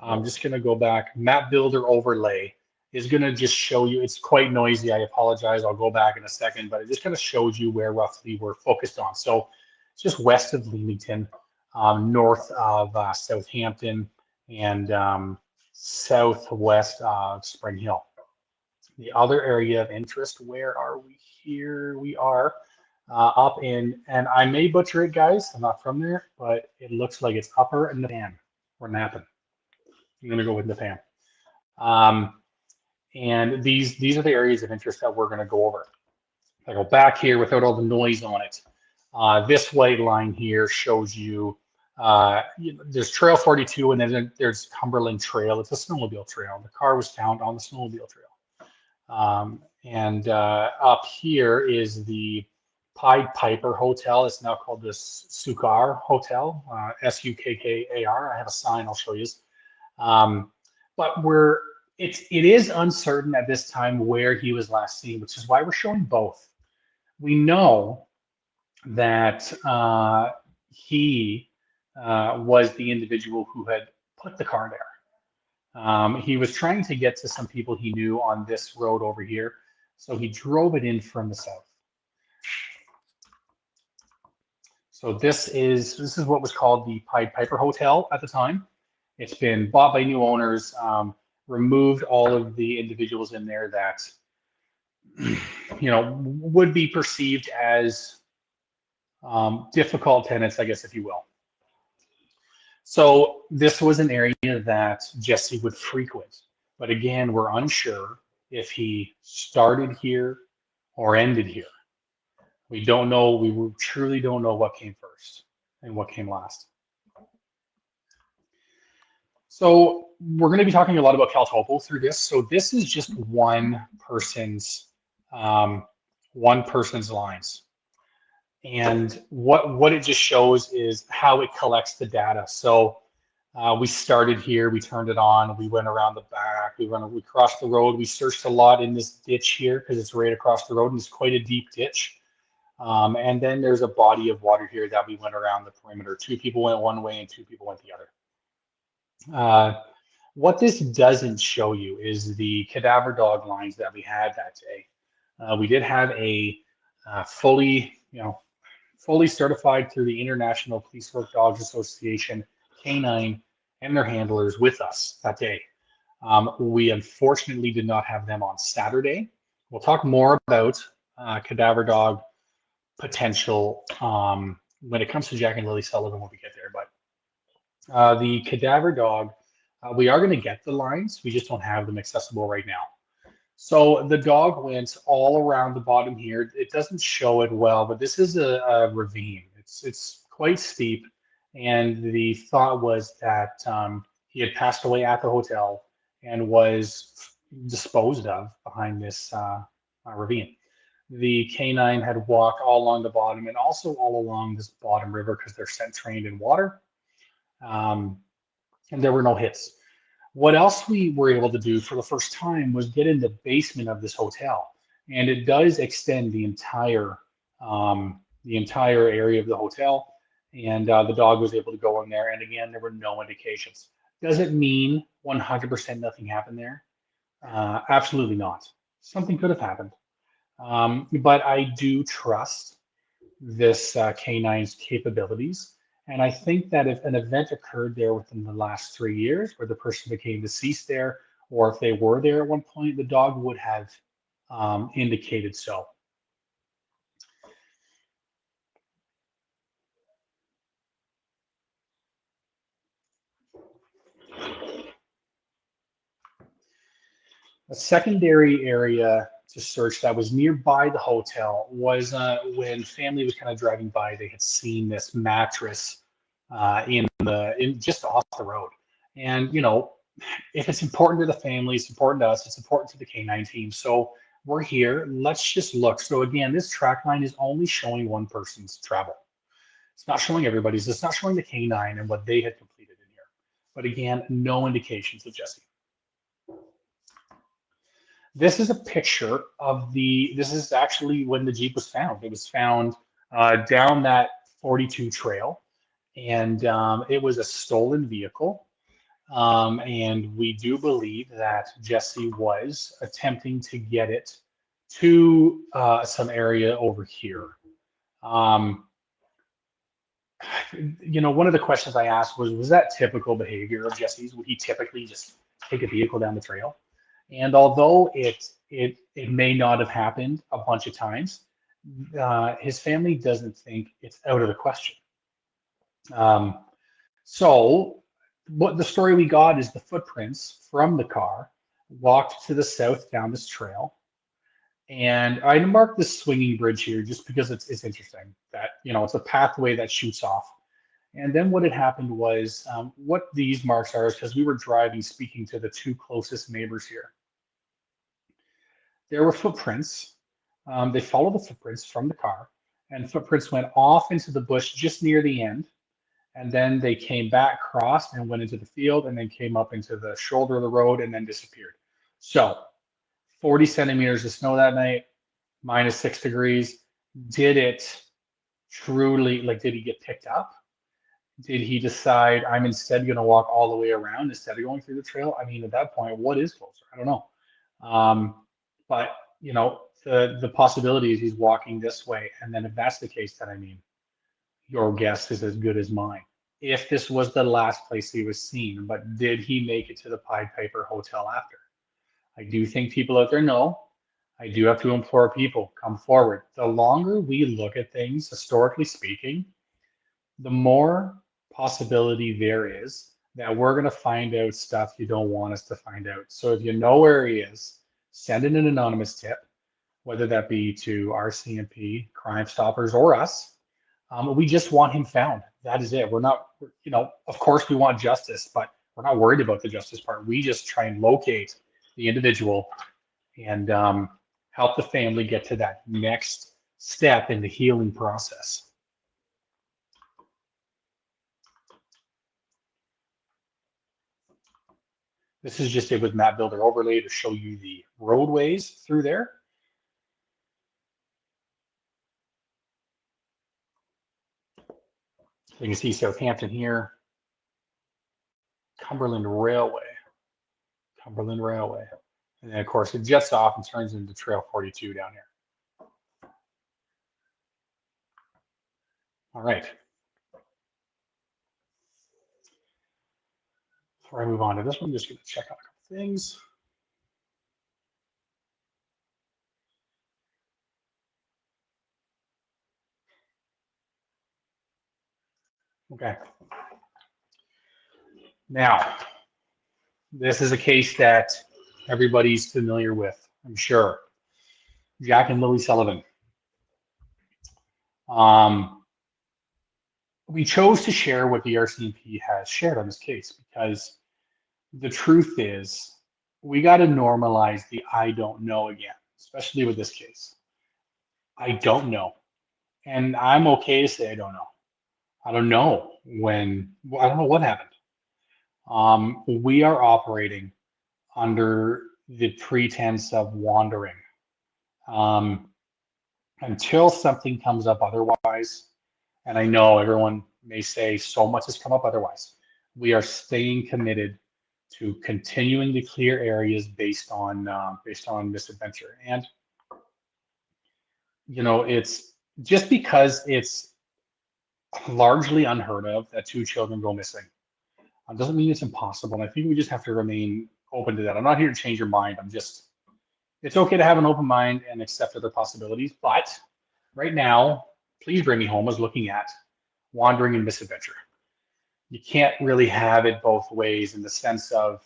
I'm just going to go back. Map Builder Overlay is going to just show you. It's quite noisy. I apologize. I'll go back in a second, but it just kind of shows you where roughly we're focused on. So it's just west of Leamington. North of Southampton and southwest of Spring Hill. The other area of interest, where are we here? We are up in, and I may butcher it, guys. I'm not from there, but it looks like it's Upper Napan or Napan. I'm going to go with the Pam. And these are the areas of interest that we're going to go over. I go back here without all the noise on it. This white line here shows you, there's Trail 42 and then there's Cumberland Trail. It's a snowmobile trail. The car was found on the snowmobile trail. And up here is the Pied Piper Hotel. It's now called the Sukkar Hotel, Sukkar. I have a sign I'll show you. But it is uncertain at this time where he was last seen, which is why we're showing both. We know that he was the individual who had put the car there. He was trying to get to some people he knew on this road over here, so he drove it in from the south. So this is what was called the Pied Piper Hotel at the time. It's been bought by new owners, removed all of the individuals in there that would be perceived as difficult tenants, I guess, if you will. So this was an area that Jesse would frequent. But again, we're unsure if he started here or ended here. We don't know. We truly don't know what came first and what came last. So we're going to be talking a lot about Caltopo through this. So this is just one person's lines. And what it just shows is how it collects the data. So we started here, we turned it on, we went around the back, we crossed the road, we searched a lot in this ditch here because it's right across the road and it's quite a deep ditch. And then there's a body of water here that we went around the perimeter. 2 people went one way and 2 people went the other. What this doesn't show you is the cadaver dog lines that we had that day. We did have a fully certified through the International Police Work Dogs Association canine and their handlers with us that day. We unfortunately did not have them on Saturday. We'll talk more about cadaver dog potential when it comes to Jack and Lily Sullivan when we get there. But the cadaver dog, we are going to get the lines. We just don't have them accessible right now. So the dog went all around the bottom here. It doesn't show it well, but this is a ravine. It's quite steep. And the thought was that he had passed away at the hotel and was disposed of behind this ravine. The canine had walked all along the bottom and also all along this bottom river because they're scent trained in water. And there were no hits. What else we were able to do for the first time was get in the basement of this hotel. And it does extend the entire area of the hotel. And the dog was able to go in there. And again, there were no indications. Does it mean 100% nothing happened there? Absolutely not. Something could have happened. But I do trust this canine's capabilities. And I think that if an event occurred there within the last 3 years where the person became deceased there, or if they were there at one point, the dog would have indicated so. A secondary area to search that was nearby the hotel was when family was kind of driving by, they had seen this mattress in just off the road. And if it's important to the family, it's important to us, it's important to the canine team. So we're here, let's just look. So again, this track line is only showing one person's travel. It's not showing everybody's, it's not showing the canine and what they had completed in here. But again, no indications of Jesse. This is a picture of this is actually when the Jeep was found. It was found down that 42 trail, and it was a stolen vehicle. And we do believe that Jesse was attempting to get it to some area over here. One of the questions I asked was that typical behavior of Jesse's? Would he typically just take a vehicle down the trail? And although it may not have happened a bunch of times, his family doesn't think it's out of the question. So what the story we got is the footprints from the car walked to the south down this trail. And I marked this swinging bridge here just because it's interesting that, you know, it's a pathway that shoots off. And then what had happened was, what these marks are is because we were driving, speaking to the two closest neighbors here. There were footprints. They followed the footprints from the car, and footprints went off into the bush just near the end. And then they came back, crossed, and went into the field, and then came up into the shoulder of the road and then disappeared. So 40 centimeters of snow that night, -6 degrees. Did it truly, like, did he get picked up? Did he decide I'm instead going to walk all the way around instead of going through the trail? I mean, at that point, what is closer? I don't know. But, you know, the possibility is he's walking this way. And then if that's the case, then I mean, your guess is as good as mine. If this was the last place he was seen, but did he make it to the Pied Piper Hotel after? I do think people out there know. I do have to implore people, come forward. The longer we look at things, historically speaking, the more possibility there is that we're going to find out stuff you don't want us to find out. So if you know where he is, send in an anonymous tip, whether that be to RCMP, Crime Stoppers, or us. We just want him found. That is it. We're not, you know, of course we want justice, but we're not worried about the justice part. We just try and locate the individual and help the family get to that next step in the healing process. This is just it with map builder overlay to show you the roadways through there. You can see Southampton here, Cumberland Railway, and then of course it jets off and turns into Trail 42 down here. All right. Before I move on to this one, I'm just going to check out a couple things. Okay. Now, this is a case that everybody's familiar with, I'm sure. Jack and Lily Sullivan. We chose to share what the RCMP has shared on this case because the truth is we got to normalize the I don't know again, especially with this case. I don't know. And I'm okay to say I don't know. I don't know I don't know what happened. We are operating under the pretense of wandering. Until something comes up otherwise, and I know everyone may say so much has come up otherwise, we are staying committed to continuing to clear areas based on misadventure. And you know, it's just because it's largely unheard of that 2 children go missing doesn't mean it's impossible. And I think we just have to remain open to that. I'm not here to change your mind. It's okay to have an open mind and accept other possibilities. But right now, Please Bring Me Home is looking at wandering and misadventure. You can't really have it both ways in the sense of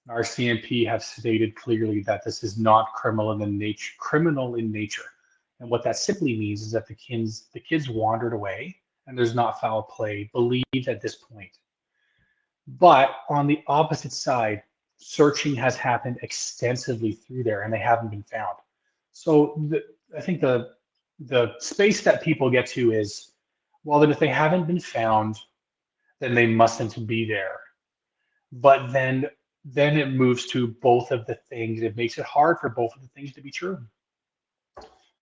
RCMP have stated clearly that this is not criminal in nature. And what that simply means is that the kids wandered away and there's not foul play believed at this point. But on the opposite side, searching has happened extensively through there and they haven't been found. So I think the space that people get to is, well, then if they haven't been found, then they mustn't be there. But then it moves to both of the things. It makes it hard for both of the things to be true,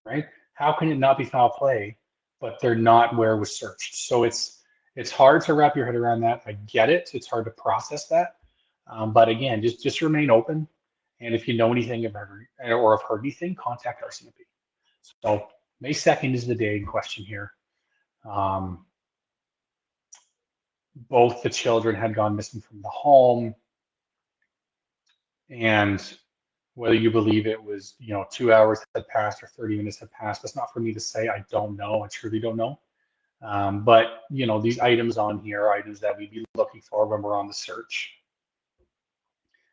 right? How can it not be foul play, but they're not where it was searched? So it's hard to wrap your head around that. I get it. It's hard to process that. But again, just remain open. And if you know anything about or have heard anything, contact RCMP. So May 2nd is the day in question here. Both the children had gone missing from the home. And whether you believe it was, 2 hours had passed or 30 minutes had passed, that's not for me to say. I don't know. I truly don't know. But, you know, these items on here are items that we'd be looking for when we're on the search.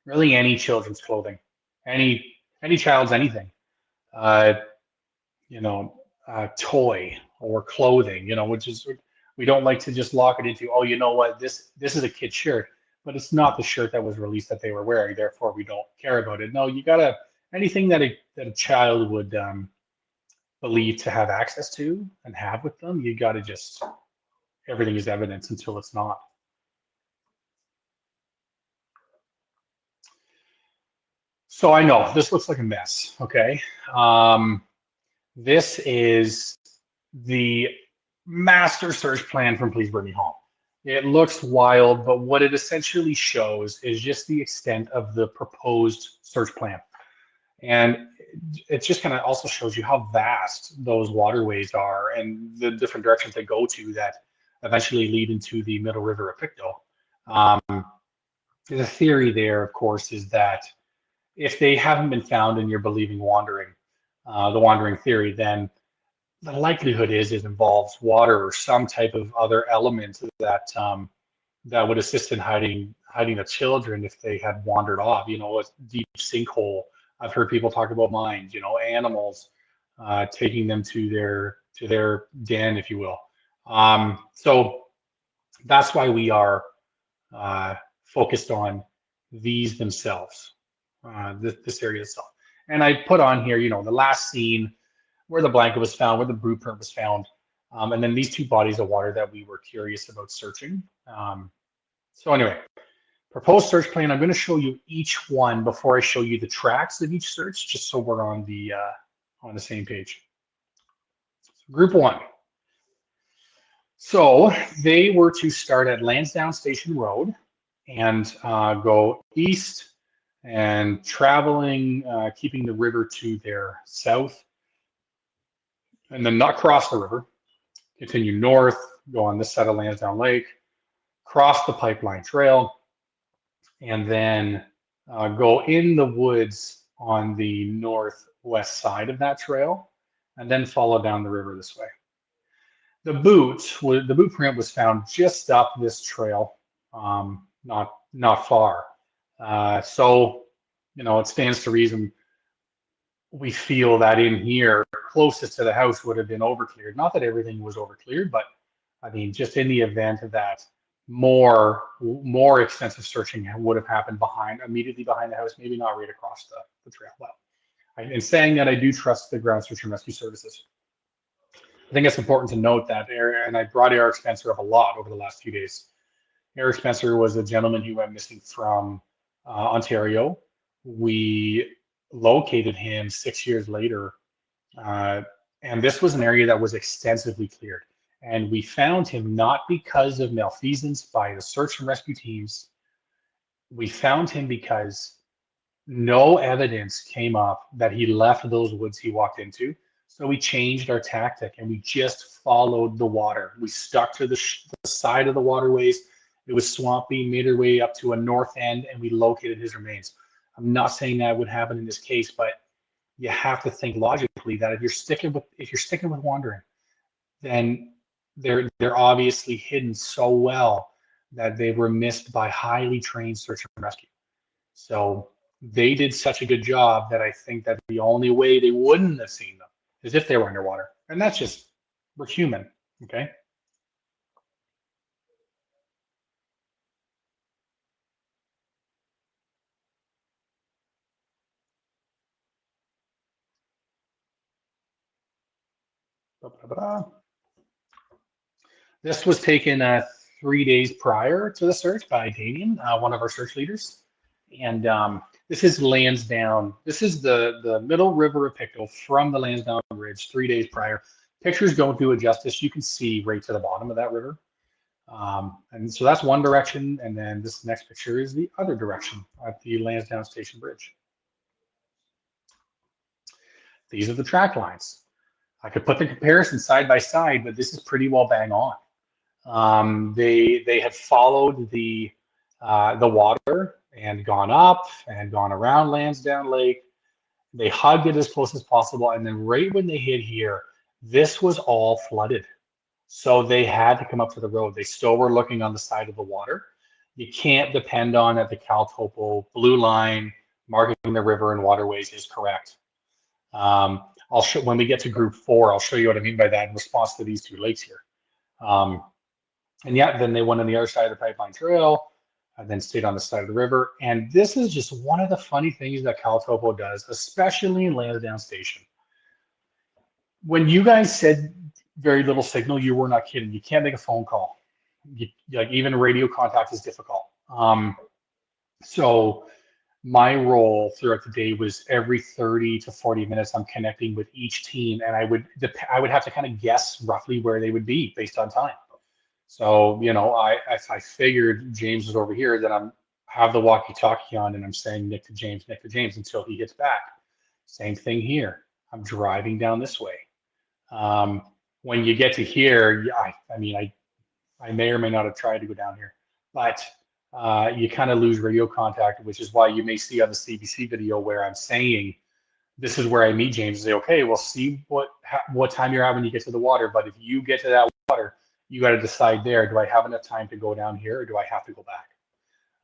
Really any children's clothing, any child's anything, you know, toy or clothing, you know, which is, we don't like to just lock it into, oh, you know what, this is a kid's shirt, but it's not the shirt that was released that they were wearing, therefore we don't care about it. No, you gotta, anything that a child would believe to have access to and have with them, you gotta just, everything is evidence until it's not. So I know this looks like a mess, okay? This is the master search plan from Please Bring Me Home. It looks wild, but what it essentially shows is just the extent of the proposed search plan. And it just kind of also shows you how vast those waterways are and the different directions they go to that eventually lead into the middle river of Pictou. The theory there, of course, is that if they haven't been found and you're believing wandering, the wandering theory, then the likelihood is it involves water or some type of other element that that would assist in hiding the children if they had wandered off. You know, a deep sinkhole. I've heard people talk about mines. You know, animals taking them to their den, if you will. So that's why we are focused on these themselves, this area itself. And I put on here, you know, the last scene, where the blanket was found, where the blueprint was found, and then these two bodies of water that we were curious about searching. So anyway, proposed search plan. I'm going to show you each one before I show you the tracks of each search, just so we're on the same page. So group one. So they were to start at Lansdowne Station Road and go east and traveling, keeping the river to their south, and then not cross the river, continue north, go on this side of Lansdowne Lake, cross the pipeline trail, and then go in the woods on the northwest side of that trail, and then follow down the river this way. The boot print was found just up this trail, not far. So, you know, it stands to reason we feel that in here, closest to the house, would have been overcleared. Not that everything was overcleared, but I mean, just in the event that more extensive searching would have happened immediately behind the house, maybe not right across the trail. Well, in saying that, I do trust the ground search and rescue services. I think it's important to note that, and I brought Eric Spencer up a lot over the last few days. Eric Spencer was a gentleman who went missing from Ontario. We located him 6 years later, and this was an area that was extensively cleared. And we found him not because of malfeasance by the search and rescue teams. We found him because no evidence came up that he left those woods he walked into. So we changed our tactic and we just followed the water. We stuck to the side of the waterways. It was swampy, made our way up to a north end, and we located his remains. I'm not saying that would happen in this case, but you have to think logically that if you're sticking with wandering, then they're obviously hidden so well that they were missed by highly trained search and rescue. So they did such a good job that I think that the only way they wouldn't have seen them is if they were underwater. And that's just, we're human, okay? This was taken 3 days prior to the search by Damien, one of our search leaders. And this is Lansdowne. This is the middle river of Pictou from the Lansdowne Ridge 3 days prior. Pictures don't do it justice. You can see right to the bottom of that river. And so that's one direction. And then this next picture is the other direction at the Lansdowne Station Bridge. These are the track lines. I could put the comparison side by side, but this is pretty well bang on. They had followed the water and gone up and gone around Lansdowne Lake. They hugged it as close as possible, and then right when they hit here, this was all flooded. So they had to come up to the road. They still were looking on the side of the water. You can't depend on that the CalTopo blue line marking the river and waterways is correct. I'll show, when we get to group 4, I'll show you what I mean by that in response to these 2 lakes here. And yeah, then they went on the other side of the pipeline trail and then stayed on the side of the river. And this is just one of the funny things that CalTopo does, especially in Lansdowne Station. When you guys said very little signal, you were not kidding. You can't make a phone call. Like even radio contact is difficult. So my role throughout the day was every 30 to 40 minutes, I'm connecting with each team, and I would have to kind of guess roughly where they would be based on time. So, you know, if I figured James was over here, then I'm have the walkie-talkie on and I'm saying Nick to James until he gets back. Same thing here. I'm driving down this way. When you get to here, I mean, I may or may not have tried to go down here, but you kind of lose radio contact, which is why you may see on the CBC video where I'm saying, this is where I meet James and say, okay, we'll see what time you're at when you get to the water. But if you get to that water, you got to decide there, do I have enough time to go down here or do I have to go back?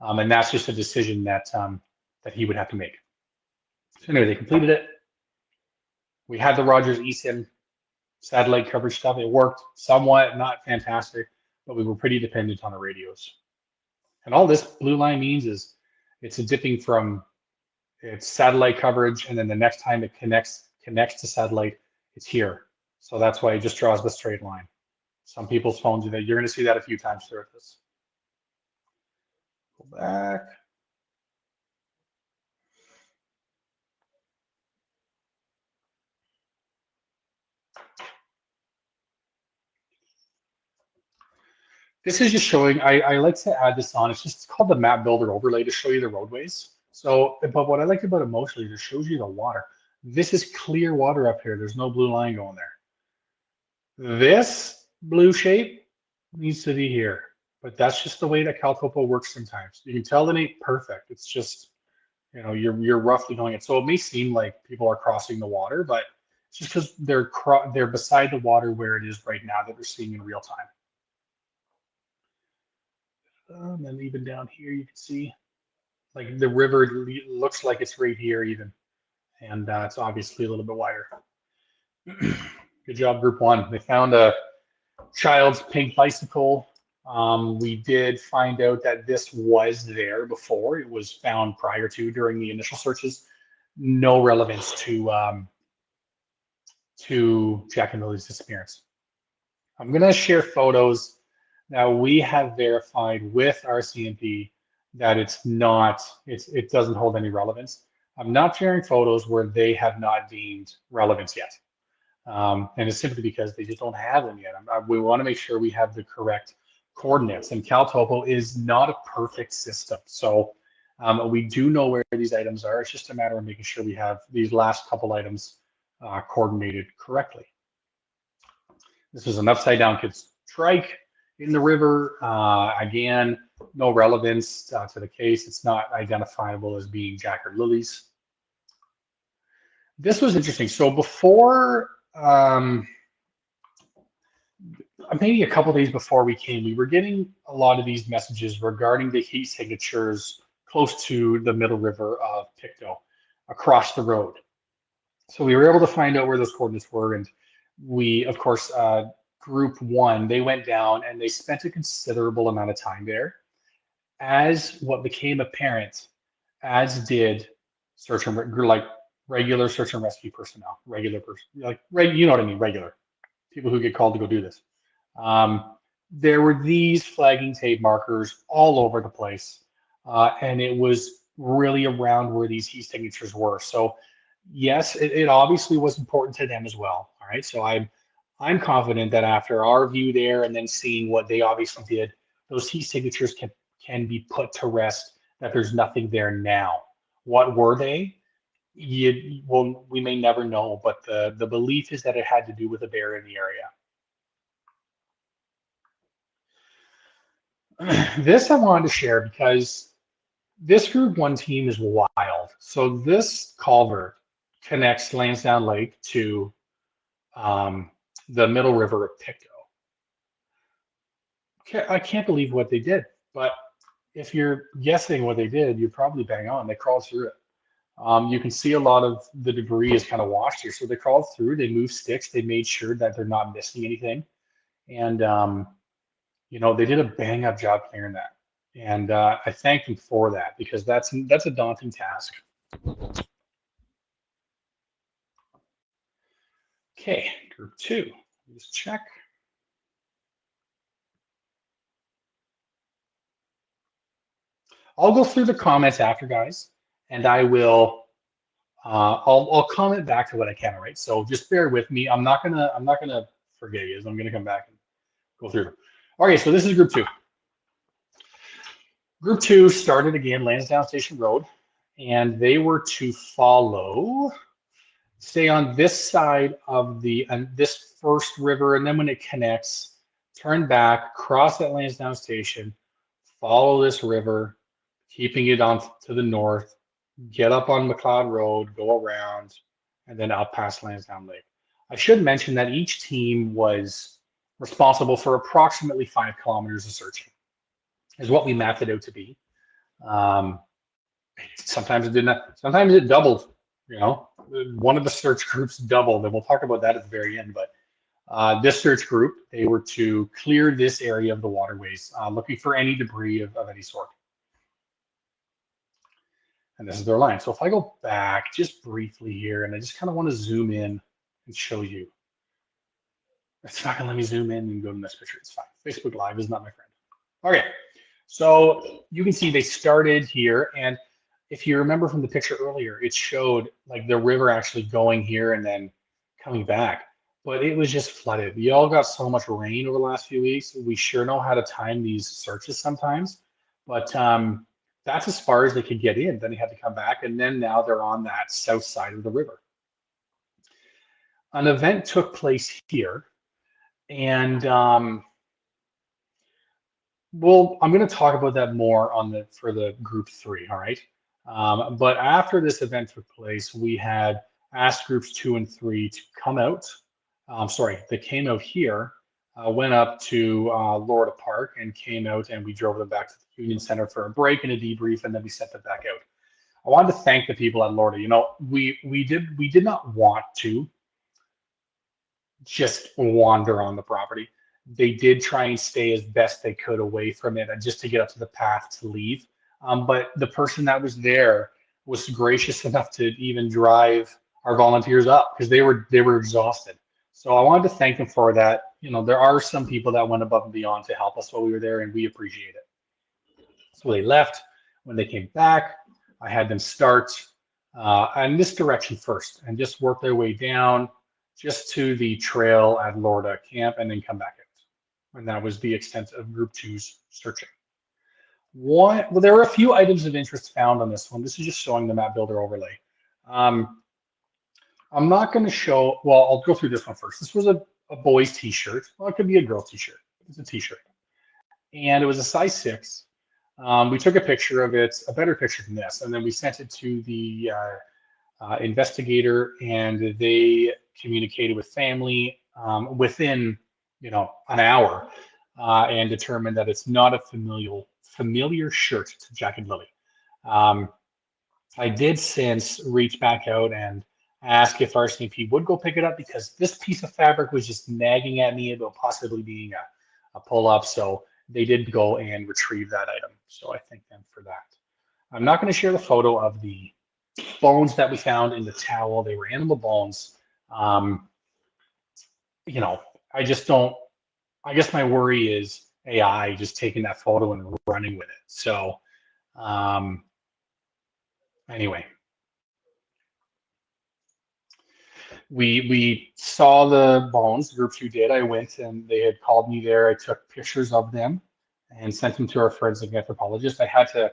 And that's just a decision that he would have to make. So anyway, they completed it. We had the Rogers eSIM satellite coverage stuff. It worked somewhat, not fantastic, but we were pretty dependent on the radios. And all this blue line means is it's a dipping from its satellite coverage, and then the next time it connects to satellite, it's here. So that's why it just draws the straight line. Some people's phones do that. You're going to see that a few times throughout this. Go back. This is just showing, I like to add this on. It's called the map builder overlay to show you the roadways. So, but what I like about it mostly is it shows you the water. This is clear water up here. There's no blue line going there. This blue shape needs to be here, but that's just the way that CalTopo works sometimes. You can tell it ain't perfect. It's just, you know, you're roughly going it. So it may seem like people are crossing the water, but it's just because they're beside the water where it is right now that they're seeing in real time. And then even down here, you can see like the river looks like it's right here even. And it's obviously a little bit wider. Good job, group 1. They found a child's pink bicycle. We did find out that this was there before. It was found prior to during the initial searches. No relevance to Jack and Lily's disappearance. I'm going to share photos. Now we have verified with RCMP that it doesn't hold any relevance. I'm not sharing photos where they have not deemed relevance yet. And it's simply because they just don't have them yet. We want to make sure we have the correct coordinates, and CalTopo is not a perfect system. So we do know where these items are. It's just a matter of making sure we have these last couple items coordinated correctly. This is an upside down kid's trike in the river. Again, no relevance to the case. It's not identifiable as being Jack or Lily's. This was interesting. So before, maybe a couple days before we came, we were getting a lot of these messages regarding the heat signatures close to the middle river of Pictou, across the road. So we were able to find out where those coordinates were, and we, of course, group 1, they went down and they spent a considerable amount of time there. As what became apparent, as did search and regular search and rescue personnel, you know what I mean, regular people who get called to go do this. There were these flagging tape markers all over the place, and it was really around where these heat signatures were. So yes, it obviously was important to them as well. All right, so I'm confident that after our view there and then seeing what they obviously did, those heat signatures can be put to rest, that there's nothing there now. What were they? Well, we may never know, but the belief is that it had to do with a bear in the area. This I wanted to share because this group 1 team is wild. So this culvert connects Lansdowne Lake to the middle river of Pictou. I can't believe what they did. But if you're guessing what they did, you're probably bang on. They crawled through it. You can see a lot of the debris is kind of washed here. So they crawled through, they moved sticks, they made sure that they're not missing anything. And, you know, they did a bang up job clearing that. And I thank them for that because that's a daunting task. Okay, group 2, just check. I'll go through the comments after, guys, and I will. I'll comment back to what I can. All right, so just bear with me. I'm not gonna forget you. I'm gonna come back and go through them. Okay, so this is group 2. Group 2 started again Lansdowne Station Road, and they were to follow, stay on this side of this first river, and then when it connects, turn back, cross at Lansdowne Station, follow this river, keeping it on to the north, get up on McLeod Road, go around, and then out past Lansdowne Lake. I should mention that each team was responsible for approximately 5 kilometers of searching, is what we mapped it out to be. Sometimes it did not, sometimes it doubled, you know. One of the search groups doubled, and we'll talk about that at the very end. But this search group, they were to clear this area of the waterways, looking for any debris of any sort. And this is their line. So if I go back just briefly here, and I just kind of want to zoom in and show you. It's not going to let me zoom in and go to this picture. It's fine. Facebook Live is not my friend. Okay, so you can see they started here. And if you remember from the picture earlier, it showed like the river actually going here and then coming back. But it was just flooded. We all got so much rain over the last few weeks. We sure know how to time these searches sometimes. But that's as far as they could get in. Then they had to come back, and then now they're on that south side of the river. An event took place here, and I'm going to talk about that more for the group 3. All right, but after this event took place, we had asked groups 2 and 3 to come out. They came out here. Went up to Lorda Park and came out, and we drove them back to the Union Center for a break and a debrief, and then we sent them back out. I wanted to thank the people at Lorda. You know, we did not want to just wander on the property. They did try and stay as best they could away from it, and just to get up to the path to leave. But the person that was there was gracious enough to even drive our volunteers up because they were exhausted. So I wanted to thank them for that. You know, there are some people that went above and beyond to help us while we were there, and we appreciate it. So they left. When they came back, I had them start in this direction first and just work their way down just to the trail at Lorda Camp and then come back out. And that was the extent of Group 2's searching. Well, there were a few items of interest found on this one. This is just showing the map builder overlay. I'm not going to show, well, I'll go through this one first. This was a boy's t-shirt. Well, it could be a girl's t-shirt. It's a t-shirt. And it was a size 6. We took a picture of it, a better picture than this, and then we sent it to the investigator, and they communicated with family within, you know, an hour and determined that it's not a familiar shirt to Jack and Lily. I did since reach back out and ask if RCMP would go pick it up because this piece of fabric was just nagging at me about possibly being a pull-up. So they did go and retrieve that item. So I thank them for that. I'm not going to share the photo of the bones that we found in the towel. They were animal bones. You know, I just don't, I guess my worry is AI just taking that photo and running with it. So anyway. We saw the bones, Group 2 did. I went and they had called me there. I took pictures of them and sent them to our forensic anthropologist. I had to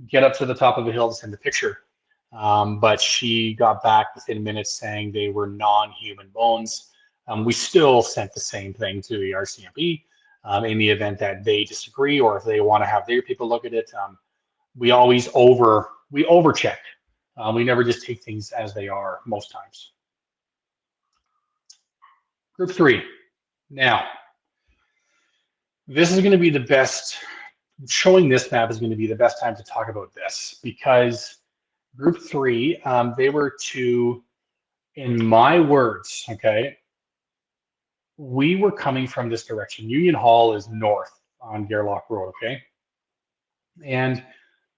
get up to the top of the hill to send the picture. But she got back within minutes saying they were non-human bones. We still sent the same thing to the RCMP in the event that they disagree or if they want to have their people look at it. We always overcheck. We never just take things as they are most times. Group 3. Now, This is going to be the best, showing this map is going to be the best time to talk about this, because group 3, they were to, in my words, okay, we were coming from this direction. Union Hall is north on Gerlach Road, okay? And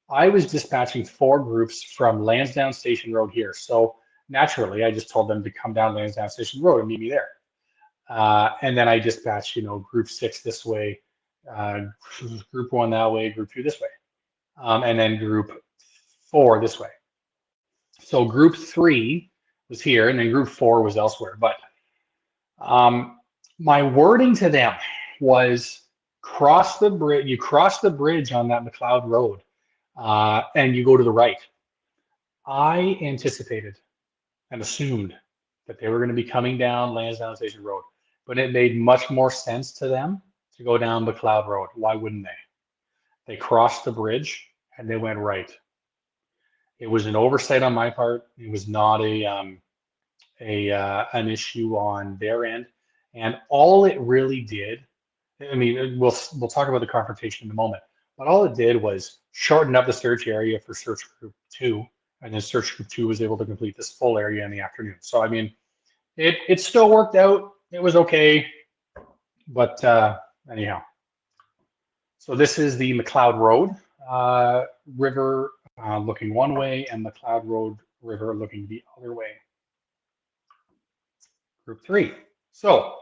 I was dispatching 4 groups from Lansdowne Station Road here. So naturally, I just told them to come down Lansdowne Station Road and meet me there. And then I dispatched, group 6 this way, group 1 that way, group 2 this way, and then group 4 this way. So group 3 was here, and then group 4 was elsewhere. But my wording to them was, cross the bridge. You cross the bridge on that McLeod Road, and you go to the right. I anticipated and assumed that they were going to be coming down Lansdowne Station Road, but it made much more sense to them to go down McLeod Road. Why wouldn't they? They crossed the bridge and they went right. It was an oversight on my part. It was not an issue on their end, and all it really did, I mean, we'll talk about the confrontation in a moment, but all it did was shorten up the search area for search group 2, and then search group 2 was able to complete this full area in the afternoon. So I mean, it still worked out. It was okay, but anyhow. So this is the McLeod Road river looking one way, and McLeod Road river looking the other way. Group 3. So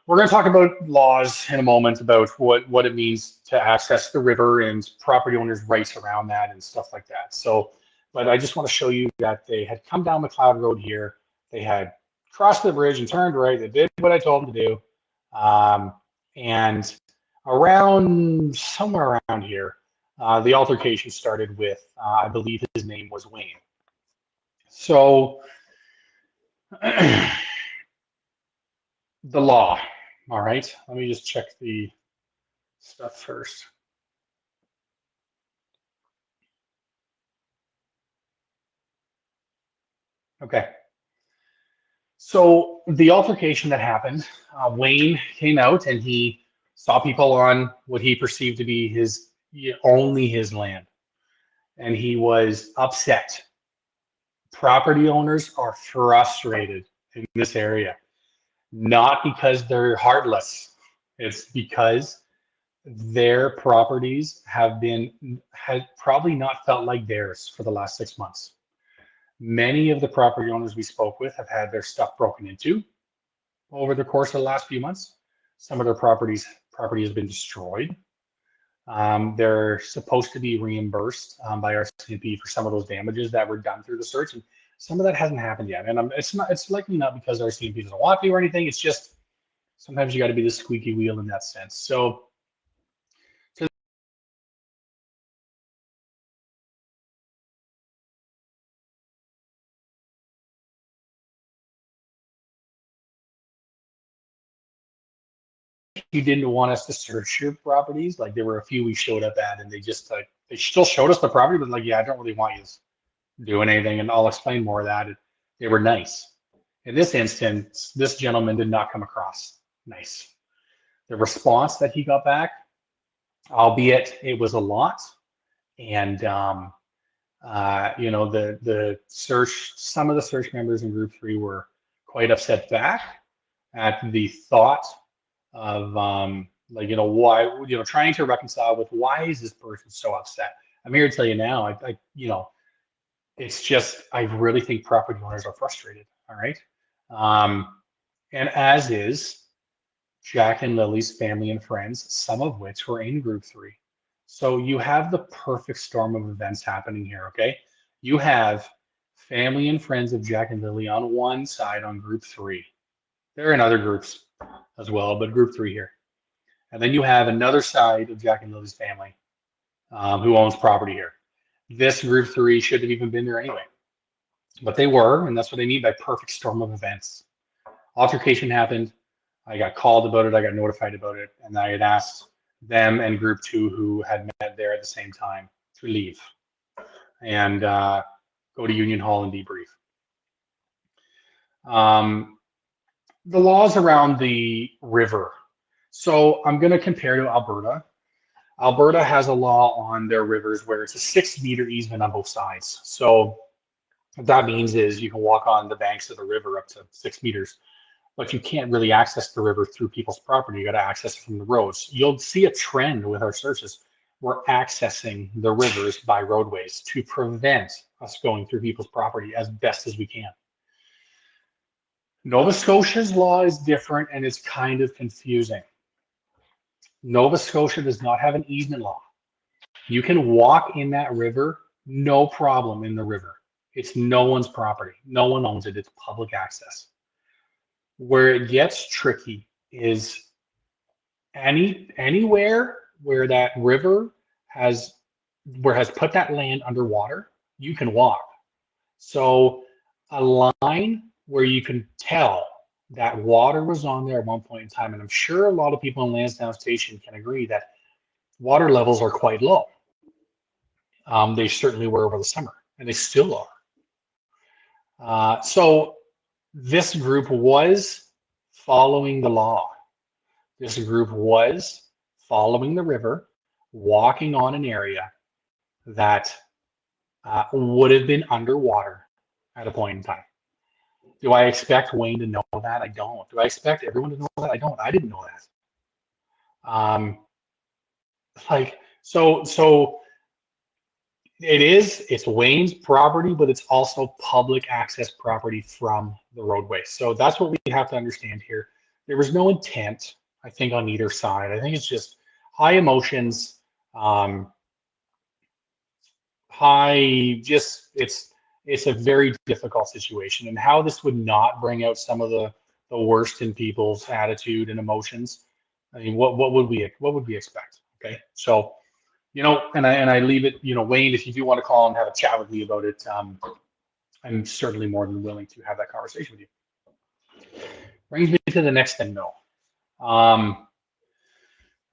we're going to talk about laws in a moment, about what it means to access the river and property owners' rights around that and stuff like that. So, but I just want to show you that they had come down McLeod Road here. They had crossed the bridge and turned right. They did what I told them to do. And somewhere around here, the altercation started with, I believe his name was Wayne. So the law. All right, let me just check the stuff first. Okay. So the altercation that happened, Wayne came out and he saw people on what he perceived to be only his land. And he was upset. Property owners are frustrated in this area, not because they're heartless. It's because their properties had probably not felt like theirs for the last 6 months. Many of the property owners we spoke with have had their stuff broken into over the course of the last few months. Some of their property has been destroyed. They're supposed to be reimbursed by our CMP for some of those damages that were done through the search, and some of that hasn't happened yet. And it's likely not because our CMP doesn't want to or anything. It's just sometimes you got to be the squeaky wheel in that sense. So you didn't want us to search your properties. Like, there were a few we showed up at, and they just they still showed us the property, but like, yeah, I don't really want you doing anything, and I'll explain more of that. They were nice. In this instance, this gentleman did not come across nice. The response that he got back, albeit it was a lot, and the search, some of the search members in group 3 were quite upset back at the thought of why, trying to reconcile with, why is this person so upset? I'm here to tell you now, it's just, I really think property owners are frustrated. All right. And as is Jack and Lily's family and friends, some of which were in group 3. So you have the perfect storm of events happening here. Okay. You have family and friends of Jack and Lily on one side on group 3. There are in other groups as well, but group 3 here. And then you have another side of Jack and Lily's family who owns property here. This group 3 shouldn't have even been there anyway, but they were, and that's what they mean by perfect storm of events. Altercation happened. I got called about it. I got notified about it, and I had asked them and group 2, who had met there at the same time, to leave and go to Union Hall and debrief. The laws around the river. So I'm going to compare to Alberta. Alberta has a law on their rivers where it's a 6-meter easement on both sides. So what that means is you can walk on the banks of the river up to 6 meters, but you can't really access the river through people's property. You got to access it from the roads. You'll see a trend with our searches. We're accessing the rivers by roadways to prevent us going through people's property as best as we can. Nova Scotia's law is different and it's kind of confusing. Nova Scotia does not have an easement law. You can walk in that river, no problem in the river. It's no one's property. No one owns it. It's public access. Where it gets tricky is anywhere where that river has put that land underwater, you can walk. So a line where you can tell that water was on there at one point in time, and I'm sure a lot of people in Lansdowne Station can agree that water levels are quite low. They certainly were over the summer, and they still are. So this group was following the law. This group was following the river, walking on an area that would have been underwater at a point in time. Do I expect Wayne to know that? I don't. Do I expect everyone to know that? I don't. I didn't know that. So it's Wayne's property, but it's also public access property from the roadway. So that's what we have to understand here. There was no intent, I think, on either side. I think it's just high emotions, it's a very difficult situation, and how this would not bring out some of the worst in people's attitude and emotions. I mean, what would we expect? Okay, so and I leave it. Wayne, if you do want to call and have a chat with me about it, I'm certainly more than willing to have that conversation with you. Brings me to the next thing, though.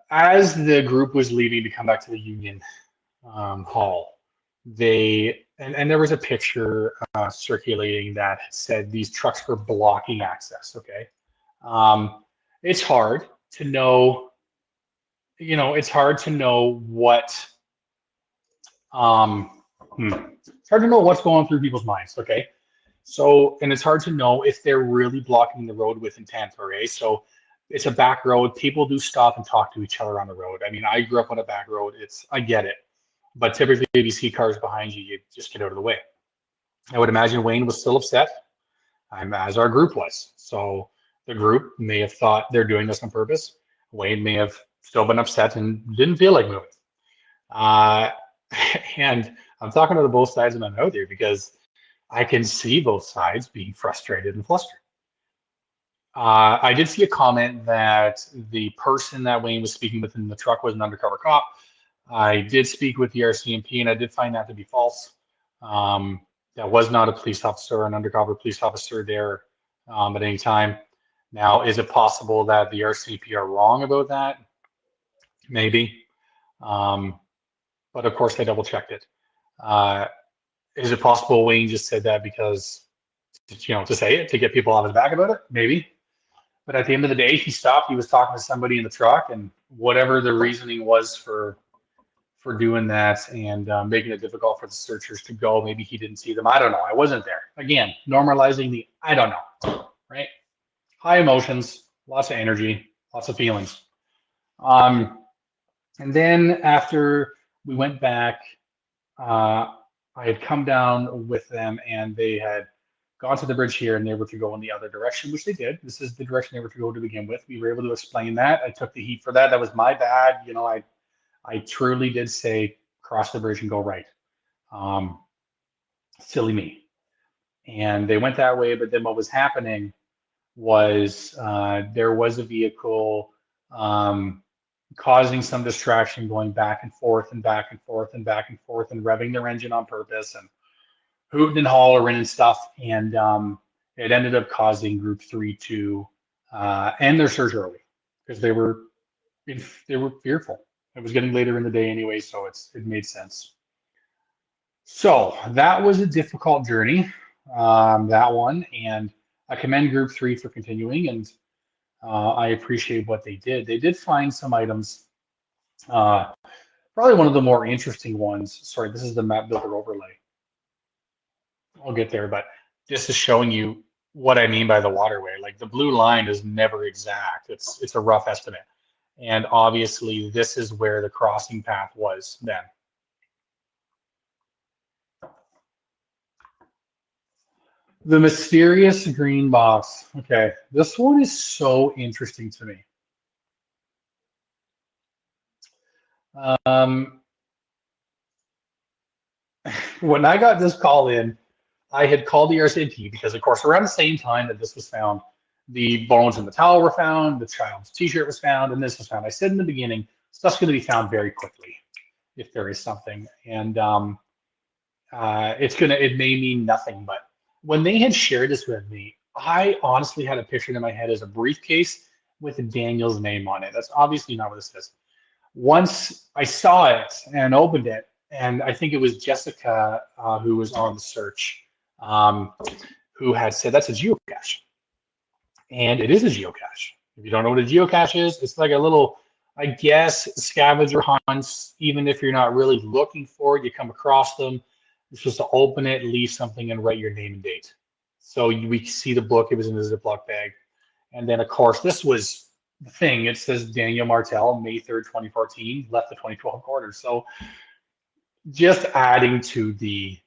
As the group was leaving to come back to the Union Hall, and there was a picture circulating that said these trucks were blocking access. Okay, it's hard to know. It's hard to know what. It's hard to know what's going through people's minds. Okay, so and it's hard to know if they're really blocking the road with intent. Okay, so it's a back road. People do stop and talk to each other on the road. I mean, I grew up on a back road. I get it. But typically, if you see cars behind you, you just get out of the way. I would imagine Wayne was still upset, as our group was. So the group may have thought they're doing this on purpose. Wayne may have still been upset and didn't feel like moving. And I'm talking to both sides of my mouth here because I can see both sides being frustrated and flustered. I did see a comment that the person that Wayne was speaking with in the truck was an undercover cop. I did speak with the RCMP, and I did find that to be false. That was not a police officer or an undercover police officer there at any time. Now, is it possible that the RCMP are wrong about that? Maybe. But of course, they double-checked it. Is it possible Wayne just said that because, to say it, to get people off his back about it? Maybe. But at the end of the day, he stopped. He was talking to somebody in the truck, and whatever the reasoning was for doing that and making it difficult for the searchers to go. Maybe he didn't see them. I don't know. I wasn't there. Again, normalizing the I don't know, right? High emotions, lots of energy, lots of feelings. And then after we went back, I had come down with them and they had gone to the bridge here and they were to go in the other direction, which they did. This is the direction they were to go to begin with. We were able to explain that. I took the heat for that. That was my bad. I truly did say cross the bridge and go right. Silly me. And they went that way, but then what was happening was there was a vehicle causing some distraction, going back and forth and back and forth and back and forth and revving their engine on purpose and hooting and hollering and stuff. And it ended up causing Group 3 to end their search early because they were fearful. It was getting later in the day anyway, so it made sense. So that was a difficult journey, that one, and I commend Group 3 for continuing. And I appreciate what they did. They did find some items. Probably one of the more interesting ones. Sorry, this is the map builder overlay. I'll get there, but this is showing you what I mean by the waterway. Like the blue line is never exact. It's a rough estimate. And obviously this is where the crossing path was then. The mysterious green box. Okay, this one is so interesting to me. When I got this call in, I had called the RCMP because, of course, around the same time that this was found, the bones in the towel were found, the child's t-shirt was found, and this was found. I said in the beginning, stuff's going to be found very quickly if there is something. And it may mean nothing, but when they had shared this with me, I honestly had a picture in my head as a briefcase with Daniel's name on it. That's obviously not what this is. Once I saw it and opened it, and I think it was Jessica who was on the search, who had said that's a geocache. And it is a geocache. If you don't know what a geocache is, it's like a little, I guess, scavenger hunts. Even if you're not really looking for it, you come across them. You're supposed to open it, leave something, and write your name and date. So we see the book. It was in a Ziploc bag. And then, of course, this was the thing. It says Daniel Martel, May 3rd, 2014, left the 2012 quarter. So just adding to the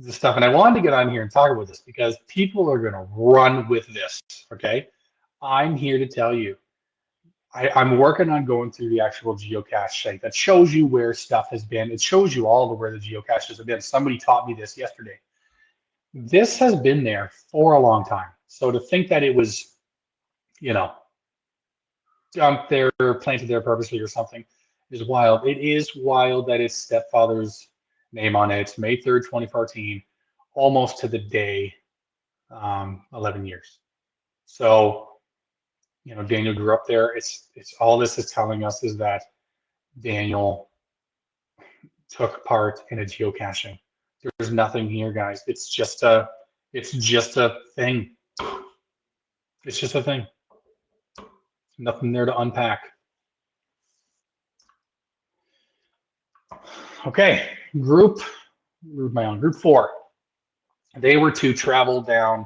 stuff. And I wanted to get on here and talk about this because people are going to run with this, okay? I'm here to tell you, I'm working on going through the actual geocache site that shows you where stuff has been. It shows you all of where the geocaches have been. Somebody taught me this yesterday. This has been there for a long time. So to think that it was, dumped there, planted there purposely or something is wild. It is wild that his stepfather's name on it. It's May 3rd, 2014, almost to the day, 11 years. So, Daniel grew up there. It's all this is telling us is that Daniel took part in a geocaching. There's nothing here, guys. It's just a thing. It's just a thing. Nothing there to unpack. Okay, group 4. They were to travel down,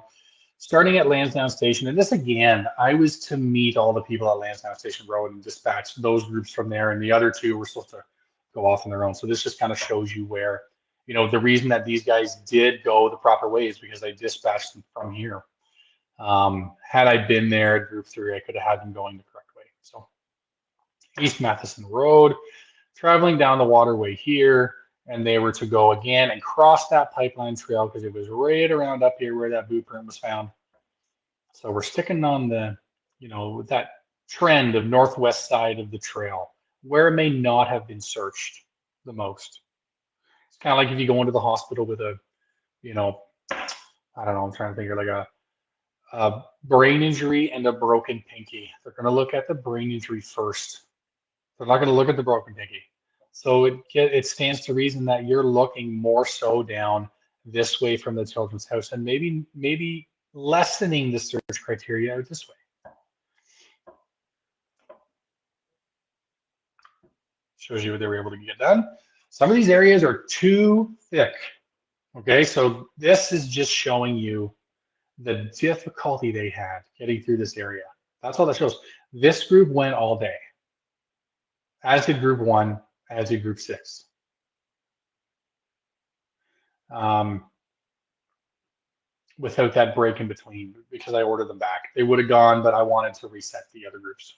starting at Lansdowne Station. And this again, I was to meet all the people at Lansdowne Station Road and dispatch those groups from there. And the other 2 were supposed to go off on their own. So this just kind of shows you where, the reason that these guys did go the proper way is because I dispatched them from here. Had I been there at group 3, I could have had them going the correct way. So East Matheson Road, traveling down the waterway here, and they were to go again and cross that pipeline trail because it was right around up here where that boot print was found. So we're sticking on the, that trend of northwest side of the trail where it may not have been searched the most. It's kind of like if you go into the hospital with a, I don't know, I'm trying to think of like a brain injury and a broken pinky. They're going to look at the brain injury first. They're not going to look at the broken pinky. So it stands to reason that you're looking more so down this way from the children's house and maybe lessening the search criteria out this way. Shows you what they were able to get done. Some of these areas are too thick. Okay, so this is just showing you the difficulty they had getting through this area. That's all that shows. This group went all day, as did group 1, as did group 6. Without that break in between, because I ordered them back. They would have gone, but I wanted to reset the other groups.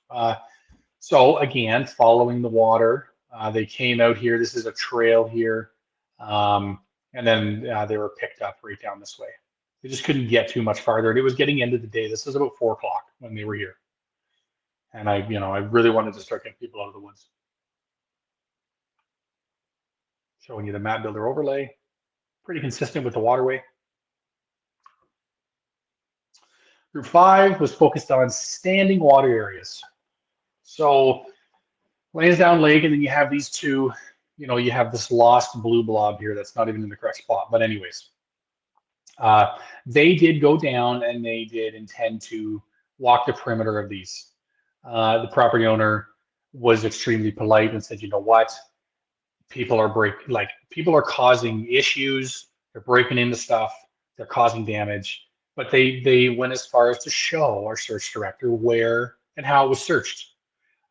So again, following the water, they came out here. This is a trail here. And then they were picked up right down this way. They just couldn't get too much farther. And it was getting into the day. This was about 4 o'clock when they were here. And I really wanted to start getting people out of the woods. Showing you the map builder overlay. Pretty consistent with the waterway. Group 5 was focused on standing water areas. So Lansdowne Lake, and then you have these 2, you have this lost blue blob here that's not even in the correct spot. But anyways, they did go down and they did intend to walk the perimeter of these. The property owner was extremely polite and said, you know what? People are causing issues. They're breaking into stuff. They're causing damage. But they went as far as to show our search director where and how it was searched.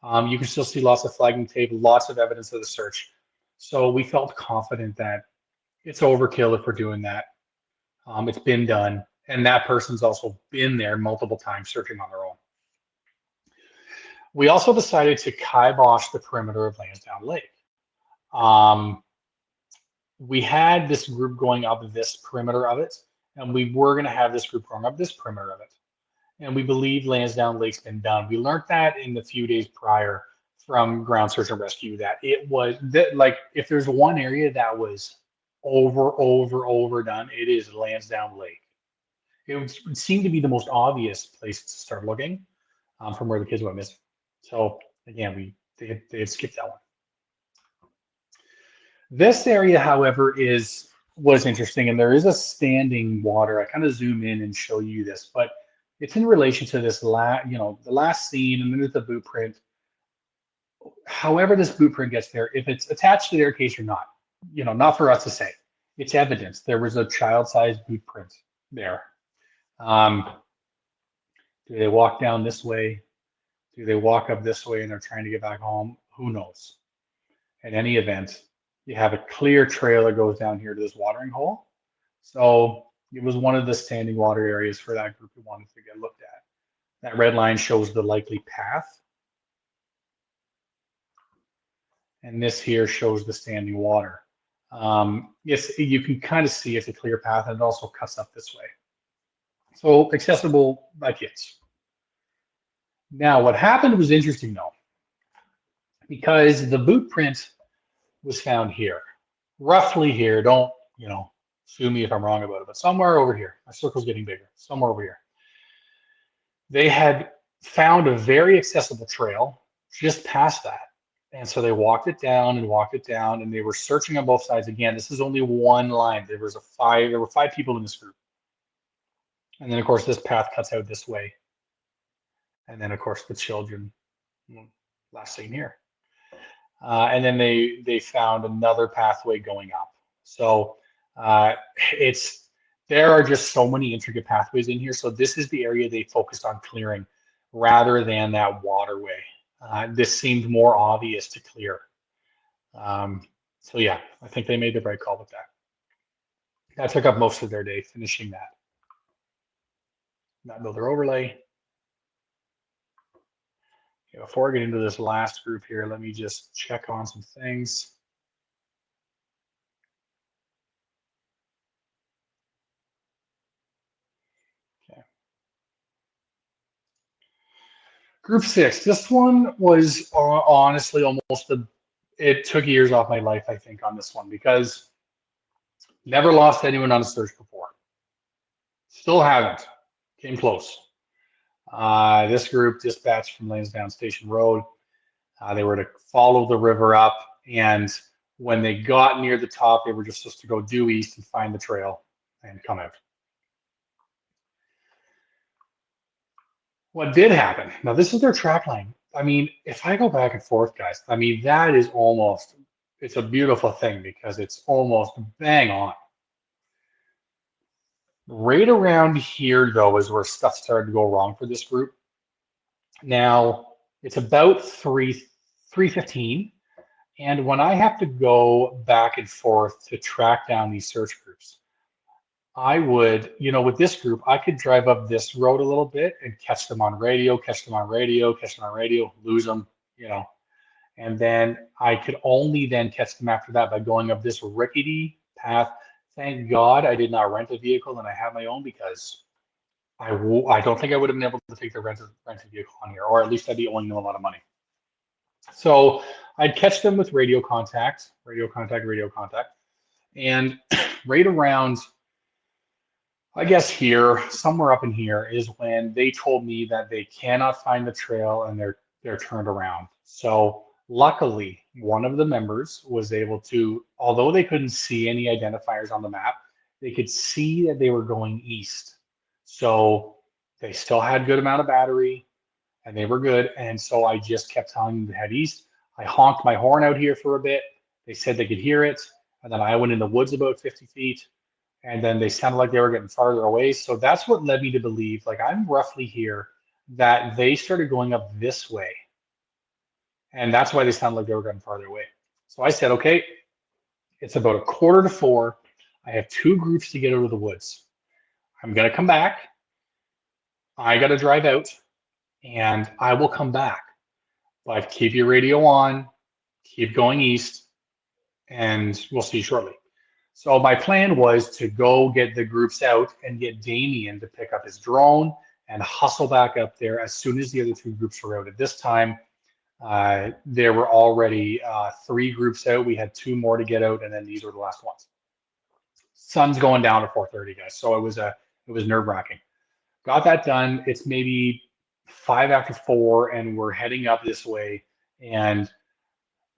You can still see lots of flagging tape, lots of evidence of the search. So we felt confident that it's overkill if we're doing that. It's been done. And that person's also been there multiple times searching on their own. We also decided to kibosh the perimeter of Lansdowne Lake. We had this group going up this perimeter of it, and we were going to have this group going up this perimeter of it. And we believe Lansdowne Lake's been done. We learned that in the few days prior from ground search and rescue that it was that, like, if there's one area that was overdone, it is Lansdowne Lake. It seemed to be the most obvious place to start looking from where the kids went missing. So again, they had skipped that one. This area, however, was interesting, and there is a standing water. I kind of zoom in and show you this, but it's in relation to this the last scene, and then there's the boot print. However, this boot print gets there, if it's attached to their case or not, not for us to say. It's evidence. There was a child-sized boot print there. Do they walk down this way? Do they walk up this way and they're trying to get back home? Who knows? In any event, you have a clear trail that goes down here to this watering hole. So it was one of the standing water areas for that group who wanted to get looked at. That red line shows the likely path. And this here shows the standing water. Yes, you can kind of see it's a clear path, and it also cuts up this way. So accessible by kids. Now, what happened was interesting though, because the boot print was found here, roughly here. Don't, sue me if I'm wrong about it, but somewhere over here. My circle's getting bigger. Somewhere over here. They had found a very accessible trail just past that. And so they walked it down, and they were searching on both sides. Again, this is only one line. There were 5 people in this group. And then, of course, this path cuts out this way. And then, of course, the children, last seen here. And then they found another pathway going up. So there are just so many intricate pathways in here. So this is the area they focused on clearing rather than that waterway. This seemed more obvious to clear. So yeah, I think they made the right call with that. That took up most of their day finishing that. Not builder overlay. Okay, before I get into this last group here, let me just check on some things. Okay. Group 6. This one was honestly it took years off my life, I think, on this one, because never lost anyone on a search before. Still haven't. Came close. This group dispatched from Lansdowne Station Road. They were to follow the river up, and when they got near the top, they were just supposed to go due east and find the trail and come out. What did happen? Now, this is their track line. I mean, if I go back and forth, guys, I mean, that is it's a beautiful thing because it's almost bang on. Right around here, though, is where stuff started to go wrong for this group. Now, it's about 3:15, and when I have to go back and forth to track down these search groups, I would, with this group, I could drive up this road a little bit and catch them on radio, lose them, and then I could only then catch them after that by going up this rickety path. Thank God I did not rent a vehicle and I have my own, because I don't think I would have been able to take the rented vehicle on here, or at least I'd be owing them a lot of money. So I'd catch them with radio contact, and right around, I guess here, somewhere up in here, is when they told me that they cannot find the trail and they're turned around. So luckily, one of the members was able to, although they couldn't see any identifiers on the map, they could see that they were going east. So they still had a good amount of battery, and they were good. And so I just kept telling them to head east. I honked my horn out here for a bit. They said they could hear it. And then I went in the woods about 50 feet. And then they sounded like they were getting farther away. So that's what led me to believe, like I'm roughly here, that they started going up this way. And that's why they sounded like they were getting farther away. So I said, okay, it's about 3:45. I have 2 groups to get out of the woods. I'm going to come back. I got to drive out and I will come back. But keep your radio on, keep going east, and we'll see you shortly. So my plan was to go get the groups out and get Damien to pick up his drone and hustle back up there as soon as the other 2 groups were out. At this time, there were already 3 groups out. We had 2 more to get out, and then these were the last ones. Sun's going down at 4:30, guys. So it was nerve-wracking. Got that done. It's maybe 5 after 4, and we're heading up this way. And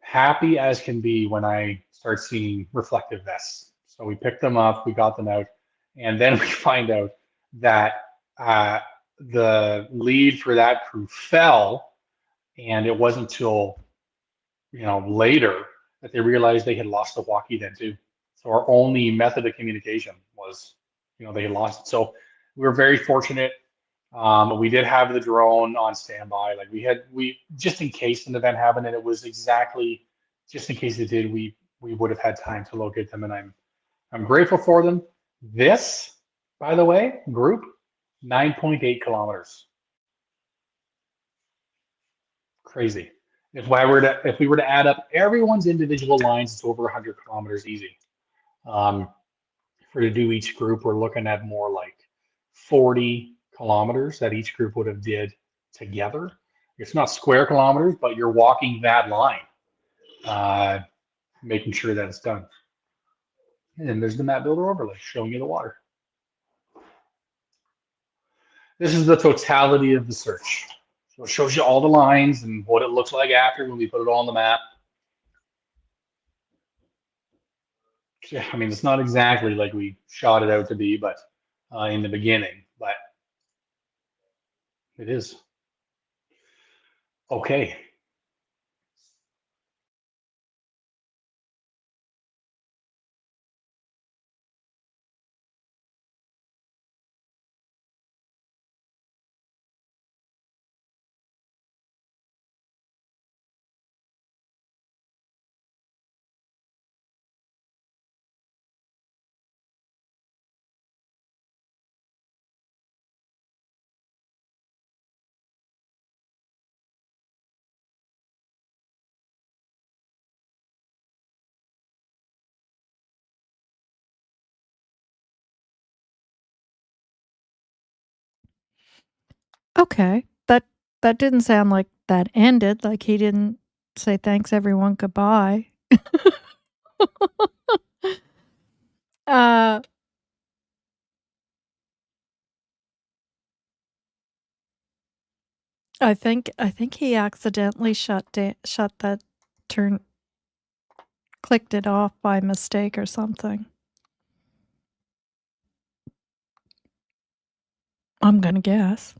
happy as can be when I start seeing reflective vests. So we picked them up, we got them out, and then we find out that the lead for that crew fell, and it wasn't till later that they realized they had lost the walkie then too. So our only method of communication was, they had lost it. So we were very fortunate. We did have the drone on standby. Like we just in case an event happened, and it was exactly just in case it did, we would have had time to locate them, and I'm grateful for them. This, by the way, group, 9.8 kilometers. Crazy. If we were to add up everyone's individual lines, it's over 100 kilometers easy. For to do each group, we're looking at more like 40 kilometers that each group would have did together. It's not square kilometers, but you're walking that line, making sure that it's done. And there's the map builder overlay showing you the water. This is the totality of the search. So it shows you all the lines and what it looks like after when we put it all on the map. Yeah, I mean, it's not exactly like we shot it out to be, but in the beginning, but it is. Okay. Okay. That didn't sound like that ended, like he didn't say, "Thanks, everyone, goodbye." Uh I think he accidentally shut that turn clicked it off by mistake or something. I'm gonna guess.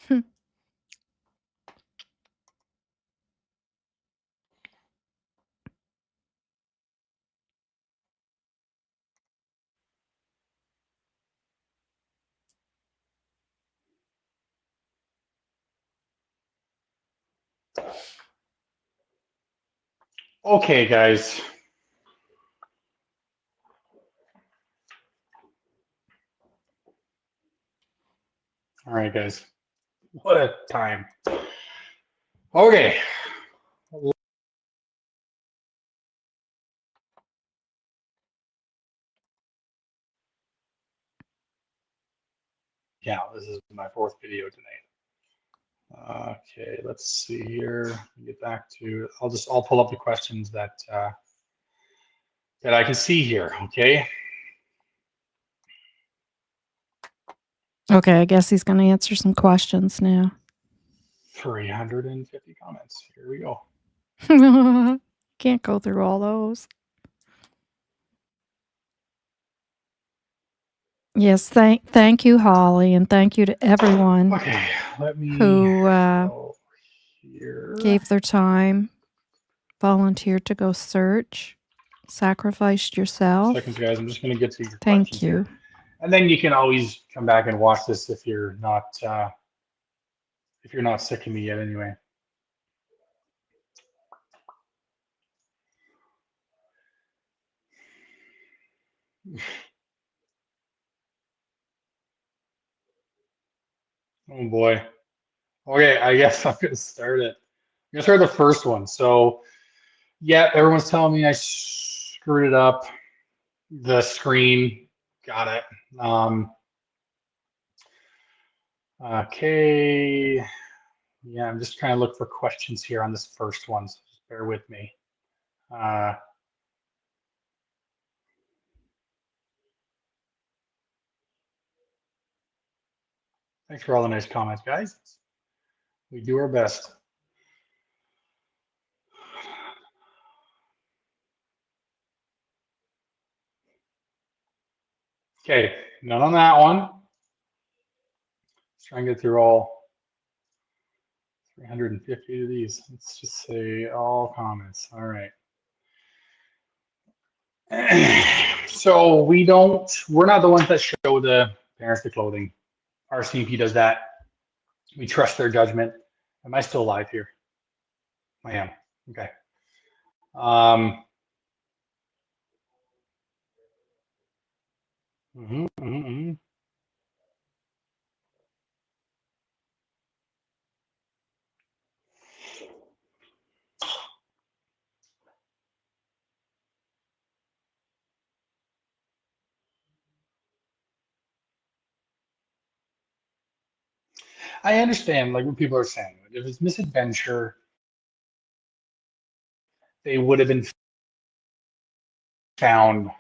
Hmm. Okay, guys. All right, guys. What a time. Okay. Yeah, this is my 4th video tonight. Okay, let's see here. Get back to. I'll pull up the questions that I can see here. Okay. Okay, I guess he's gonna answer some questions now. 350 comments. Here we go. Can't go through all those. Yes, thank you, Holly, and thank you to everyone Okay, let me who go here. gave their time, volunteered to go search, sacrificed yourself. Seconds, guys. I'm just going to get to your Thank questions you. here. And then you can always come back and watch this if you're not sick of me yet anyway. Oh boy. Okay, I guess I'm gonna start it. I'm gonna start the first one. So yeah, everyone's telling me I screwed it up. The screen, got it. Okay. Yeah, I'm just trying to look for questions here on this first one, so just bear with me. Thanks for all the nice comments, guys. We do our best. Okay, none on that one. Let's try and get through all 350 of these. Let's just say all comments. All right. So we're not the ones that show the parents the clothing. RCMP does that. We trust their judgment. Am I still alive here? I am. Okay. I understand like what people are saying. If it's misadventure, they would have been found.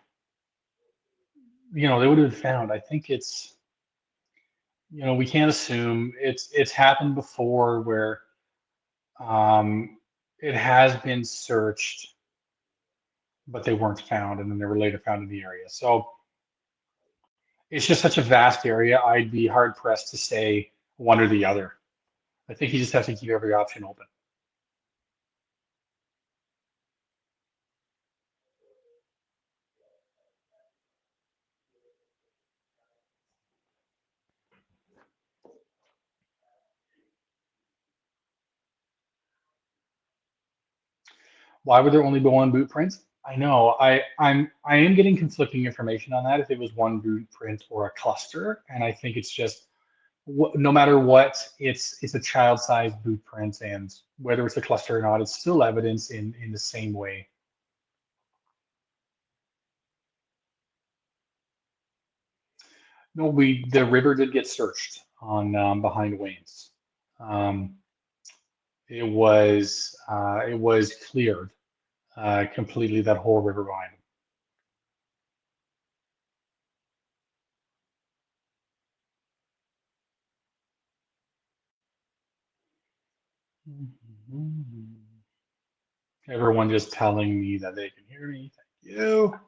They would have been found. I think it's, we can't assume. It's happened before where it has been searched, but they weren't found, and then they were later found in the area. So it's just such a vast area. I'd be hard pressed to say one or the other. I think you just have to keep every option open. Why would there only be one boot print? I know. I am getting conflicting information on that. If it was one boot print or a cluster, and I think it's just no matter what, it's a child-sized boot print, and whether it's a cluster or not, it's still evidence in the same way. No, the river did get searched on behind Wayne's. It was cleared completely, that whole river behind him. Everyone just telling me that they can hear me. Thank you.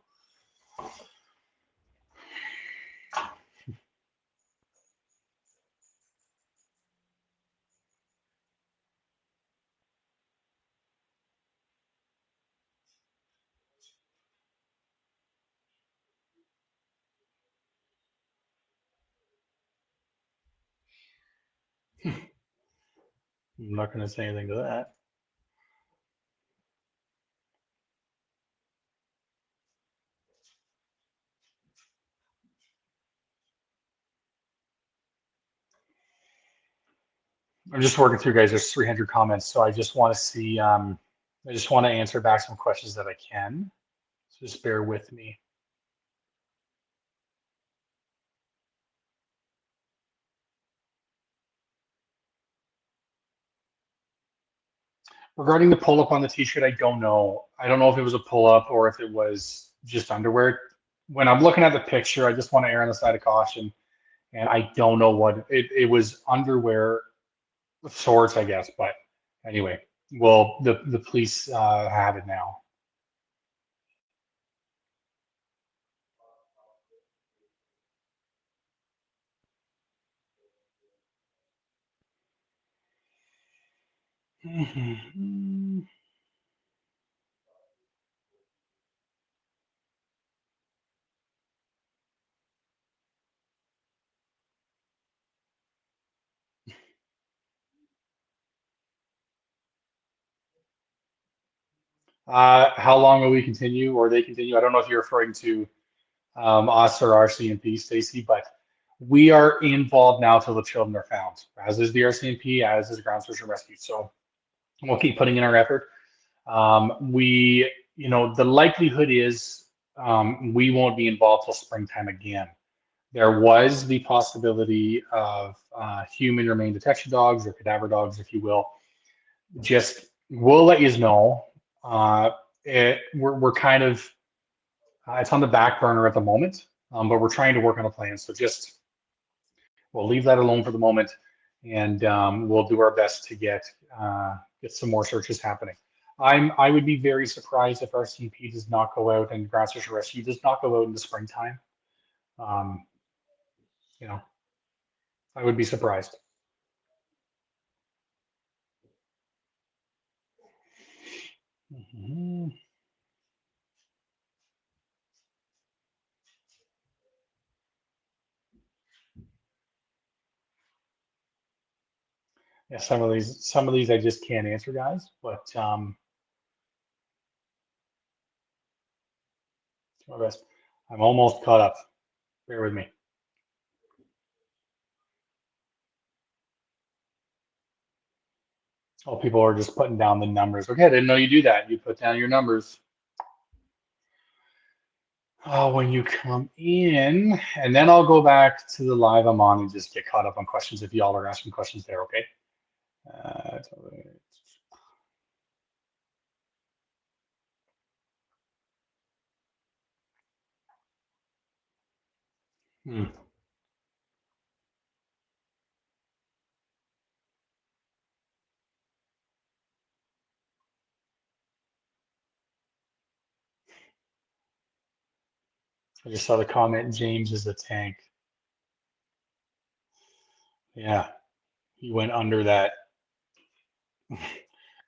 I'm not going to say anything to that. I'm just working through, guys. There's 300 comments, so I just want to see. I just want to answer back some questions that I can. So just bear with me. Regarding the pull-up on the t-shirt, I don't know. I don't know if it was a pull-up or if it was just underwear. When I'm looking at the picture, I just want to err on the side of caution, and I don't know what it was. Underwear of sorts, I guess. But anyway, well, the police have it now. How long will we continue, or they continue? I don't know if you're referring to us or RCMP, Stacy, but we are involved now till the children are found, as is the RCMP, as is Ground Search and Rescue. So we'll keep putting in our effort. The likelihood is we won't be involved till springtime again. There was the possibility of human remain detection dogs or cadaver dogs, if you will. Just we'll let you know. We're kind of it's on the back burner at the moment, but we're trying to work on a plan. So just we'll leave that alone for the moment, and we'll do our best to get some more searches happening. I would be very surprised if RCMP does not go out and Ground Search and Rescue does not go out in the springtime. I would be surprised. Yeah, some of these I just can't answer, guys. But my best. I'm almost caught up. Bear with me. Oh, people are just putting down the numbers. Okay, I didn't know you do that. You put down your numbers. Oh, when you come in, and then I'll go back to the live I'm on and just get caught up on questions if y'all are asking questions there, okay? Hmm. I just saw the comment, James is a tank. Yeah, he went under that.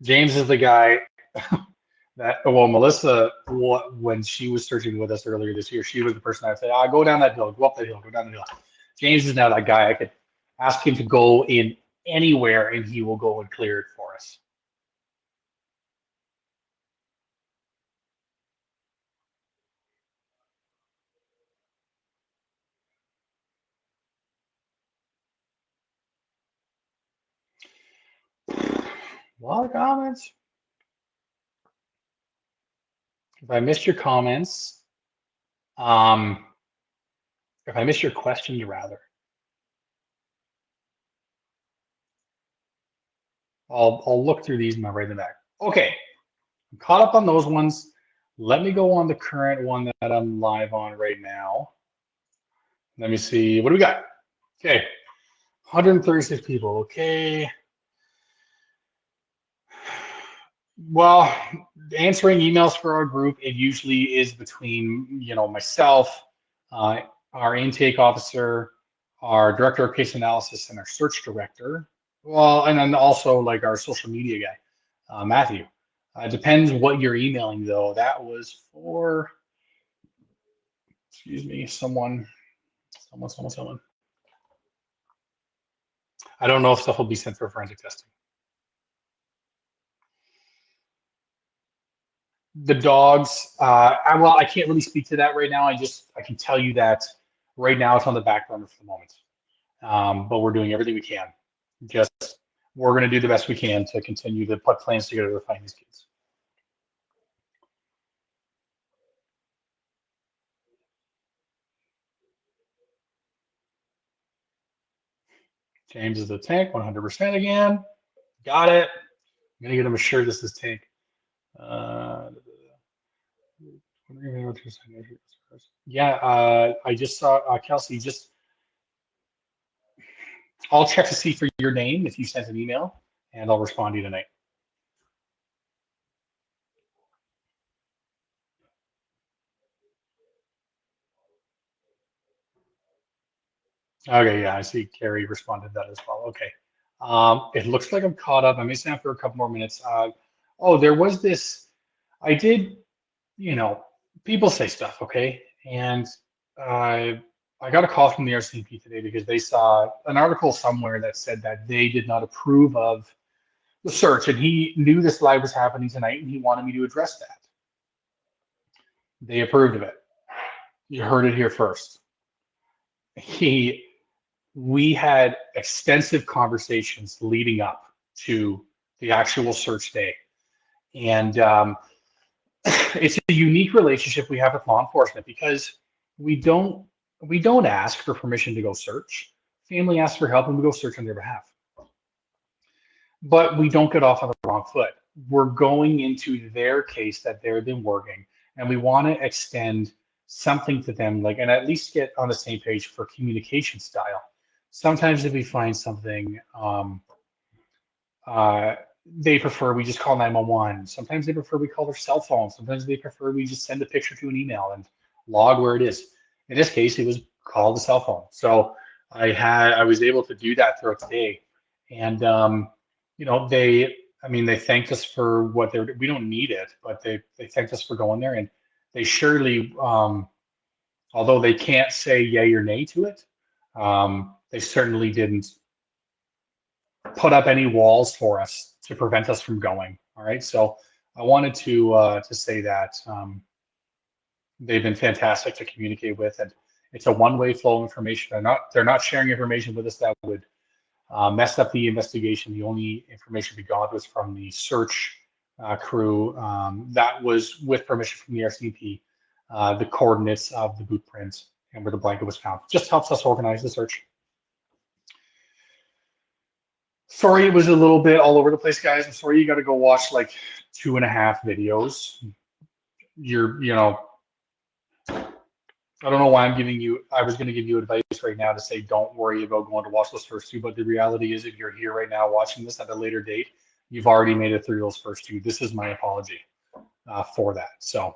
James is the guy that, well, Melissa, when she was searching with us earlier this year, she was the person I'd say, go down that hill, go up that hill, go down the hill. James is now that guy. I could ask him to go in anywhere and he will go and clear it for us. A lot of comments. If I missed your comments, if I missed your questions, rather, I'll look through these and I'll write them back. Okay, I'm caught up on those ones. Let me go on the current one that I'm live on right now. Let me see. What do we got? Okay, 136 people. Okay. Well, answering emails for our group, it usually is between, myself, our intake officer, our director of case analysis, and our search director. Well, and then also like our social media guy, Matthew. Depends what you're emailing, though. That was for, excuse me, someone. I don't know if stuff will be sent for forensic testing. The dogs, well, I can't really speak to that right now. I can tell you that right now it's on the back burner for the moment. But we're doing everything we can. We're going to do the best we can to continue to put plans together to find these kids. James is the tank, 100% again. Got it. I'm going to get him a shirt that says tank. Yeah, I just saw Kelsey. I'll check to see for your name if you sent an email, and I'll respond to you tonight. Okay, yeah, I see Carrie responded to that as well. Okay. It looks like I'm caught up. I may stand for a couple more minutes. There was this. I did, people say stuff, okay? And I got a call from the RCMP today because they saw an article somewhere that said that they did not approve of the search, and he knew this live was happening tonight, and he wanted me to address that. They approved of it. You heard it here first. We had extensive conversations leading up to the actual search day, and it's a unique relationship we have with law enforcement because we don't ask for permission to go search. Family asks for help, and we go search on their behalf. But we don't get off on the wrong foot. We're going into their case that they've been working, and we want to extend something to them, and at least get on the same page for communication style. Sometimes if we find something, they prefer we just call 911. Sometimes they prefer we call their cell phone. Sometimes they prefer we just send a picture to an email and log where it is. In this case, it was call the cell phone. So I was able to do that throughout the day, and they thanked us for what we don't need it, but they thanked us for going there, and they surely, although they can't say yay or nay to it, they certainly didn't put up any walls for us to prevent us from going. All right, so I wanted to say that they've been fantastic to communicate with, and it's a one-way flow of information. They're not sharing information with us that would mess up the investigation. The only information we got was from the search crew that was with permission from the RCMP, the coordinates of the boot print and where the blanket was found. Just helps us organize the search. Sorry, it was a little bit all over the place, guys. I'm sorry you got to go watch 2.5 videos. I don't know why I'm giving you, I was going to give you advice right now to say don't worry about going to watch those first two, but the reality is if you're here right now watching this at a later date, you've already made it through those first two. This is my apology for that. So,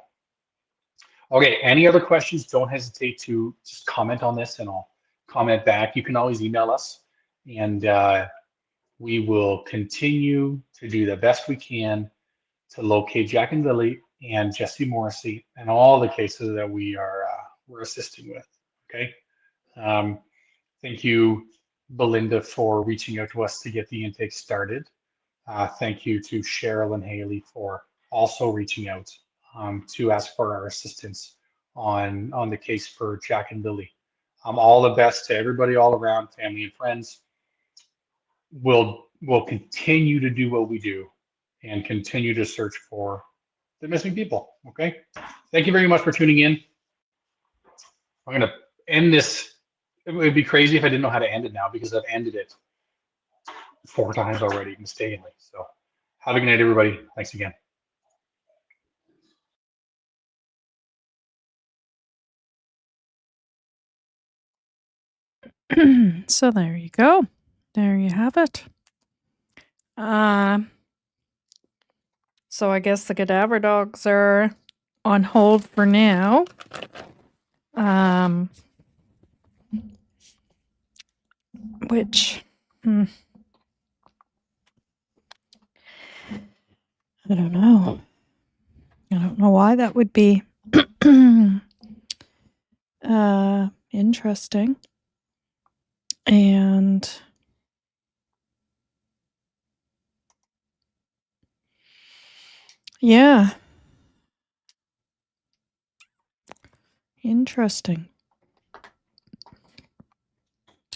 okay, any other questions? Don't hesitate to just comment on this and I'll comment back. You can always email us, and we will continue to do the best we can to locate Jack and Lily and Jesse Morrissey and all the cases that we're assisting with. Okay. Thank you, Belinda, for reaching out to us to get the intake started. Thank you to Cheryl and Haley for also reaching out to ask for our assistance on the case for Jack and Lily. All the best to everybody all around, family and friends. We'll continue to do what we do and continue to search for the missing people. Okay. Thank you very much for tuning in. I'm going to end this. It would be crazy if I didn't know how to end it now because I've ended it 4 times already mistakenly. So have a good night, everybody. Thanks again. So there you go. There you have it. So I guess the cadaver dogs are on hold for now. Which I don't know. I don't know why that would be interesting. And yeah. Interesting.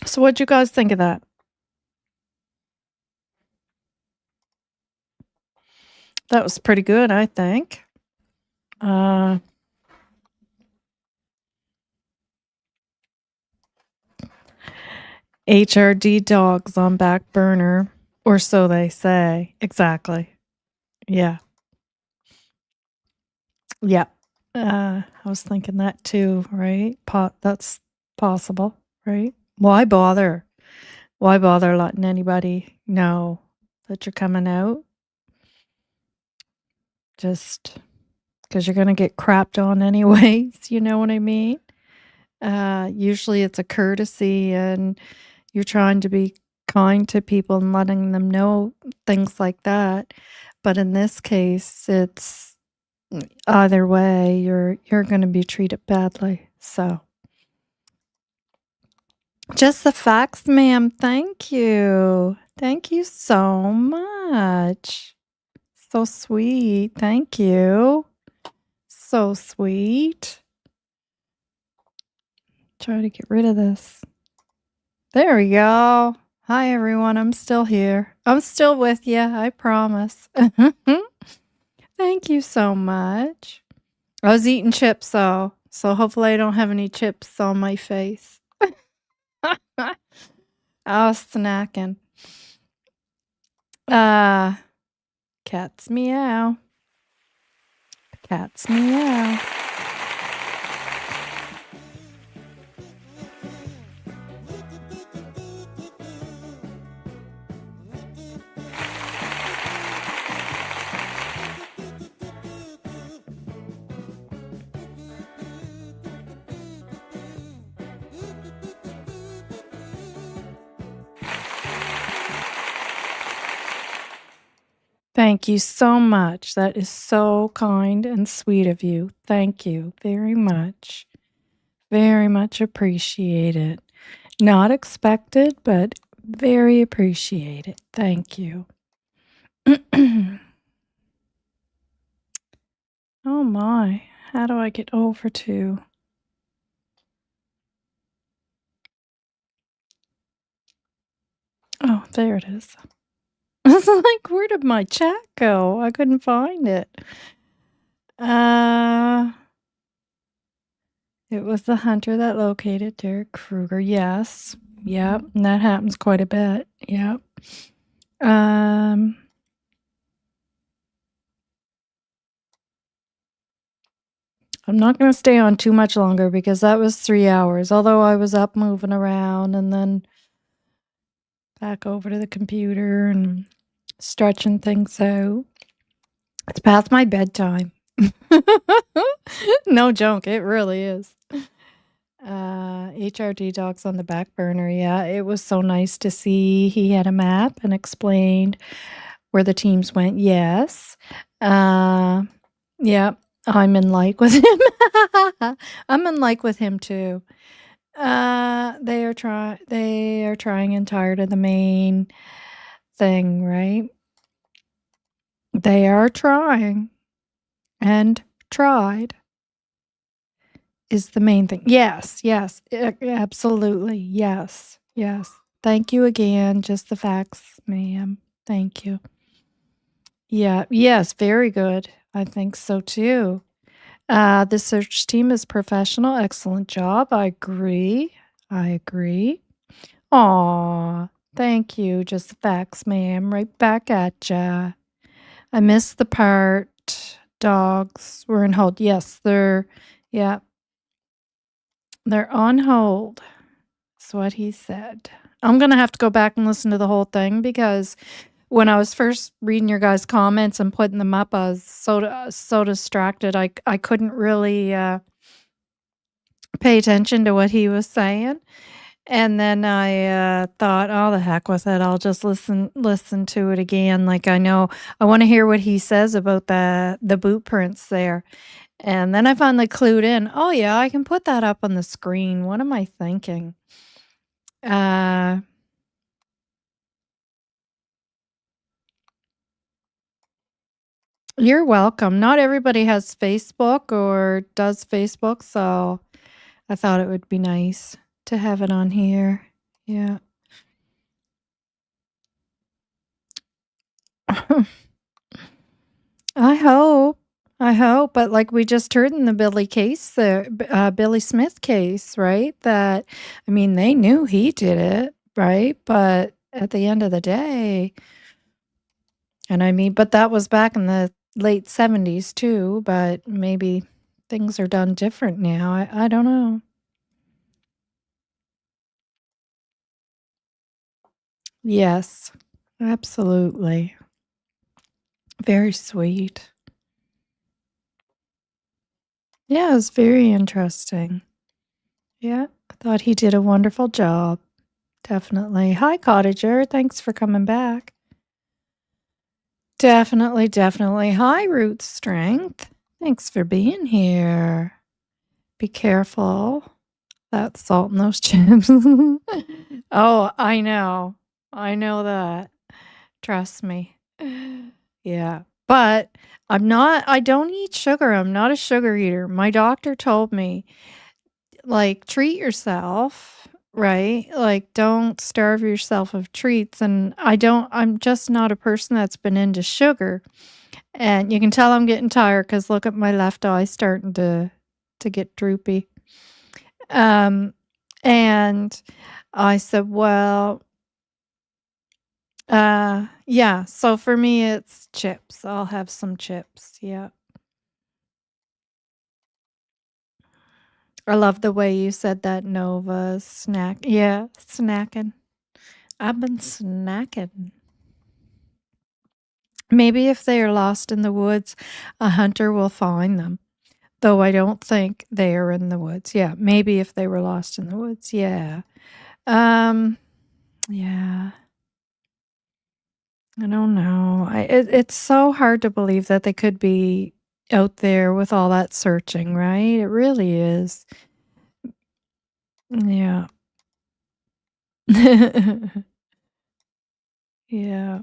So what'd you guys think of that? That was pretty good, I think. HRD dogs on back burner, or so they say. Exactly. Yeah. Yeah. I was thinking that too, right? That's possible, right? Why bother? Why bother letting anybody know that you're coming out? Just because you're going to get crapped on anyways, you know what I mean? Usually it's a courtesy and you're trying to be kind to people and letting them know things like that. But in this case, it's either way, you're going to be treated badly. So, just the facts, ma'am. Thank you. Thank you so much. So sweet. Thank you. So sweet. Try to get rid of this. There we go. Hi, everyone. I'm still here. I'm still with you. I promise. Thank you so much. I was eating chips, though, so hopefully I don't have any chips on my face. I was snacking. Cats meow. Cats meow. Thank you so much. That is so kind and sweet of you. Thank you very much. Very much appreciated. Not expected, but very appreciated. Thank you. Oh my. How do I get over to? Oh, there it is. I was like, where did my chat go? I couldn't find it. It was the hunter that located Derek Kruger. Yes. Yep. And that happens quite a bit. Yep. I'm not going to stay on too much longer because that was 3 hours. Although I was up moving around and then back over to the computer and stretching things out. It's past my bedtime. No joke, it really is. HRD dogs on the back burner. Yeah, it was so nice to see he had a map and explained where the teams went. Yes. Yeah, I'm in like with him. I'm in like with him too. They are trying and tired of the main thing, right? They are trying and tried is the main thing. Yes, absolutely. Yes. Thank you again. Just the facts, ma'am. Thank you. Yeah, yes, very good. I think so too. The search team is professional. Excellent job. I agree. Aw, thank you. Just the facts, ma'am. Right back at ya. I missed the part. Dogs were in hold. Yes, they're on hold. That's what he said. I'm gonna have to go back and listen to the whole thing because when I was first reading your guys' comments and putting them up, I was so distracted. I couldn't really pay attention to what he was saying. And then I thought, oh, the heck with it. I'll just listen to it again. Like I want to hear what he says about the boot prints there. And then I finally clued in. Oh yeah, I can put that up on the screen. What am I thinking? You're welcome. Not everybody has Facebook or does Facebook, so I thought it would be nice to have it on here. Yeah. I hope, but like we just heard in the Billy Smith case, right? That, I mean, they knew he did it, right? But at the end of the day, and I mean, but that was back in the late 70s too, but maybe things are done different now. I don't know. Yes, absolutely. Very sweet. Yeah, it was very interesting. Yeah, I thought he did a wonderful job. Definitely. Hi, Cottager. Thanks for coming back. Definitely, definitely. Hi, Root Strength. Thanks for being here. Be careful. That salt in those chips. Oh, I know. I know that. Trust me. Yeah. But I don't eat sugar. I'm not a sugar eater. My doctor told me, like, treat yourself, right? Like, don't starve yourself of treats. And I'm just not a person that's been into sugar. And you can tell I'm getting tired because look at my left eye starting to get droopy. And I said, well, yeah, so for me, it's chips. I'll have some chips. Yeah. I love the way you said that, Nova. Snack. Yeah, snacking. I've been snacking. Maybe if they are lost in the woods, a hunter will find them. Though I don't think they are in the woods. Yeah, maybe if they were lost in the woods. Yeah. Yeah. I don't know. It's so hard to believe that they could be out there with all that searching, right? It really is. Yeah. Yeah.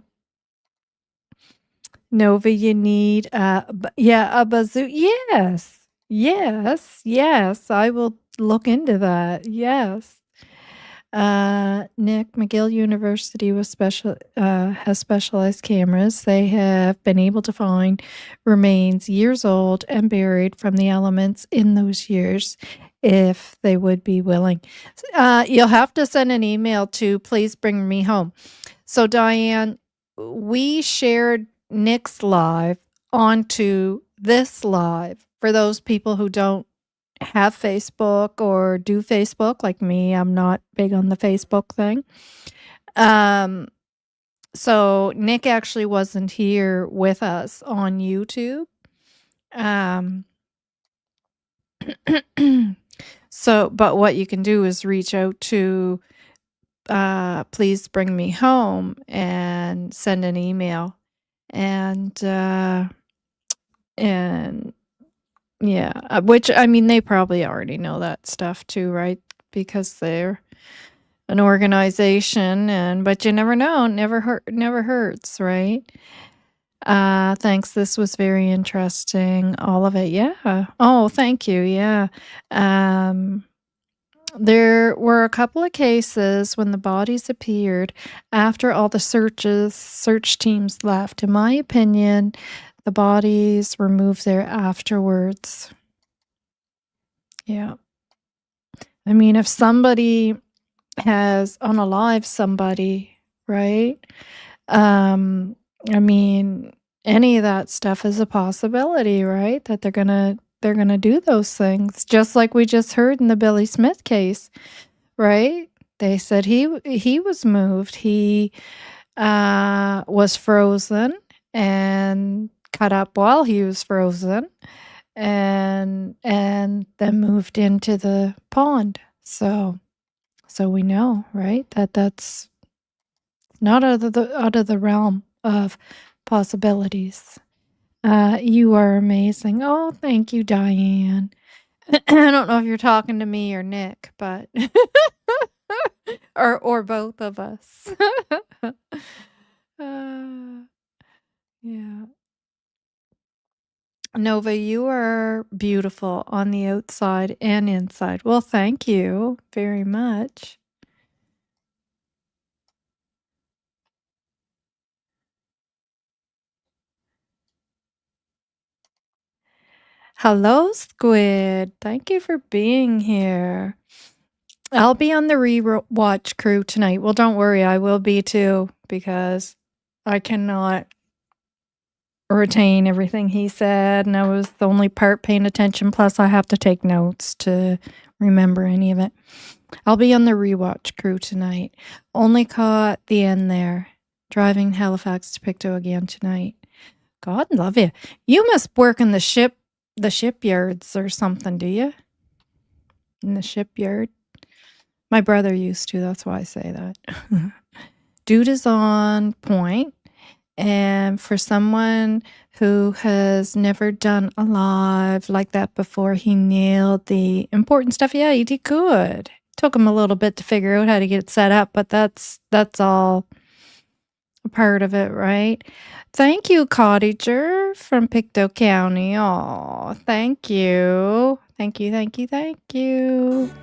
Nova, you need a bazoo. Yes. Yes. Yes. I will look into that. Yes. Nick, McGill University has specialized cameras. They have been able to find remains years old and buried from the elements in those years if they would be willing. You'll have to send an email to please bring me home. So, Diane, we shared Nick's live onto this live for those people who don't have Facebook or do Facebook like me. I'm not big on the Facebook thing. So Nick actually wasn't here with us on YouTube. So, but what you can do is reach out to please bring me home and send an email. And yeah, which I mean, they probably already know that stuff too, right? Because they're an organization, but you never know. Never hurts, right? Thanks. This was very interesting. All of it. Yeah. Oh, thank you. Yeah. There were a couple of cases when the bodies appeared after all the search teams left. In my opinion, the bodies were moved there afterwards. Yeah. I mean, if somebody has unalived somebody, right? I mean, any of that stuff is a possibility, right? That they're gonna do those things, just like we just heard in the Billy Smith case, right? They said he was moved. He was frozen and cut up while he was frozen, and then moved into the pond. So we know, right, that that's not out of the realm of possibilities. You are amazing. Oh, thank you, Diane. I don't know if you're talking to me or Nick, but or both of us. Yeah. Nova, you are beautiful on the outside and inside. Well, thank you very much. Hello, Squid. Thank you for being here. I'll be on the rewatch crew tonight. Well, don't worry, I will be too, because I cannot retain everything he said, and I was the only part paying attention. Plus, I have to take notes to remember any of it. I'll be on the rewatch crew tonight. Only caught the end there. Driving Halifax to Pictou again tonight. God love you. You must work in the shipyards or something, do you? In the shipyard? My brother used to, that's why I say that. Dude is on point, and for someone who has never done a live like that before, he nailed the important stuff. Yeah, he did good. Took him a little bit to figure out how to get it set up, but that's all a part of it, right? Thank you, Cottager from Pictou County. Oh, thank you. Thank you, thank you, thank you.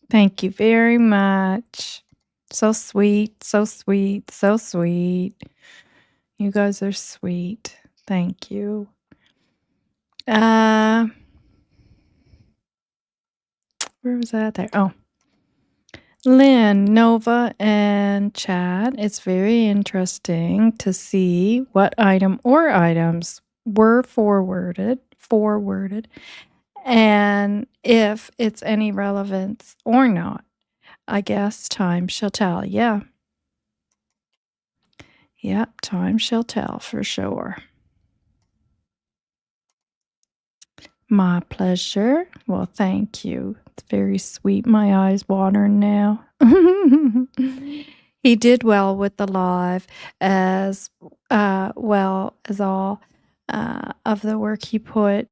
Thank you very much. So sweet, so sweet, so sweet. You guys are sweet. Thank you. Where was that there? Oh. Lynn, Novah, and Chad, it's very interesting to see what item or items were forwarded, and if it's any relevance or not. I guess time shall tell. Yeah. Yep, time shall tell for sure. My pleasure. Well, thank you. It's very sweet. My eyes watering now. He did well with the live, as well as all of the work he put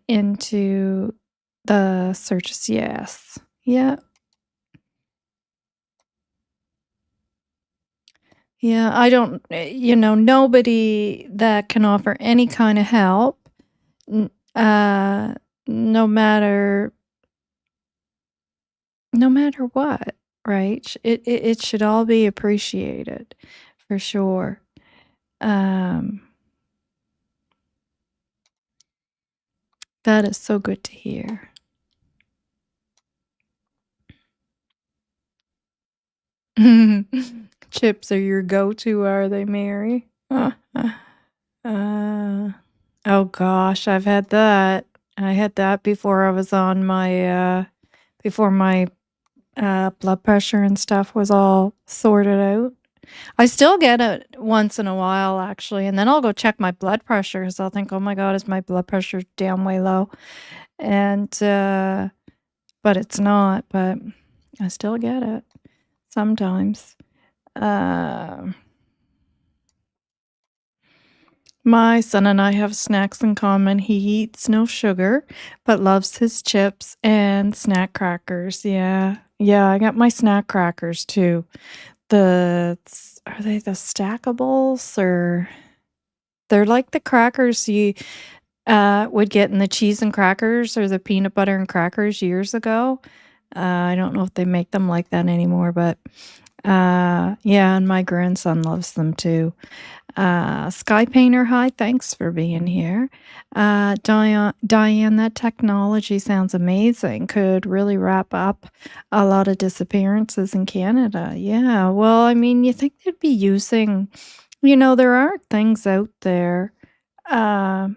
into the searches. Yes. Yeah. Yeah. I don't, nobody that can offer any kind of help, no matter what, right? It should all be appreciated for sure. That is so good to hear. Chips are your go-to, are they, Mary? Oh gosh, I've had that. I had that before I was on my before my blood pressure and stuff was all sorted out. I still get it once in a while, actually, and then I'll go check my blood pressure because I'll think, oh my God, is my blood pressure down way low? And, but it's not, but I still get it sometimes. My son and I have snacks in common. He eats no sugar, but loves his chips and snack crackers. Yeah. Yeah, I got my snack crackers too. Are they the stackables, or they're like the crackers you would get in the cheese and crackers or the peanut butter and crackers years ago. I don't know if they make them like that anymore, but yeah, and my grandson loves them too. Sky Painter, hi, thanks for being here. Diane, that technology sounds amazing. Could really wrap up a lot of disappearances in Canada. Yeah, well, I mean, you think they'd be using, there are things out there. You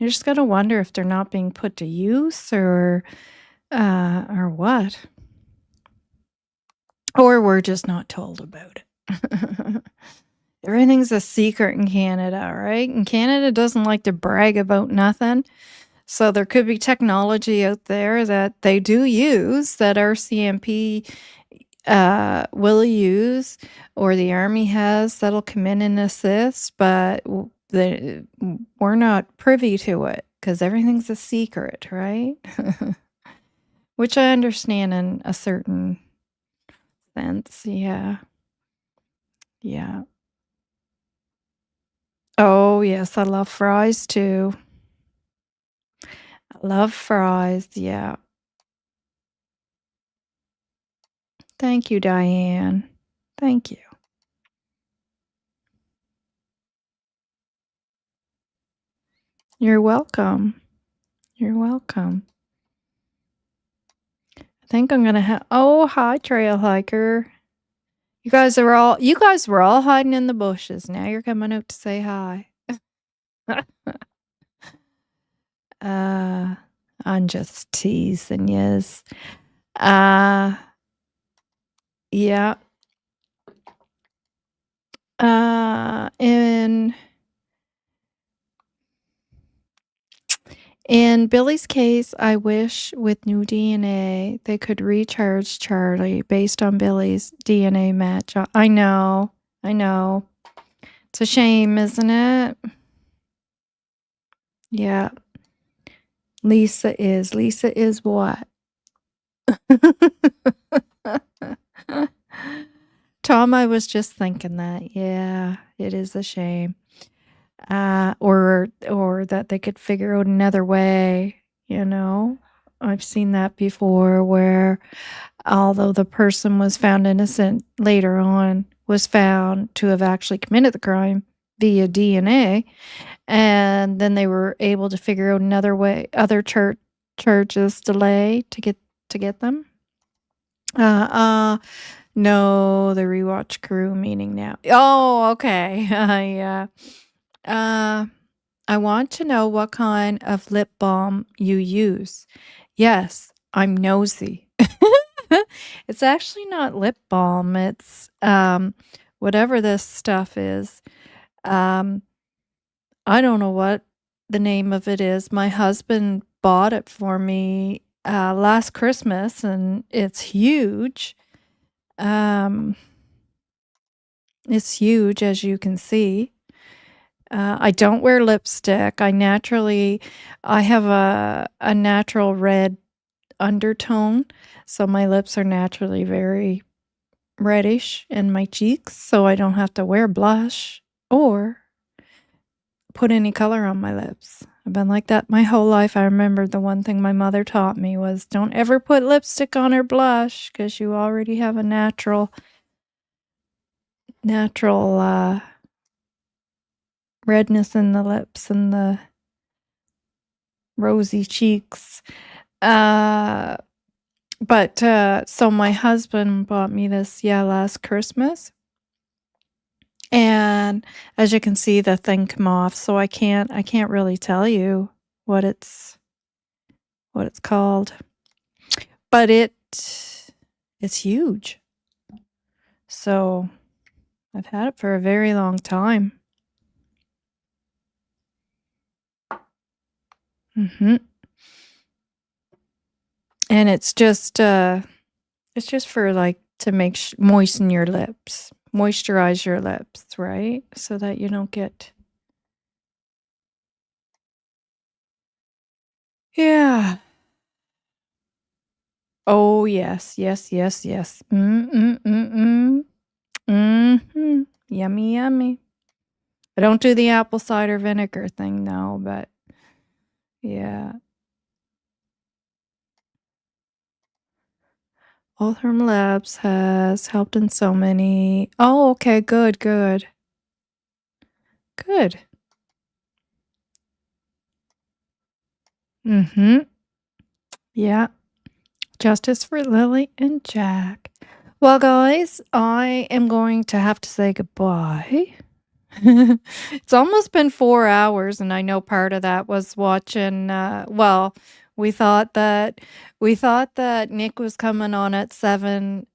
just gotta wonder if they're not being put to use or what. Or we're just not told about it. Everything's a secret in Canada, right? And Canada doesn't like to brag about nothing. So there could be technology out there that they do use, that RCMP will use, or the Army has, that'll come in and assist, but we're not privy to it because everything's a secret, right? Which I understand in a certain sense. Yeah. Yeah. Oh, yes, I love fries too. I love fries, yeah. Thank you, Diane. Thank you. You're welcome. You're welcome. I think I'm gonna have. Oh, hi, trail hiker. You guys were all hiding in the bushes. Now you're coming out to say hi. I'm just teasing yous. Yeah. In Billy's case, I wish with new DNA they could recharge Charlie based on Billy's DNA match. I know. It's a shame, isn't it? Yeah. Lisa is what? Tom, I was just thinking that. Yeah, it is a shame. Or that they could figure out another way, you know? I've seen that before where although the person was found innocent later on, was found to have actually committed the crime via DNA, and then they were able to figure out another way, other churches delay to get them. No, the rewatch crew meaning now. Oh, okay. I want to know what kind of lip balm you use. Yes, I'm nosy. It's actually not lip balm. It's whatever this stuff is. I don't know what the name of it is. My husband bought it for me last Christmas, and it's huge. It's huge, as you can see. I don't wear lipstick. I have a natural red undertone, so my lips are naturally very reddish in my cheeks, so I don't have to wear blush or put any color on my lips. I've been like that my whole life. I remember the one thing my mother taught me was don't ever put lipstick on or blush because you already have a natural redness in the lips and the rosy cheeks. But so my husband bought me this last Christmas, and as you can see, the thing come off, so I can't really tell you what it's called, but it's huge. So I've had it for a very long time. And it's just for like to make moisten your lips, moisturize your lips, right? So that you don't get. Yeah. Oh yes. Yummy. I don't do the apple cider vinegar thing now, but yeah. Altherm Labs has helped in so many. Oh, okay, good. Yeah. Justice for Lily and Jack. Well, guys, I am going to have to say goodbye. It's almost been 4 hours, and I know part of that was watching, we thought that Nick was coming on at 7,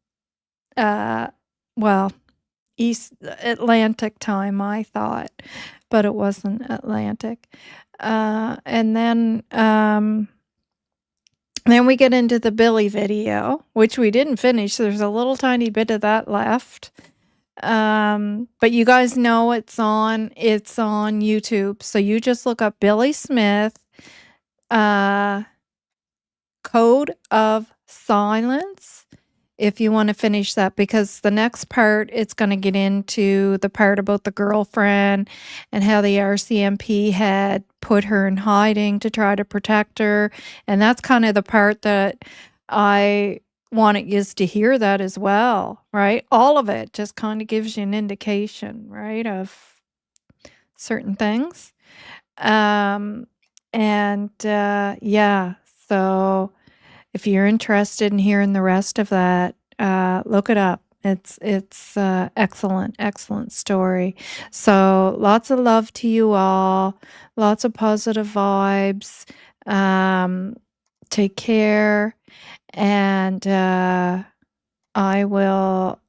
East Atlantic time, I thought, but it wasn't Atlantic. And then we get into the Billy video, which we didn't finish. There's a little tiny bit of that left. But you guys know it's on YouTube. So you just look up Billy Smith, Code of Silence, if you want to finish that, because the next part, it's going to get into the part about the girlfriend and how the RCMP had put her in hiding to try to protect her. And that's kind of the part that I wanted you to hear that as well, right? All of it just kind of gives you an indication, right, of certain things. So if you're interested in hearing the rest of that, look it up. It's excellent story. So lots of love to you all, lots of positive vibes. Take care, and I will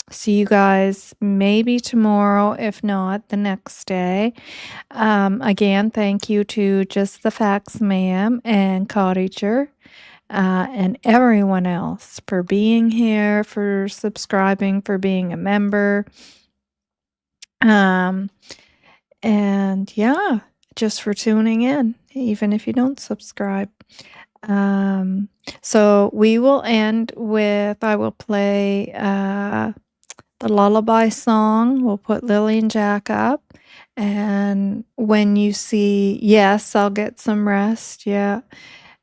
see you guys maybe tomorrow, if not the next day. Again, thank you to Just the Facts Ma'am and Cottager and everyone else for being here, for subscribing, for being a member. And yeah, just for tuning in, even if you don't subscribe. So we will end with, I will play the lullaby song. We'll put Lily and Jack up. And when you see, yes, I'll get some rest. Yeah.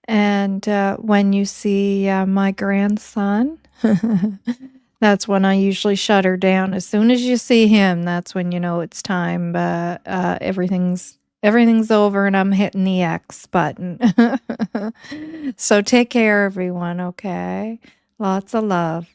And when you see my grandson, that's when I usually shut her down. As soon as you see him, that's when you know it's time. Everything's over and I'm hitting the X button. So take care, everyone, okay? Lots of love.